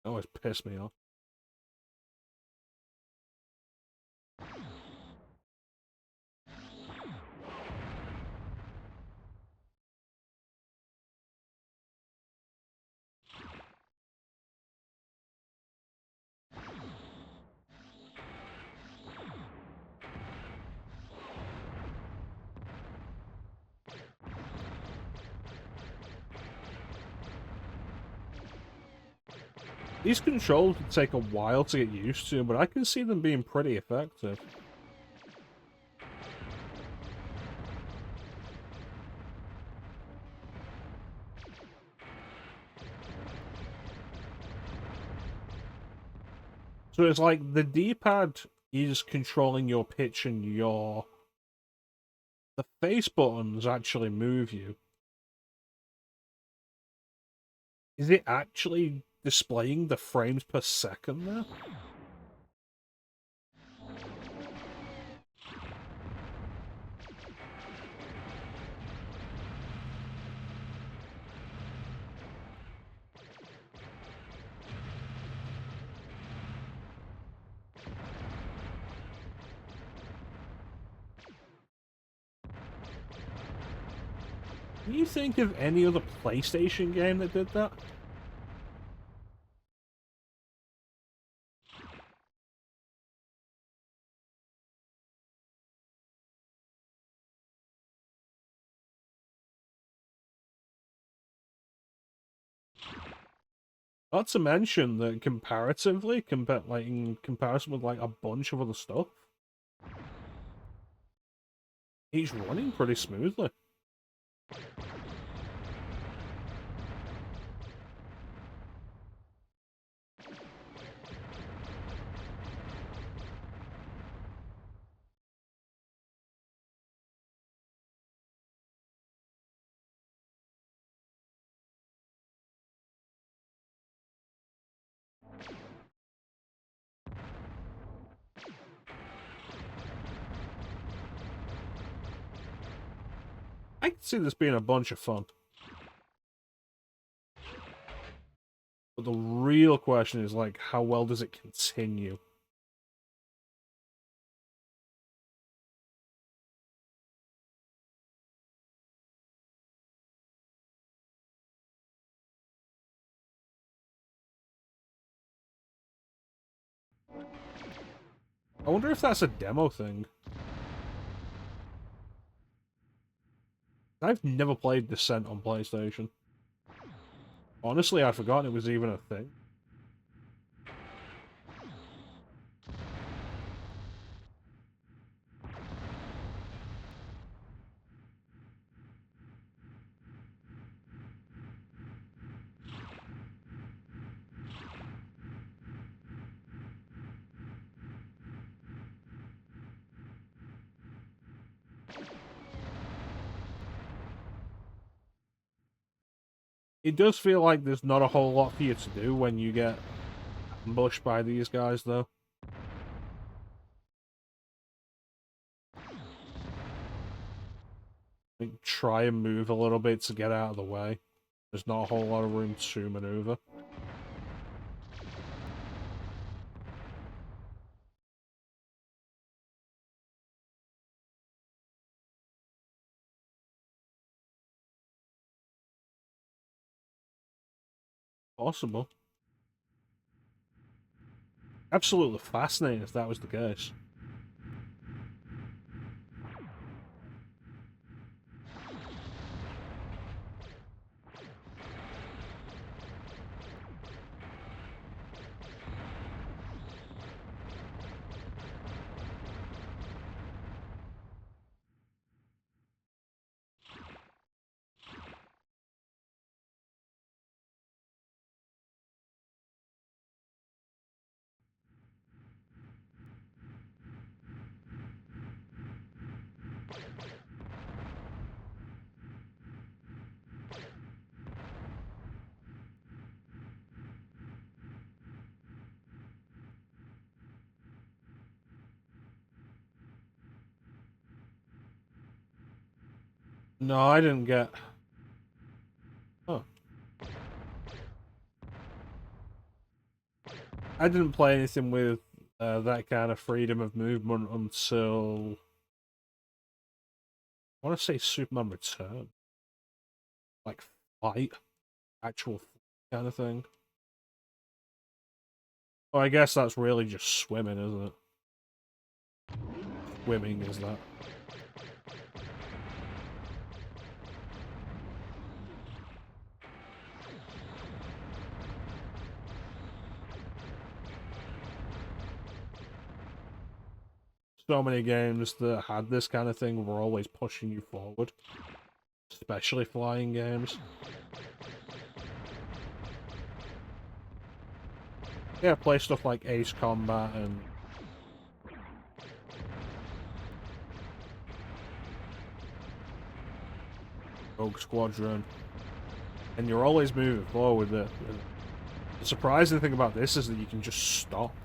It always pissed me off. These controls would take a while to get used to, but I can see them being pretty effective. So it's like the D-pad is controlling your pitch and your... The face buttons actually move you. Is it actually displaying the frames per second there? Can you think of any other PlayStation game that did that? Not to mention that comparatively, like in comparison with like a bunch of other stuff, he's running pretty smoothly. I can see this being a bunch of fun. But the real question is, like, how well does it continue? I wonder if that's a demo thing. I've never played Descent on PlayStation. Honestly, I'd forgotten it was even a thing. It does feel like there's not a whole lot for you to do when you get ambushed by these guys, though. Like, try and move a little bit to get out of the way. There's not a whole lot of room to maneuver. Possible. Absolutely fascinating if that was the case. No, I didn't get... Oh. I didn't play anything with that kind of freedom of movement until... I want to say Superman Return. Like, fight. Actual kind of thing. Well, I guess that's really just swimming, isn't it? Swimming is that. So many games that had this kind of thing were always pushing you forward. Especially flying games. Yeah, play stuff like Ace Combat and Rogue Squadron, and you're always moving forward. The surprising thing about this is that you can just stop.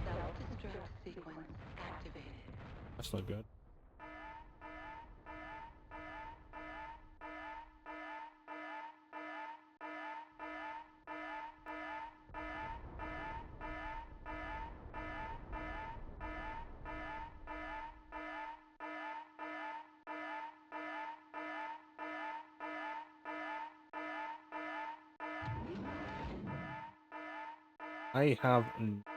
Self-destruct sequence activated. That's not good. I have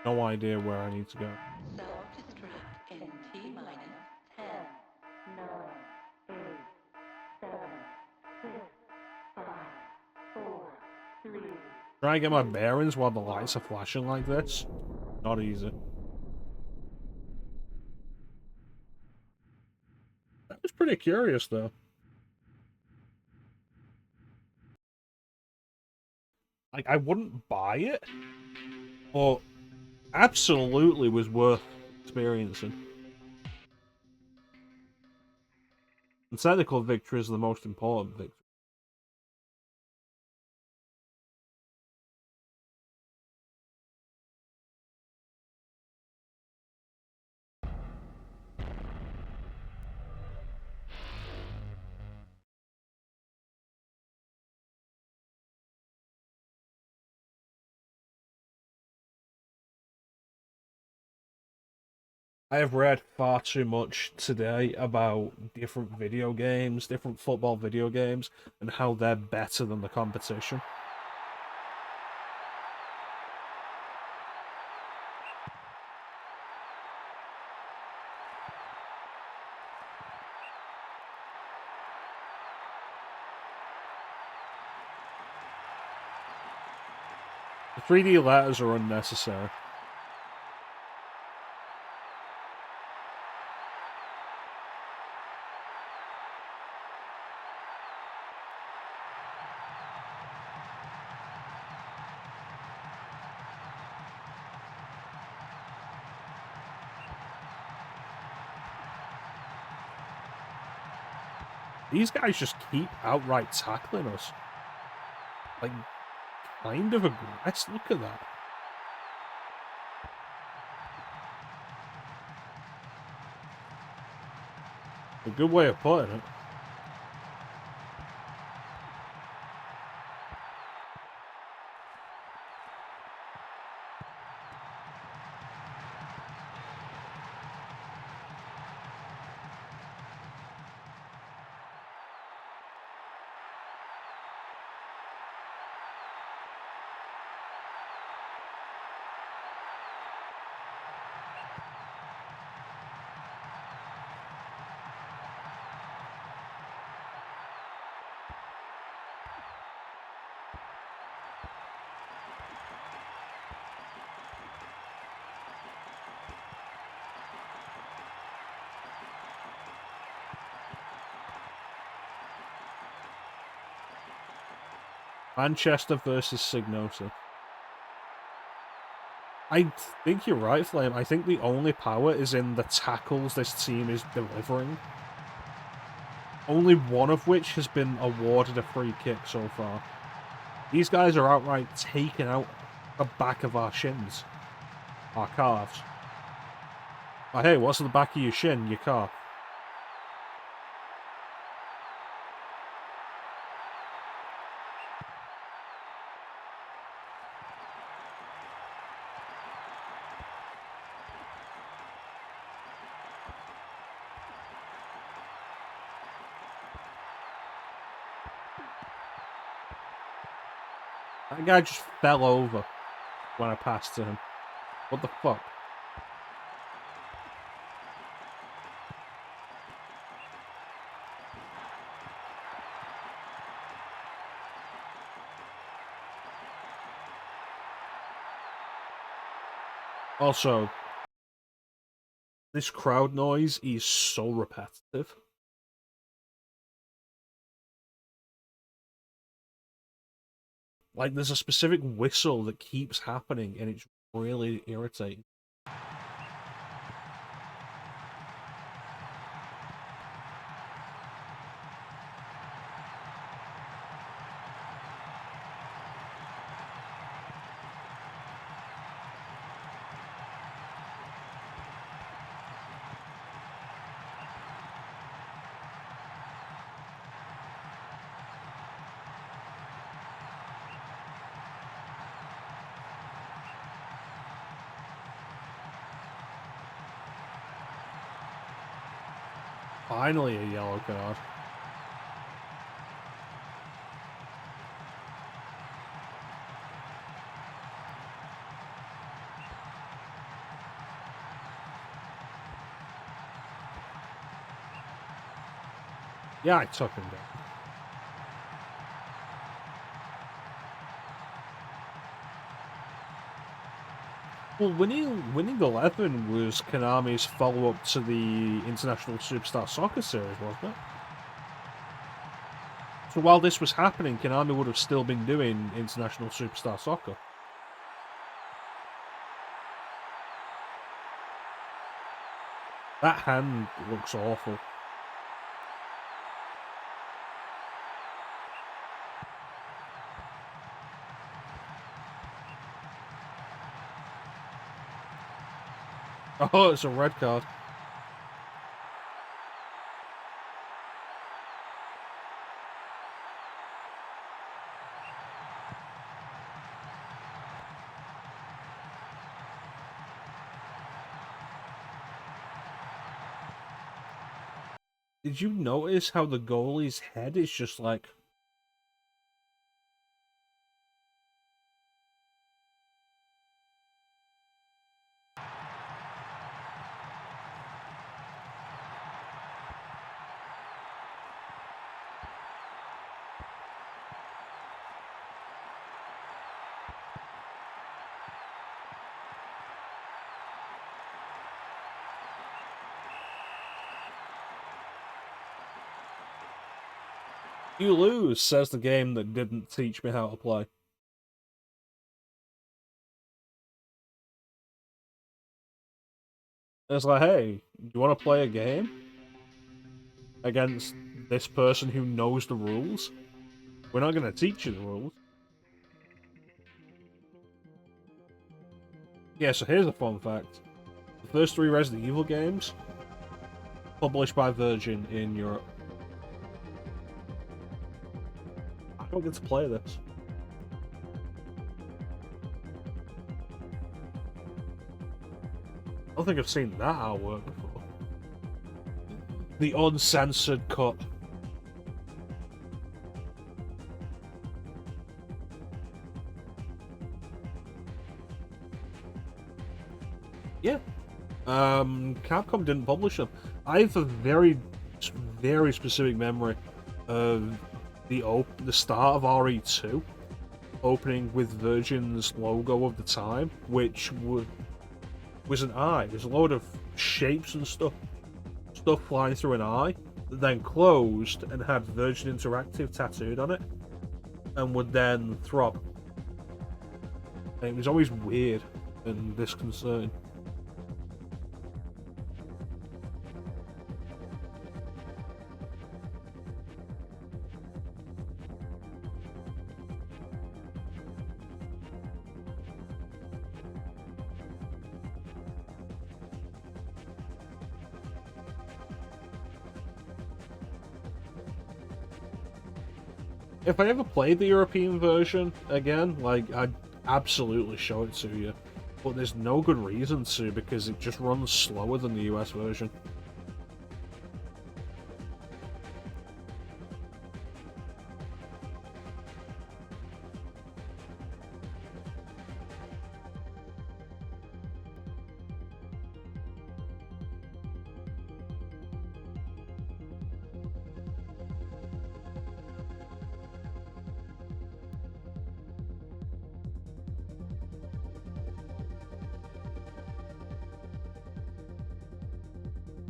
no idea where I need to go. Self-destruct in T-minus 10, 9, 8, 7, 6, 5, 4, 3. Try and get my bearings while the lights are flashing like this. Not easy. That was pretty curious, though. Like, I wouldn't buy it, but absolutely was worth experiencing. The technical victory is the most important victory. I have read far too much today about different video games, different football video games, and how they're better than the competition. The 3D letters are unnecessary. These guys just keep outright tackling us. Like, kind of aggressive. Look at that. A good way of putting it. Manchester versus Signosa. I think you're right, Flame. I think the only power is in the tackles this team is delivering. Only one of which has been awarded a free kick so far. These guys are outright taking out the back of our shins. Our calves. Oh, hey, what's at the back of your shin? Your calf. That guy just fell over when I passed to him. What the fuck? Also, this crowd noise is so repetitive. Like, there's a specific whistle that keeps happening, and it's really irritating. Finally a yellow card. Yeah, I took him down. Well, winning 11 was Konami's follow-up to the International Superstar Soccer series, wasn't it? So while this was happening, Konami would have still been doing International Superstar Soccer. That hand looks awful. Oh, it's a red card. Did you notice how the goalie's head is just like... You lose, says the game that didn't teach me how to play. It's like, hey, you want to play a game against this person who knows the rules? We're not going to teach you the rules. Yeah, so here's a fun fact. The first 3 Resident Evil games, published by Virgin in Europe. I don't get to play this. I don't think I've seen that artwork before. The uncensored cut. Yeah. Capcom didn't publish them. I have a very, very specific memory of the start of RE2 opening with Virgin's logo of the time, which was an eye. There's a load of shapes and stuff flying through an eye that then closed and had Virgin Interactive tattooed on it and would then throb. And it was always weird and disconcerting. If I ever played the European version again, like, I'd absolutely show it to you. But there's no good reason to, because it just runs slower than the US version.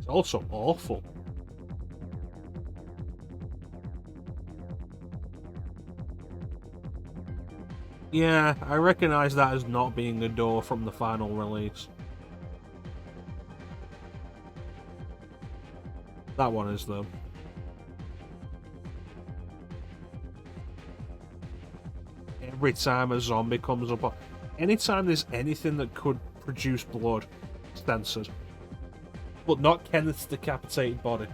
also awful. Yeah, I recognize that as not being a door from the final release. That one is, though. Every time a zombie comes up, anytime there's anything that could produce blood, censored. But not Kenneth's decapitated body.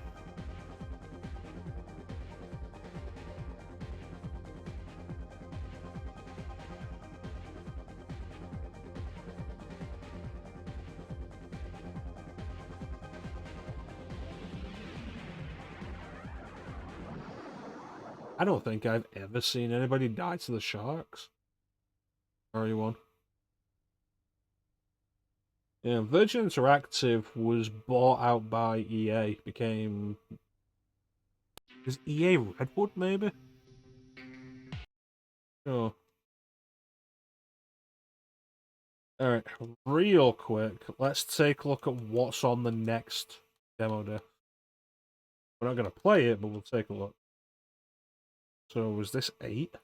I don't think I've ever seen anybody die to the sharks. Or anyone. Yeah, Virgin Interactive was bought out by EA. Became... Is EA Redwood, maybe? Oh. Alright, real quick, let's take a look at what's on the next demo disc. We're not going to play it, but we'll take a look. So, was this 8?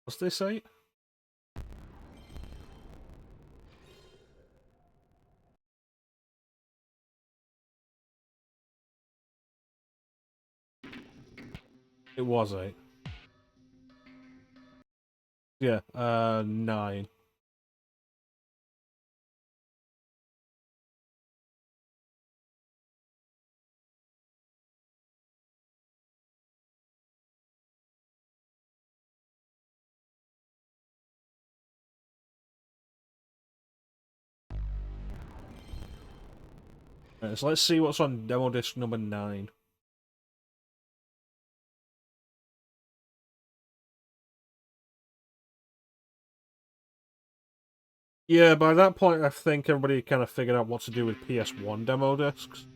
Was this 8? It was 8. Yeah, 9. Right, so let's see what's on demo disc number 9. Yeah, by that point I think everybody kind of figured out what to do with PS1 demo discs.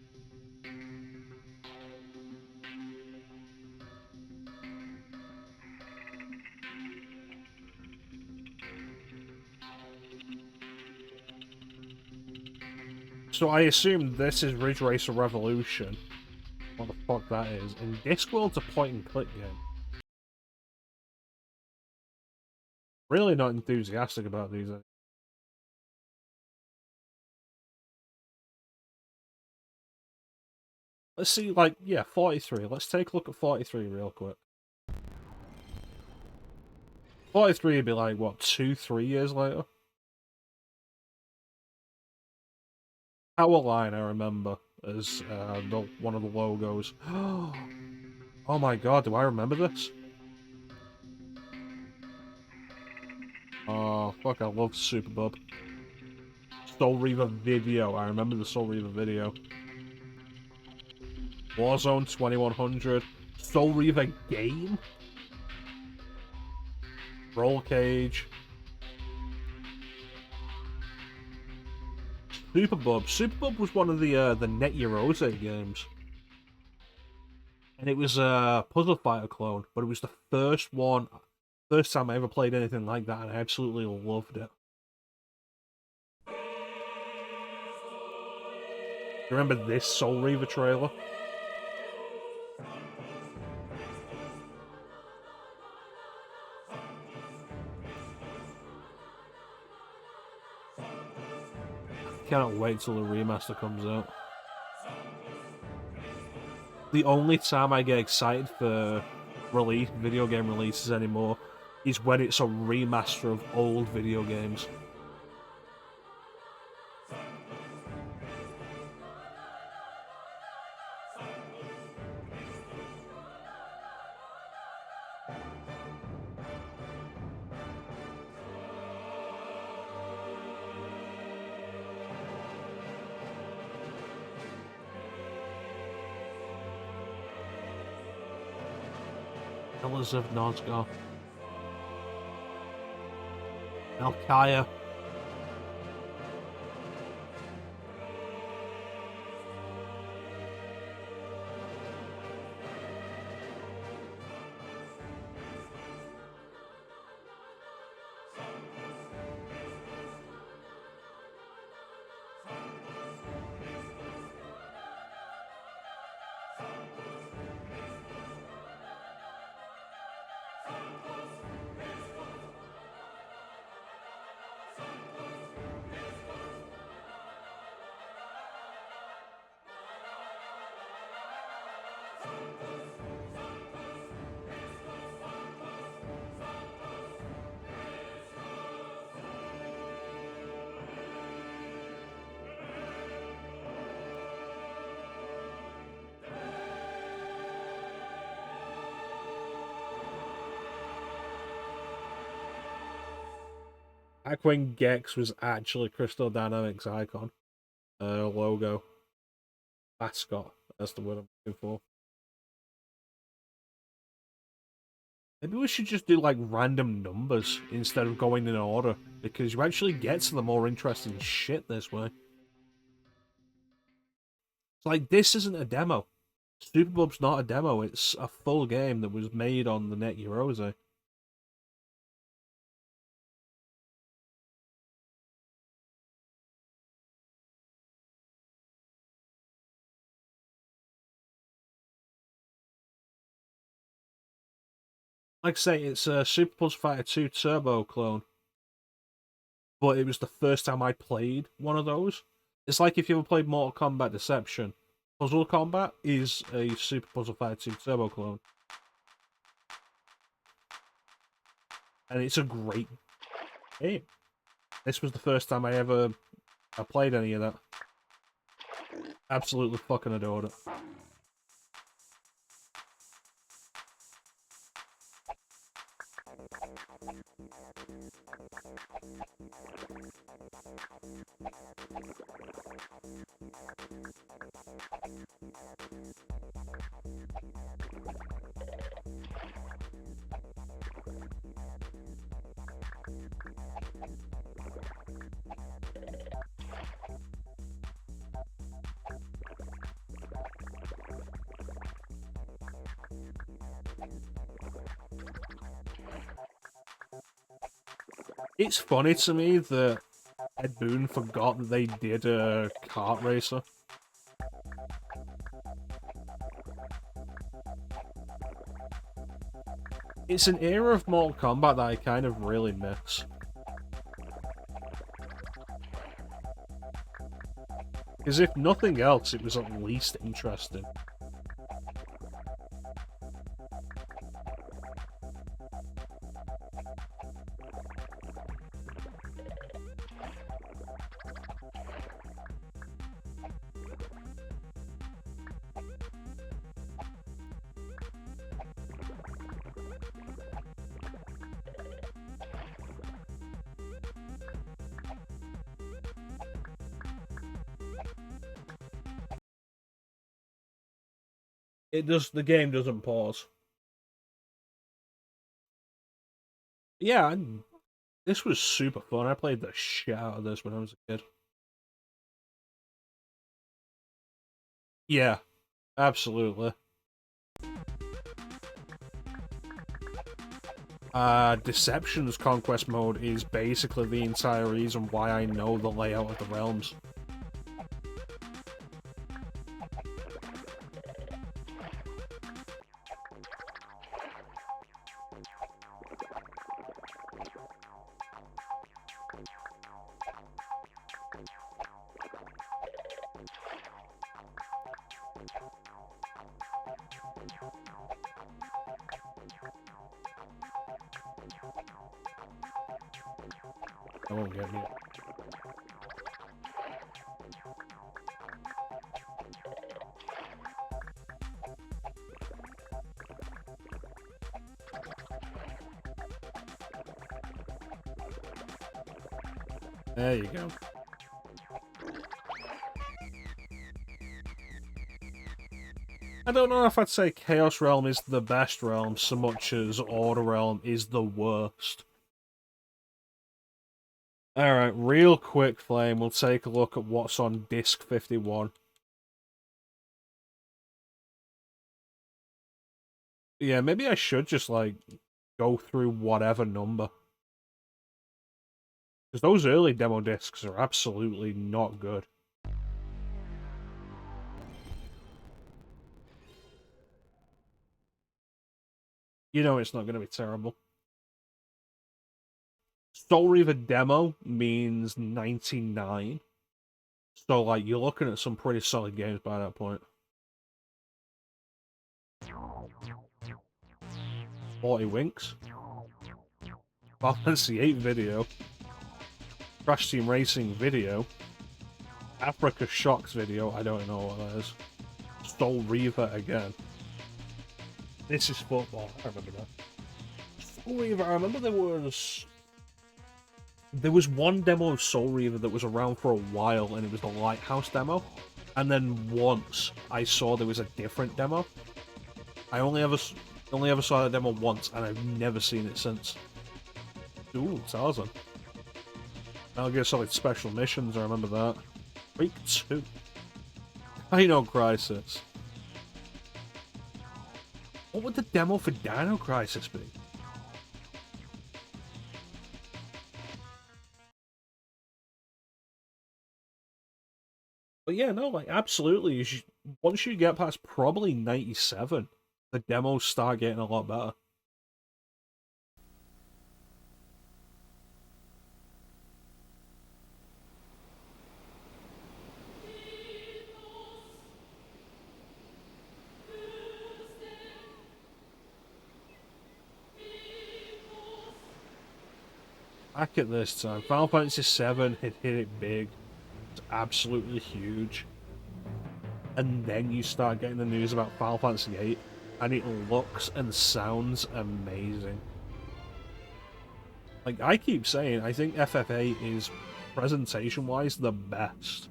So I assume this is Ridge Racer Revolution. What the fuck that is. And Discworld's a point-and-click game. Really not enthusiastic about these. Let's see, like, yeah, 43. Let's take a look at 43 real quick. 43 would be like, what, 2-3 years later? Power Line, I remember, as one of the logos. Oh my god, do I remember this? Oh, fuck, I love Super Bub. Soul Reaver video, I remember the Soul Reaver video. Warzone 2100. Soul Reaver game? Roll Cage. Super Bub. Super Bub was one of the Net Eurose games. And it was a Puzzle Fighter clone, but it was the first time I ever played anything like that, and I absolutely loved it. Remember this Soul Reaver trailer? Cannot wait till the remaster comes out. The only time I get excited for video game releases anymore is when it's a remaster of old video games. Pillars of Nosgoth. Alkaya. Back when Gex was actually Crystal Dynamics icon, logo, mascot, that's the word I'm looking for. Maybe we should just do like random numbers instead of going in order, because you actually get to the more interesting shit this way. It's like, this isn't a demo. Superbub's not a demo, it's a full game that was made on the Net Eurose. Like I say, it's a Super Puzzle Fighter 2 Turbo clone. But it was the first time I played one of those. It's like if you ever played Mortal Kombat Deception. Puzzle Combat is a Super Puzzle Fighter 2 Turbo clone. And it's a great game. This was the first time I played any of that. Absolutely fucking adored it. It's funny to me that Ed Boon forgot that they did a kart racer. It's an era of Mortal Kombat that I kind of really miss. Because if nothing else, it was at least interesting. The game doesn't pause. Yeah, this was super fun. I played the shit out of this when I was a kid. Yeah, absolutely. Deception's Conquest mode is basically the entire reason why I know the layout of the realms. I won't get me. There you go. I don't know if I'd say Chaos Realm is the best realm so much as Order Realm is the worst. Alright, real quick, Flame, we'll take a look at what's on Disc 51. Yeah, maybe I should just, like, go through whatever number. Because those early demo discs are absolutely not good. You know it's not going to be terrible. Soul Reaver demo means 99. So, like, you're looking at some pretty solid games by that point. 40 Winks, Final Fantasy 8 video, Crash Team Racing video, Africa Shocks video, I don't know what that is, Soul Reaver again. This is football, I remember that. Soul Reaver, I remember there was one demo of Soul Reaver that was around for a while, and it was the Lighthouse demo. And then once I saw there was a different demo. I only ever saw that demo once, and I've never seen it since. Ooh, Tarzan. Metal Gear Solid Special Missions, I remember that. Week 2. Dino Crisis. What would the demo for Dino Crisis be? But yeah, no, like, absolutely. Once you get past probably 97, the demos start getting a lot better. Back at this time, Final Fantasy VII had hit it big. It's absolutely huge. And then you start getting the news about Final Fantasy VIII, and it looks and sounds amazing. Like, I keep saying, I think FF8 is, presentation-wise, the best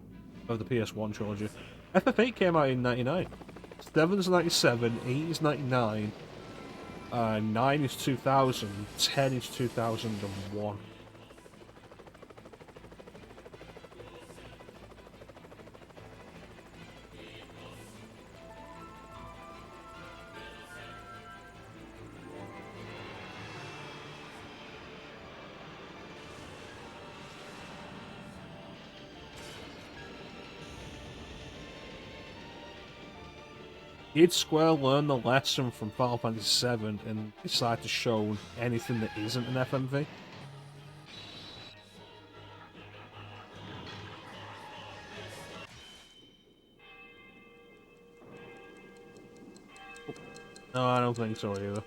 of the PS1 trilogy. FF8 came out in 99. 7's 97, 8 is 99, 9 is 2000, 10 is 2001. Did Square learn the lesson from Final Fantasy VII and decide to show anything that isn't an FMV? No, I don't think so either.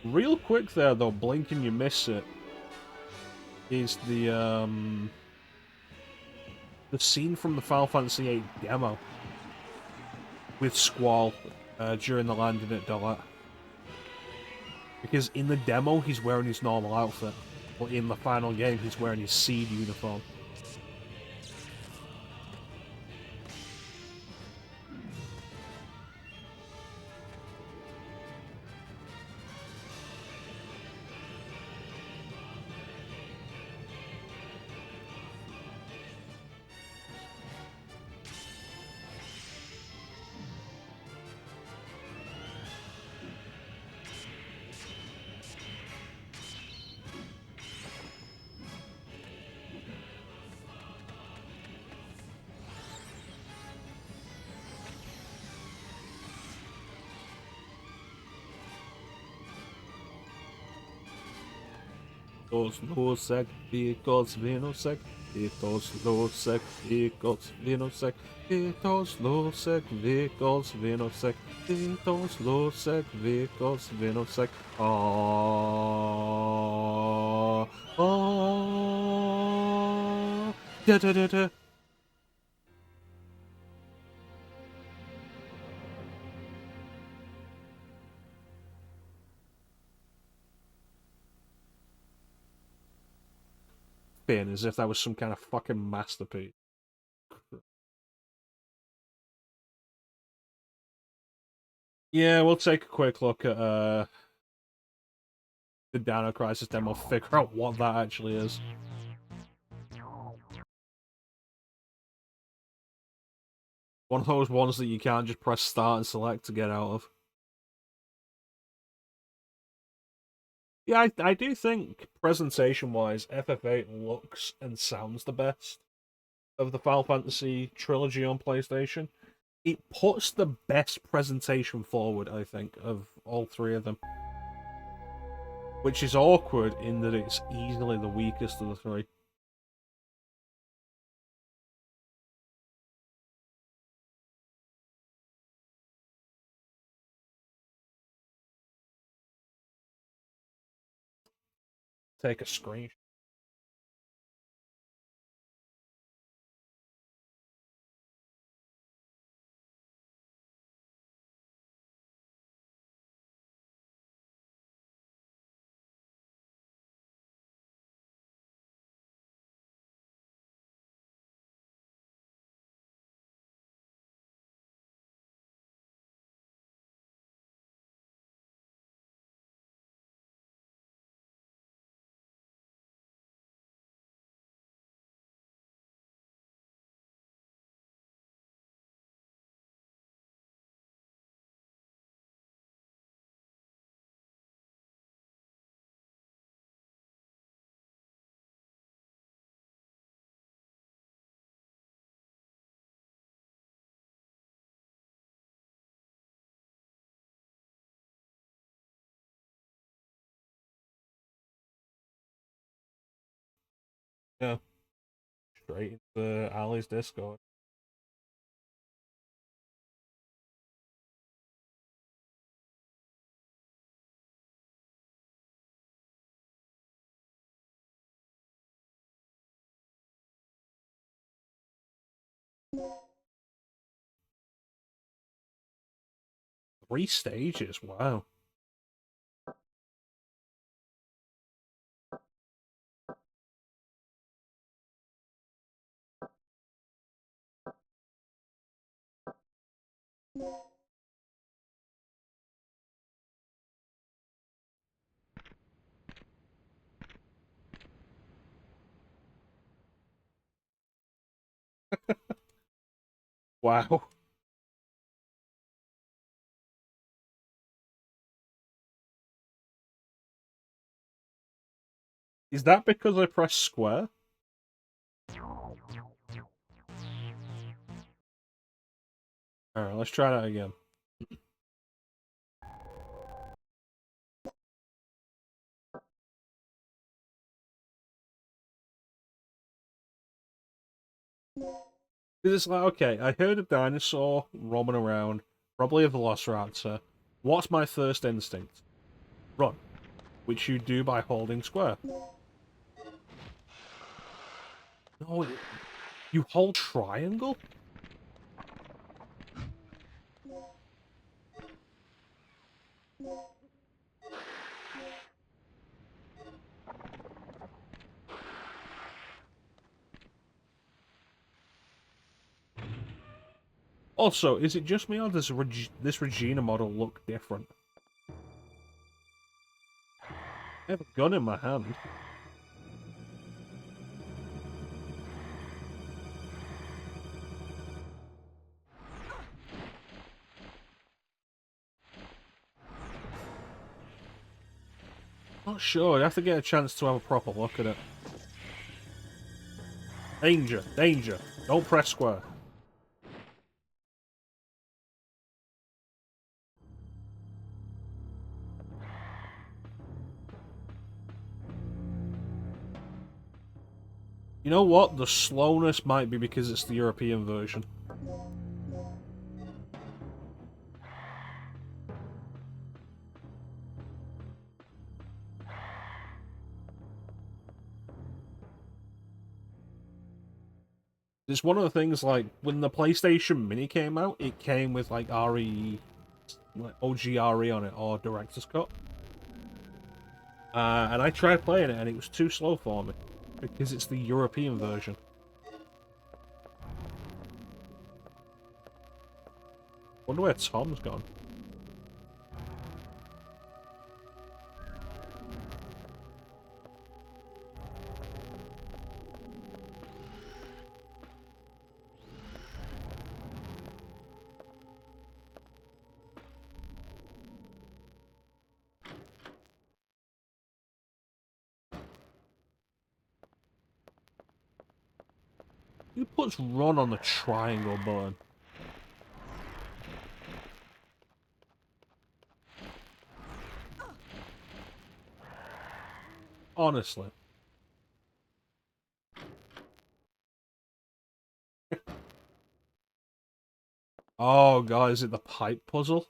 Real quick there, though, blink and you miss it, is the scene from the Final Fantasy VIII demo with Squall during the landing at Dalat. Because in the demo, he's wearing his normal outfit, but in the final game, he's wearing his Seed uniform. Dos nosek, vikos vinosek, itos losek, vikos vinosek, itos losek, vikos vinosek, itos losek, vikos vinosek. Da da da da. As if that was some kind of fucking masterpiece. Yeah, we'll take a quick look at the Dino Crisis demo, figure out what that actually is. One of those ones that you can't just press start and select to get out of. Yeah, I do think, presentation-wise, FF8 looks and sounds the best of the Final Fantasy trilogy on PlayStation. It puts the best presentation forward, I think, of all three of them. Which is awkward in that it's easily the weakest of the three. Take a screen. Yeah. Straight into Ali's Discord. Three stages, wow. Wow. Is that because I pressed square? Alright, let's try that again. Because it's like, okay, I heard a dinosaur roaming around, probably a velociraptor. What's my first instinct? Run. Which you do by holding square. No, you hold triangle? Also, is it just me or does this Regina model look different? I have a gun in my hand. Not sure, I'd have to get a chance to have a proper look at it. Danger, danger. Don't press square. You know what? The slowness might be because it's the European version. It's one of the things, like, when the PlayStation Mini came out, it came with, like, RE, like, OG RE on it, or Director's Cut. And I tried playing it, and it was too slow for me, because it's the European version. Wonder where Tom's gone. Who puts run on the triangle button? Honestly. Oh, God, is it the pipe puzzle?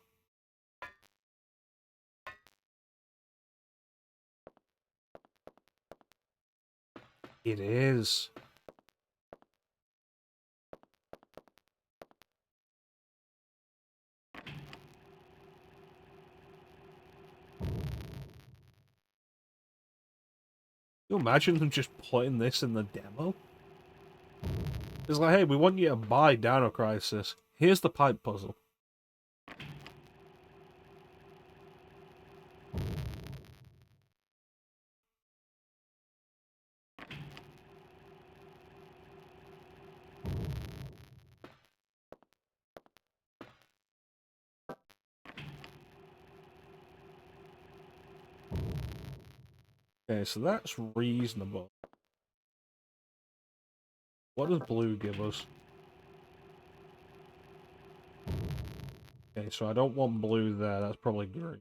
It is. Can you imagine them just putting this in the demo? It's like, hey, we want you to buy Dino Crisis. Here's the pipe puzzle. Okay, so that's reasonable. What does blue give us? Okay, so I don't want blue there, that's probably green.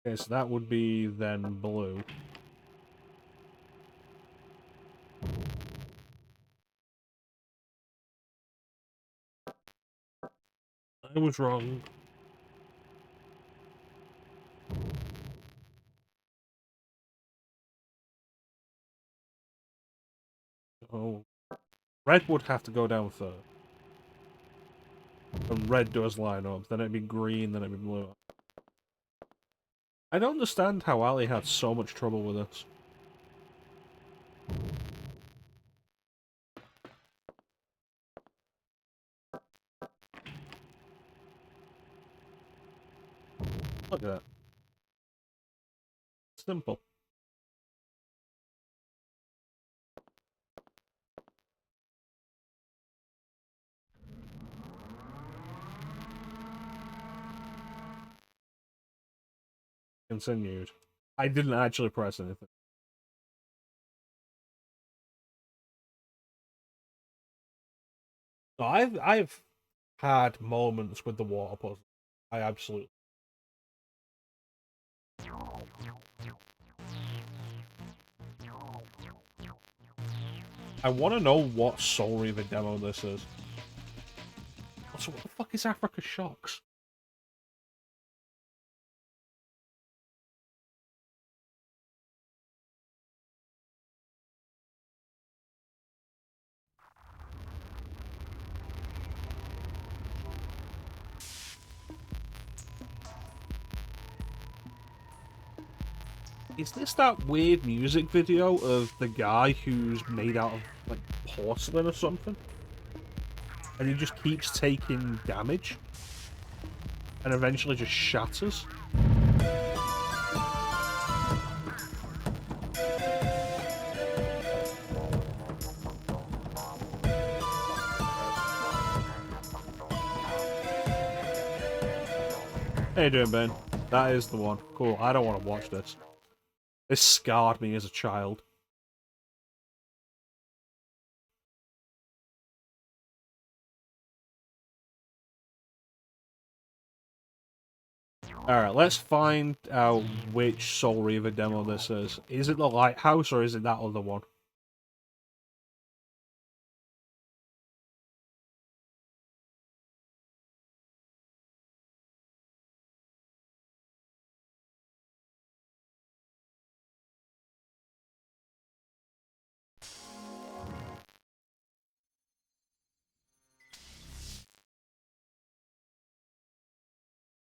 Okay, so that would be then blue. I was wrong. Oh, red would have to go down first. And red does line up, then it'd be green, then it'd be blue. I don't understand how Ali had so much trouble with this. Look at that. Simple. Continued. I didn't actually press anything. No, I've had moments with the water puzzle. I absolutely. I want to know what Soul Reaver demo this is. Also, what the fuck is Africa Shocks? Is this that weird music video of the guy who's made out of, like, porcelain or something? And he just keeps taking damage? And eventually just shatters? How you doing, Ben? That is the one. Cool, I don't want to watch this. This scarred me as a child. Alright, let's find out which Soul Reaver demo this is. Is it the Lighthouse or is it that other one?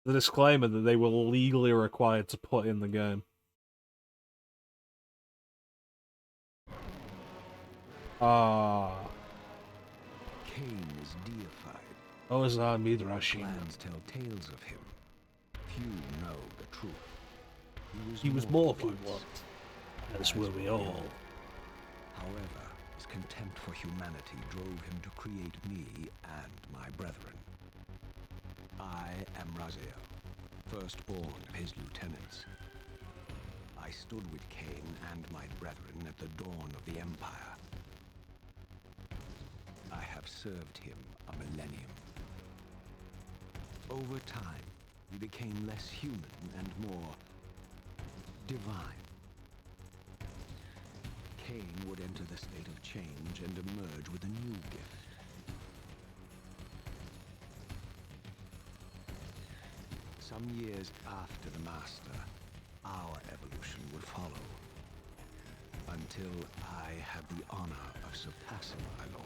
The disclaimer that they were legally required to put in the game. Ah. Cain is deified. Ozar Midrashim. Clans tell tales of him. Few know the truth. He was mortal once, as were we all. How contempt for humanity drove him to create me and my brethren. I am Raziel, firstborn of his lieutenants. I stood with Cain and my brethren at the dawn of the Empire. I have served him a millennium. Over time, he became less human and more divine. Cain would enter the state of change and emerge with a new gift. Some years after the Master, our evolution would follow, until I had the honor of surpassing my lord.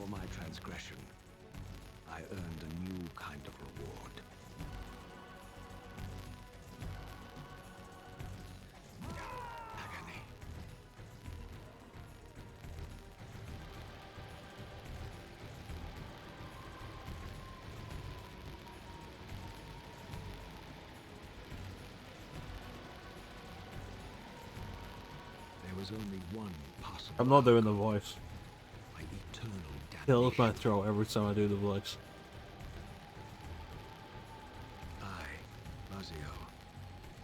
For my transgression, I earned a new kind of reward. Agony. There was only one possible. I'm not doing the voice. My eternal Kills my damnation. throat every time I do the voice. I, Raziel,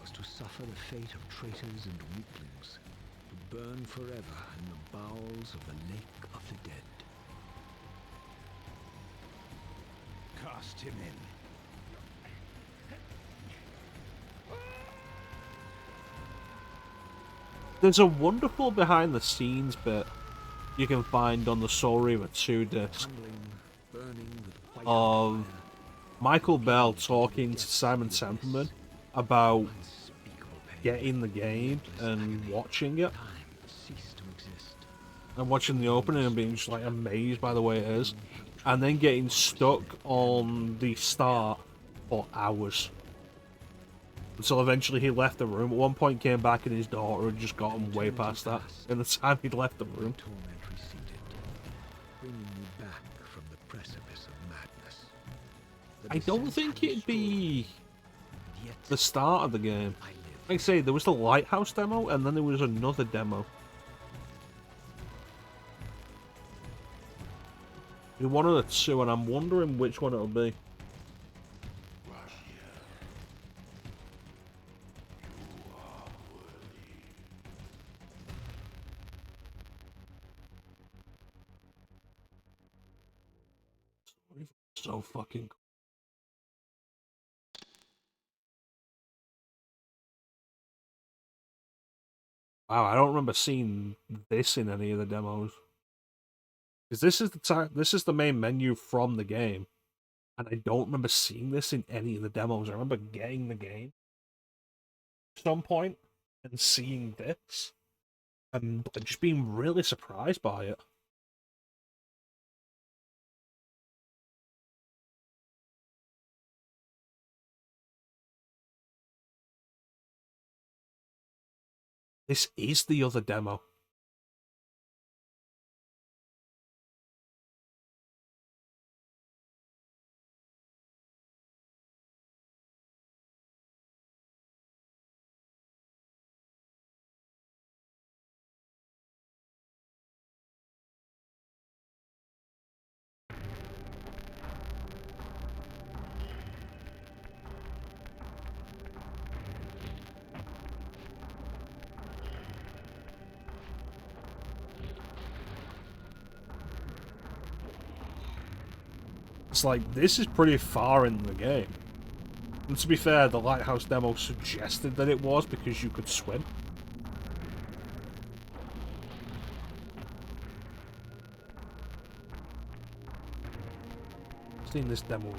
was to suffer the fate of traitors and weaklings, to burn forever in the bowels of the lake of the dead. Cast him in. There's a wonderful behind the scenes bit you can find on the Soul Reaver 2 disc Tumbling, burning with white of fire, Michael Bell talking to Simon Templeman about unspeakable pain. getting the game and watching it, Time ceased to exist. and watching the opening and being just like amazed by the way it is, and then getting stuck on the start for hours. Until eventually he left the room. At one point came back and his daughter had just gotten way past that in the time he'd left the room. Torment receded, bringing me back from the precipice of madness. The I don't descent think had it'd be destroyed, yet the start of the game. I lived. Like I say, there was the Lighthouse demo and then there was another demo. It'd be one of the two, and I'm wondering which one it'll be. So fucking cool. Wow, I don't remember seeing this in any of the demos. Because this is the time, this is the main menu from the game, and I don't remember seeing this in any of the demos. I remember getting the game at some point and seeing this, and just being really surprised by it. This is the other demo. It's like, this is pretty far in the game. And to be fair, the Lighthouse demo suggested that it was because you could swim. I've seen this demo.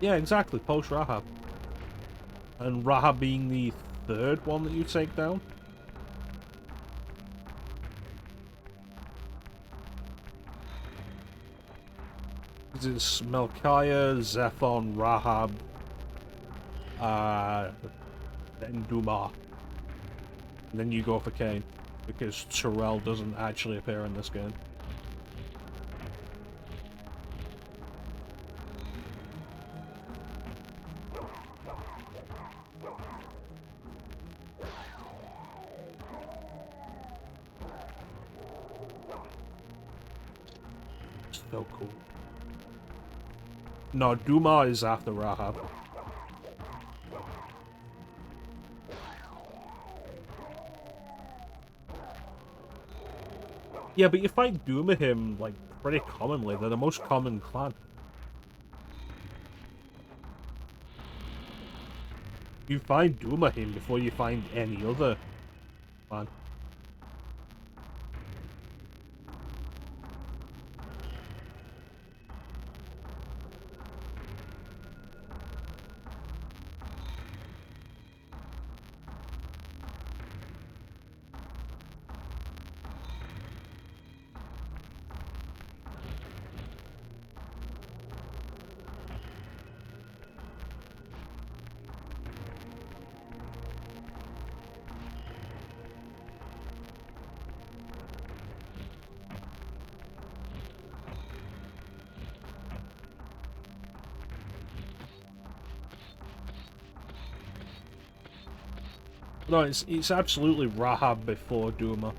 Yeah, exactly, post Rahab. And Rahab being the third one that you take down. It's Melchiah, Zephon, Rahab, then Duma. And then you go for Cain, because Terrell doesn't actually appear in this game. So cool. No, Duma is after Rahab. Yeah, but you fight Duma him, like, pretty commonly. They're the most common clan. You find Duma him before you find any other clan. No, it's absolutely Rahab before Duma.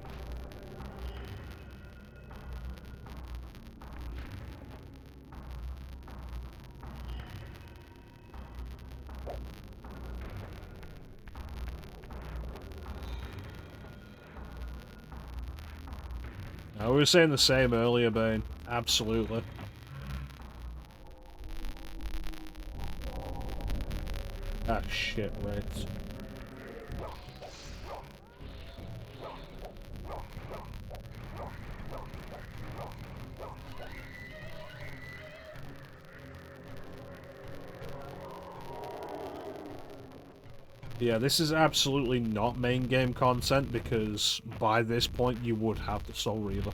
We were saying the same earlier, Bane. Absolutely. Ah, shit, right. Yeah, this is absolutely not main game content, because by this point you would have the Soul Reaver.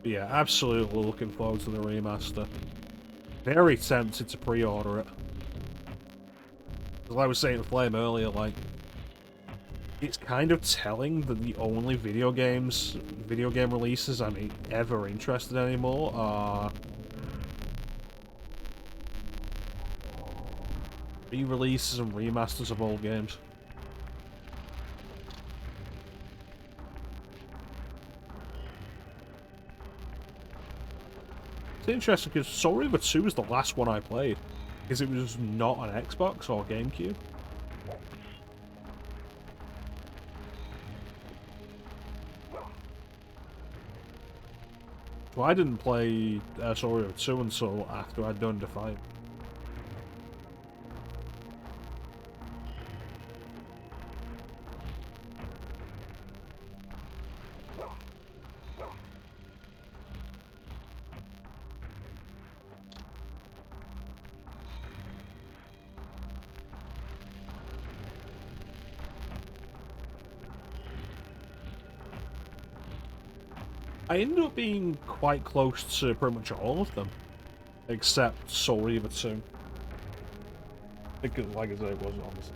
But yeah, absolutely looking forward to the remaster. Very tempted to pre-order it. As I was saying to Flame earlier, like, it's kind of telling that the only video game releases I'm ever interested in anymore are re-releases and remasters of old games. It's interesting because Soul Reaver 2 was the last one I played, because it was not on Xbox or GameCube. So I didn't play Soul Reaver 2 until after I'd done Defiant. I ended up being quite close to pretty much all of them, except Soul Reaver 2. Because, like I said, it wasn't obviously.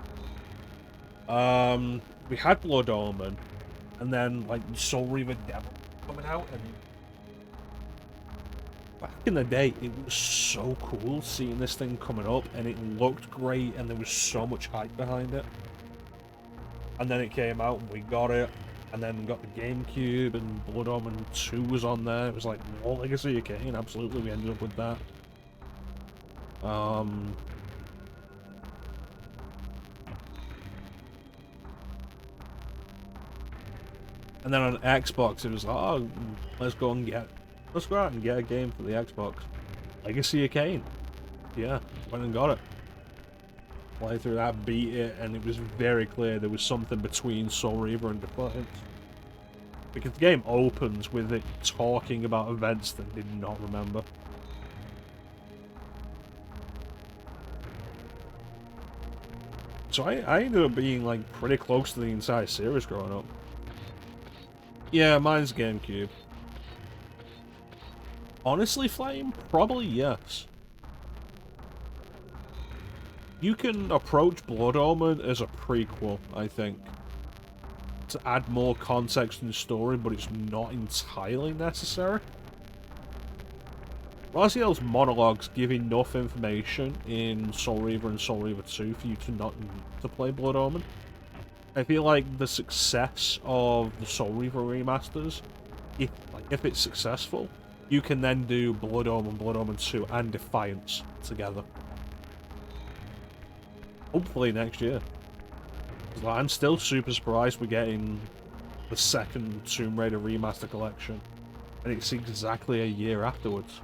We had Blood Omen, and then, like, Soul Reaver Devil coming out, and back in the day, it was so cool seeing this thing coming up, and it looked great, and there was so much hype behind it. And then it came out, and we got it, and then got the GameCube, and Blood Omen 2 was on there. It was like, more Legacy of Kain, absolutely, we ended up with that. And then on Xbox, it was like, oh, let's go out and get a game for the Xbox. Legacy of Kain. Yeah, went and got it. Played through that, beat it, and it was very clear there was something between Soul Reaver and Defiance. Because the game opens with it talking about events that I did not remember. So I ended up being, like, pretty close to the entire series growing up. Yeah, mine's GameCube. Honestly, Flame? Probably yes. You can approach Blood Omen as a prequel, I think, to add more context and story, but it's not entirely necessary. Raziel's monologues give enough information in Soul Reaver and Soul Reaver 2 for you to not need to play Blood Omen. I feel like the success of the Soul Reaver remasters, if it's successful, you can then do Blood Omen 2, and Defiance together. Hopefully next year. I'm still super surprised we're getting the second Tomb Raider remaster collection, and it's exactly a year afterwards.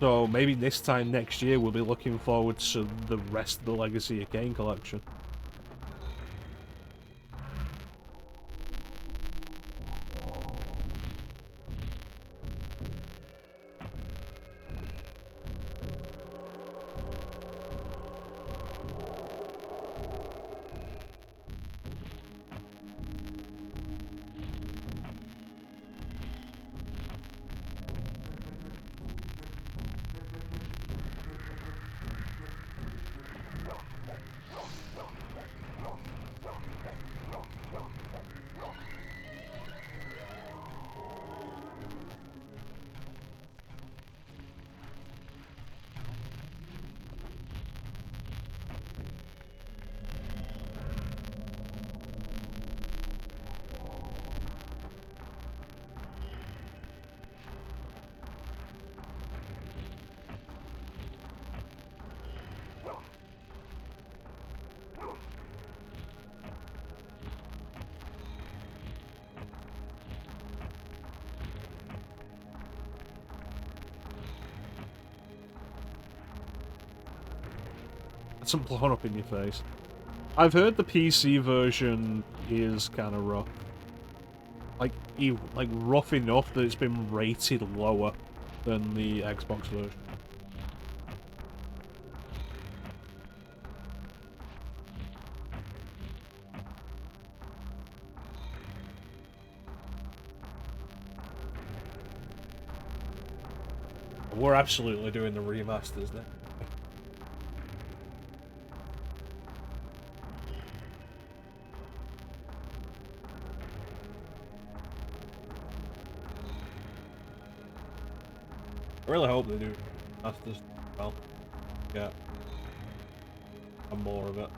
So maybe this time next year we'll be looking forward to the rest of the Legacy of Kain collection. It's blown up in your face. I've heard the PC version is kind of rough. Like rough enough that it's been rated lower than the Xbox version. We're absolutely doing the remasters now. I really hope they do remasters well. Yeah. And more of it.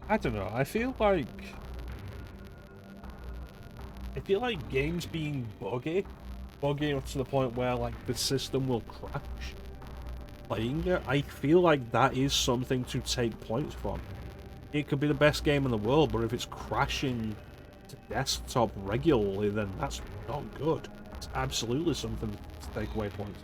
I don't know, I feel like games being buggy up to the point where, like, the system will crash playing it, I feel like that is something to take points from. It could be the best game in the world, but if it's crashing to desktop regularly, then that's not good. It's absolutely something to take away points.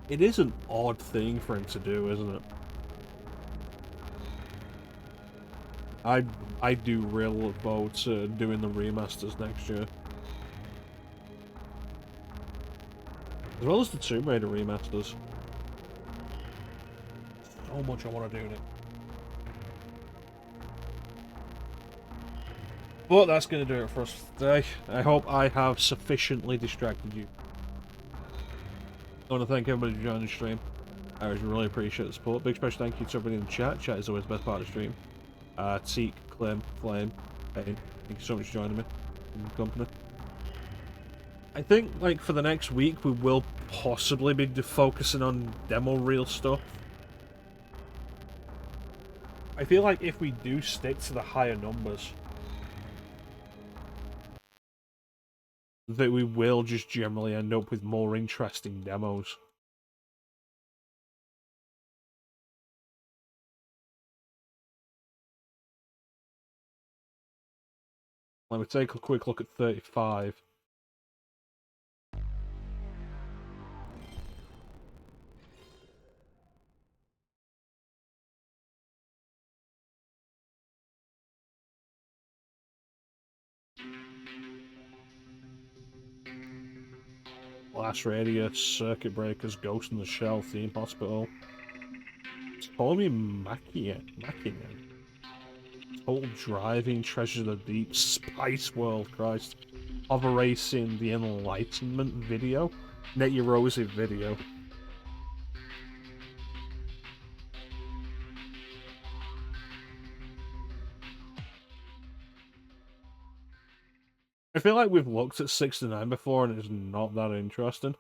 It is an odd thing for him to do, isn't it? I do really look forward to doing the remasters next year. As well as the Tomb Raider remasters. So much I want to do in it. But that's going to do it for us today. I hope I have sufficiently distracted you. I want to thank everybody for joining the stream. I really appreciate the support. Big special thank you to everybody in the chat. Chat is always the best part of the stream. Teak, Clem, Flame. Hey, thank you so much for joining me in the company. I think, like, for the next week, we will possibly be focusing on demo reel stuff. I feel like if we do stick to the higher numbers, that we will just generally end up with more interesting demos. Let me take a quick look at 35. Blast Radius, Circuit Breakers, Ghost in the Shell, Theme Hospital. Tommy Mackinnon. Total Driving, Treasure of the Deep, Spice World, Christ. Hover Racing, The Enlightenment video. Net Your Rosy video. I feel like we've looked at 69 before and it's not that interesting.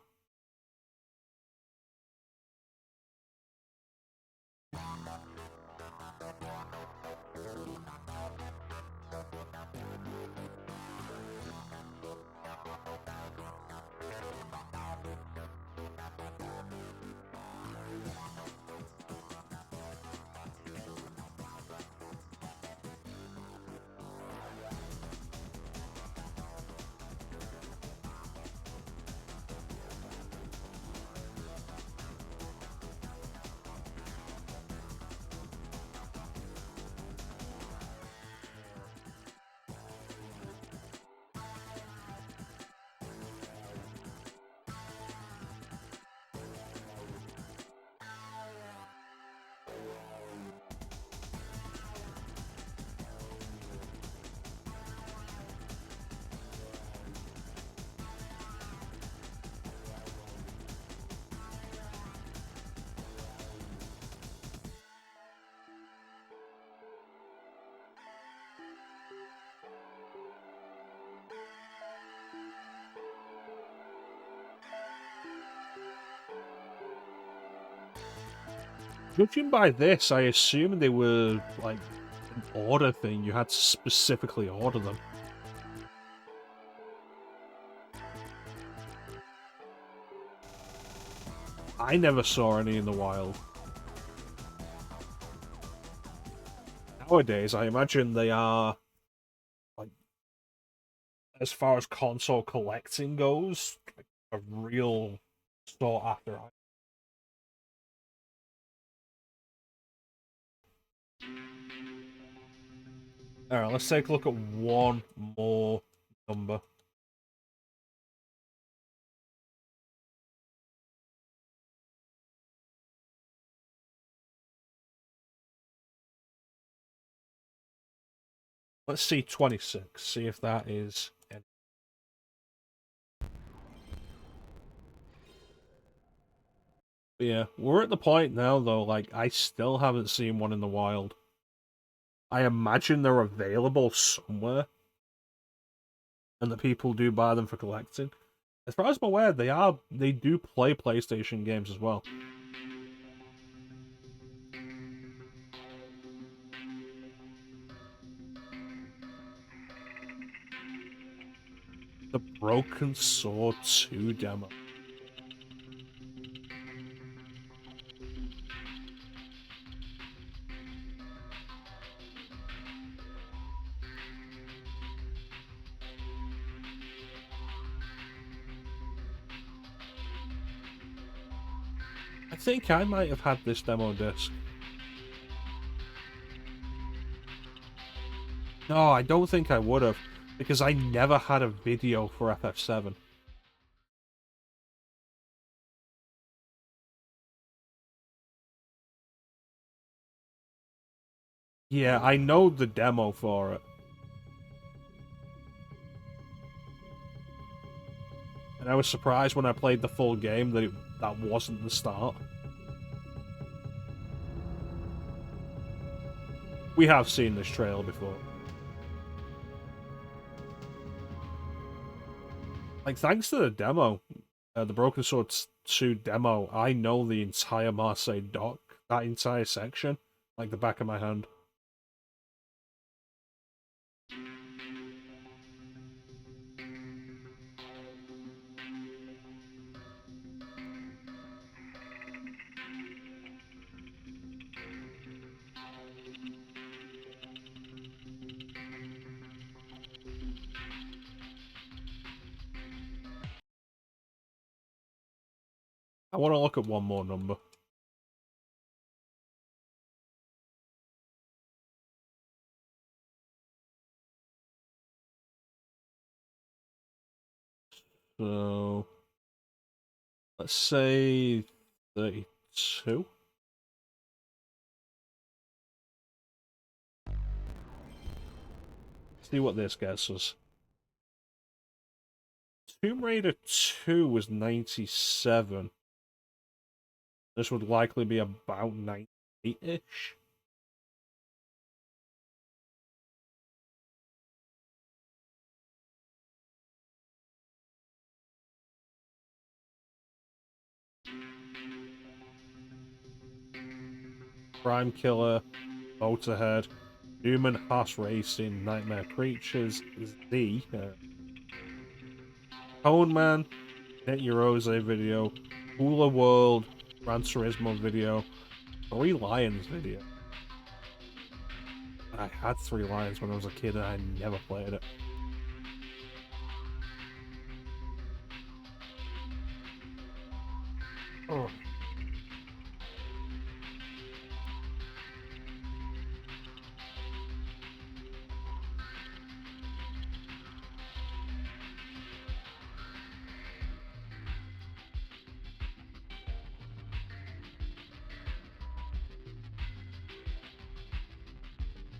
Judging by this, I assume they were, like, an order thing. You had to specifically order them. I never saw any in the wild. Nowadays, I imagine they are, like, as far as console collecting goes, like, a real sought-after item. Alright, let's take a look at one more number. Let's see 26, see if that is... Yeah, we're at the point now, though, like, I still haven't seen one in the wild. I imagine they're available somewhere. And that people do buy them for collecting. As far as I'm aware, they do play PlayStation games as well. The Broken Sword 2 demo. I think I might have had this demo disc. No, I don't think I would have, because I never had a video for FF7. Yeah, I know the demo for it. And I was surprised when I played the full game that that wasn't the start. We have seen this trailer before. Like, thanks to the demo, the Broken Sword 2 demo, I know the entire Marseille dock, that entire section, like the back of my hand. I want to look at one more number. So, let's say 32. See what this gets us. Tomb Raider 2 was 97. This would likely be about 98-ish. Prime Killer, Motorhead, Human Horse Racing, Nightmare Creatures, Z, Cone Man, Net Your Rose video, Hula World, Gran Turismo video, Three Lions video. I had Three Lions when I was a kid and I never played it. Oh.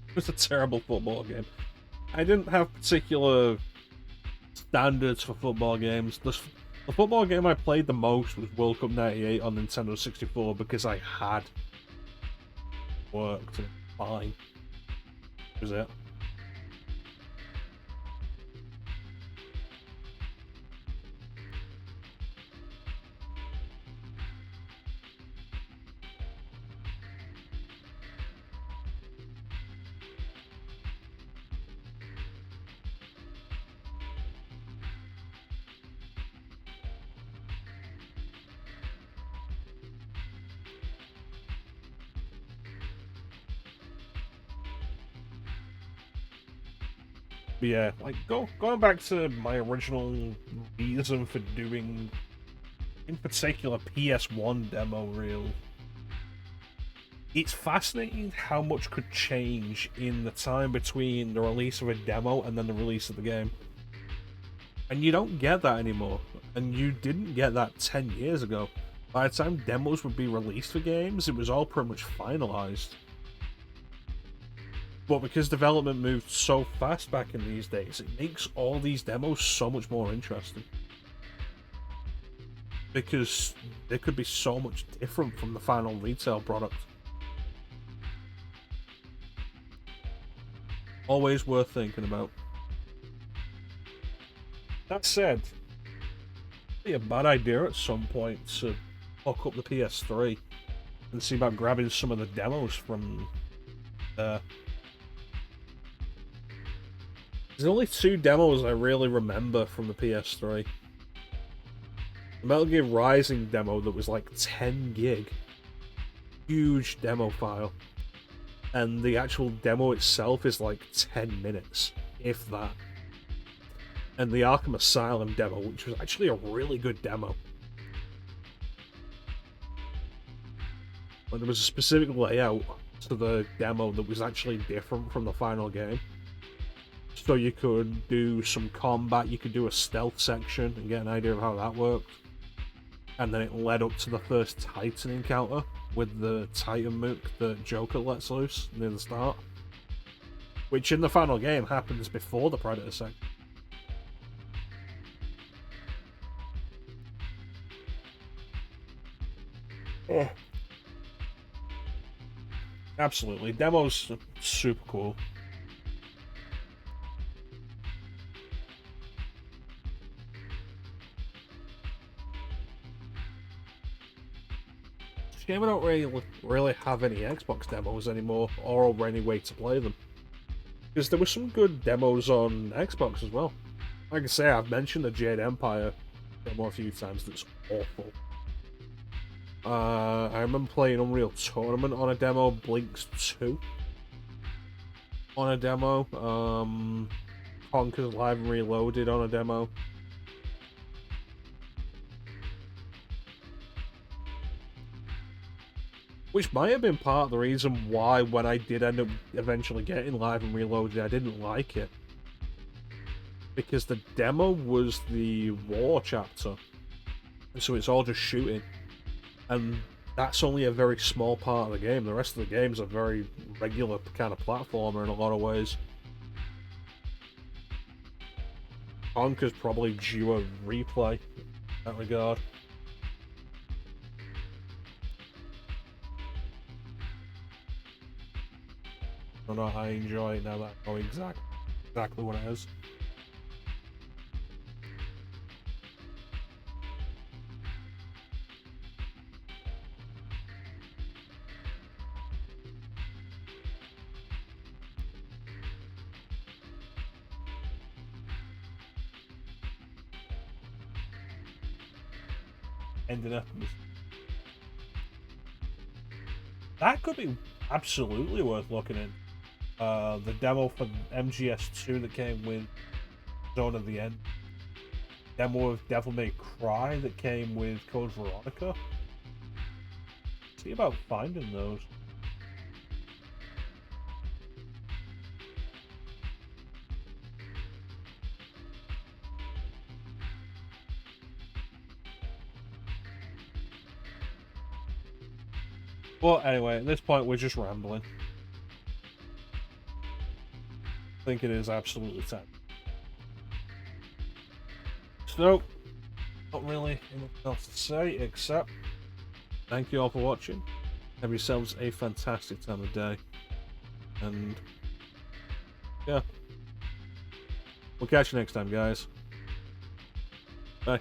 It was a terrible football game. I didn't have particular standards for football games. The football game I played the most was World Cup 98 on Nintendo 64 because I had worked and fine. That was it. But yeah, like going back to my original reason for doing, in particular, PS1 demo reel. It's fascinating how much could change in the time between the release of a demo and then the release of the game. And you don't get that anymore. And you didn't get that 10 years ago. By the time demos would be released for games, it was all pretty much finalized. But because development moved so fast back in these days, it makes all these demos so much more interesting. Because they could be so much different from the final retail product. Always worth thinking about. That said, it'd be a bad idea at some point to hook up the PS3 and see about grabbing some of the demos from there. There's only 2 demos I really remember from the PS3. The Metal Gear Rising demo that was like 10 gig. Huge demo file. And the actual demo itself is like 10 minutes, if that. And the Arkham Asylum demo, which was actually a really good demo. But there was a specific layout to the demo that was actually different from the final game. So you could do some combat, you could do a stealth section and get an idea of how that worked. And then it led up to the first Titan encounter with the Titan Mook that Joker lets loose near the start. Which in the final game happens before the Predator section. Absolutely. Demos are super cool. Shame I don't really have any Xbox demos anymore, or any way to play them. Because there were some good demos on Xbox as well. Like I say, I've mentioned the Jade Empire demo a few times. That's awful. I remember playing Unreal Tournament on a demo, Blinks 2 on a demo, Conker's Live and Reloaded on a demo. Which might have been part of the reason why, when I did end up eventually getting Live and Reloaded, I didn't like it. Because the demo was the war chapter. And so it's all just shooting. And that's only a very small part of the game. The rest of the game's a very regular kind of platformer in a lot of ways. Conker's probably due a replay in that regard. I don't know how I enjoy it now that I know exactly what it is. Ended up. That could be absolutely worth looking in. The demo for MGS2 that came with Zone of the End. Demo of Devil May Cry that came with Code Veronica. See about finding those. Well, anyway, at this point we're just rambling. I think it is absolutely time. So, not really anything else to say except thank you all for watching. Have yourselves a fantastic time of day. And yeah. We'll catch you next time, guys. Bye.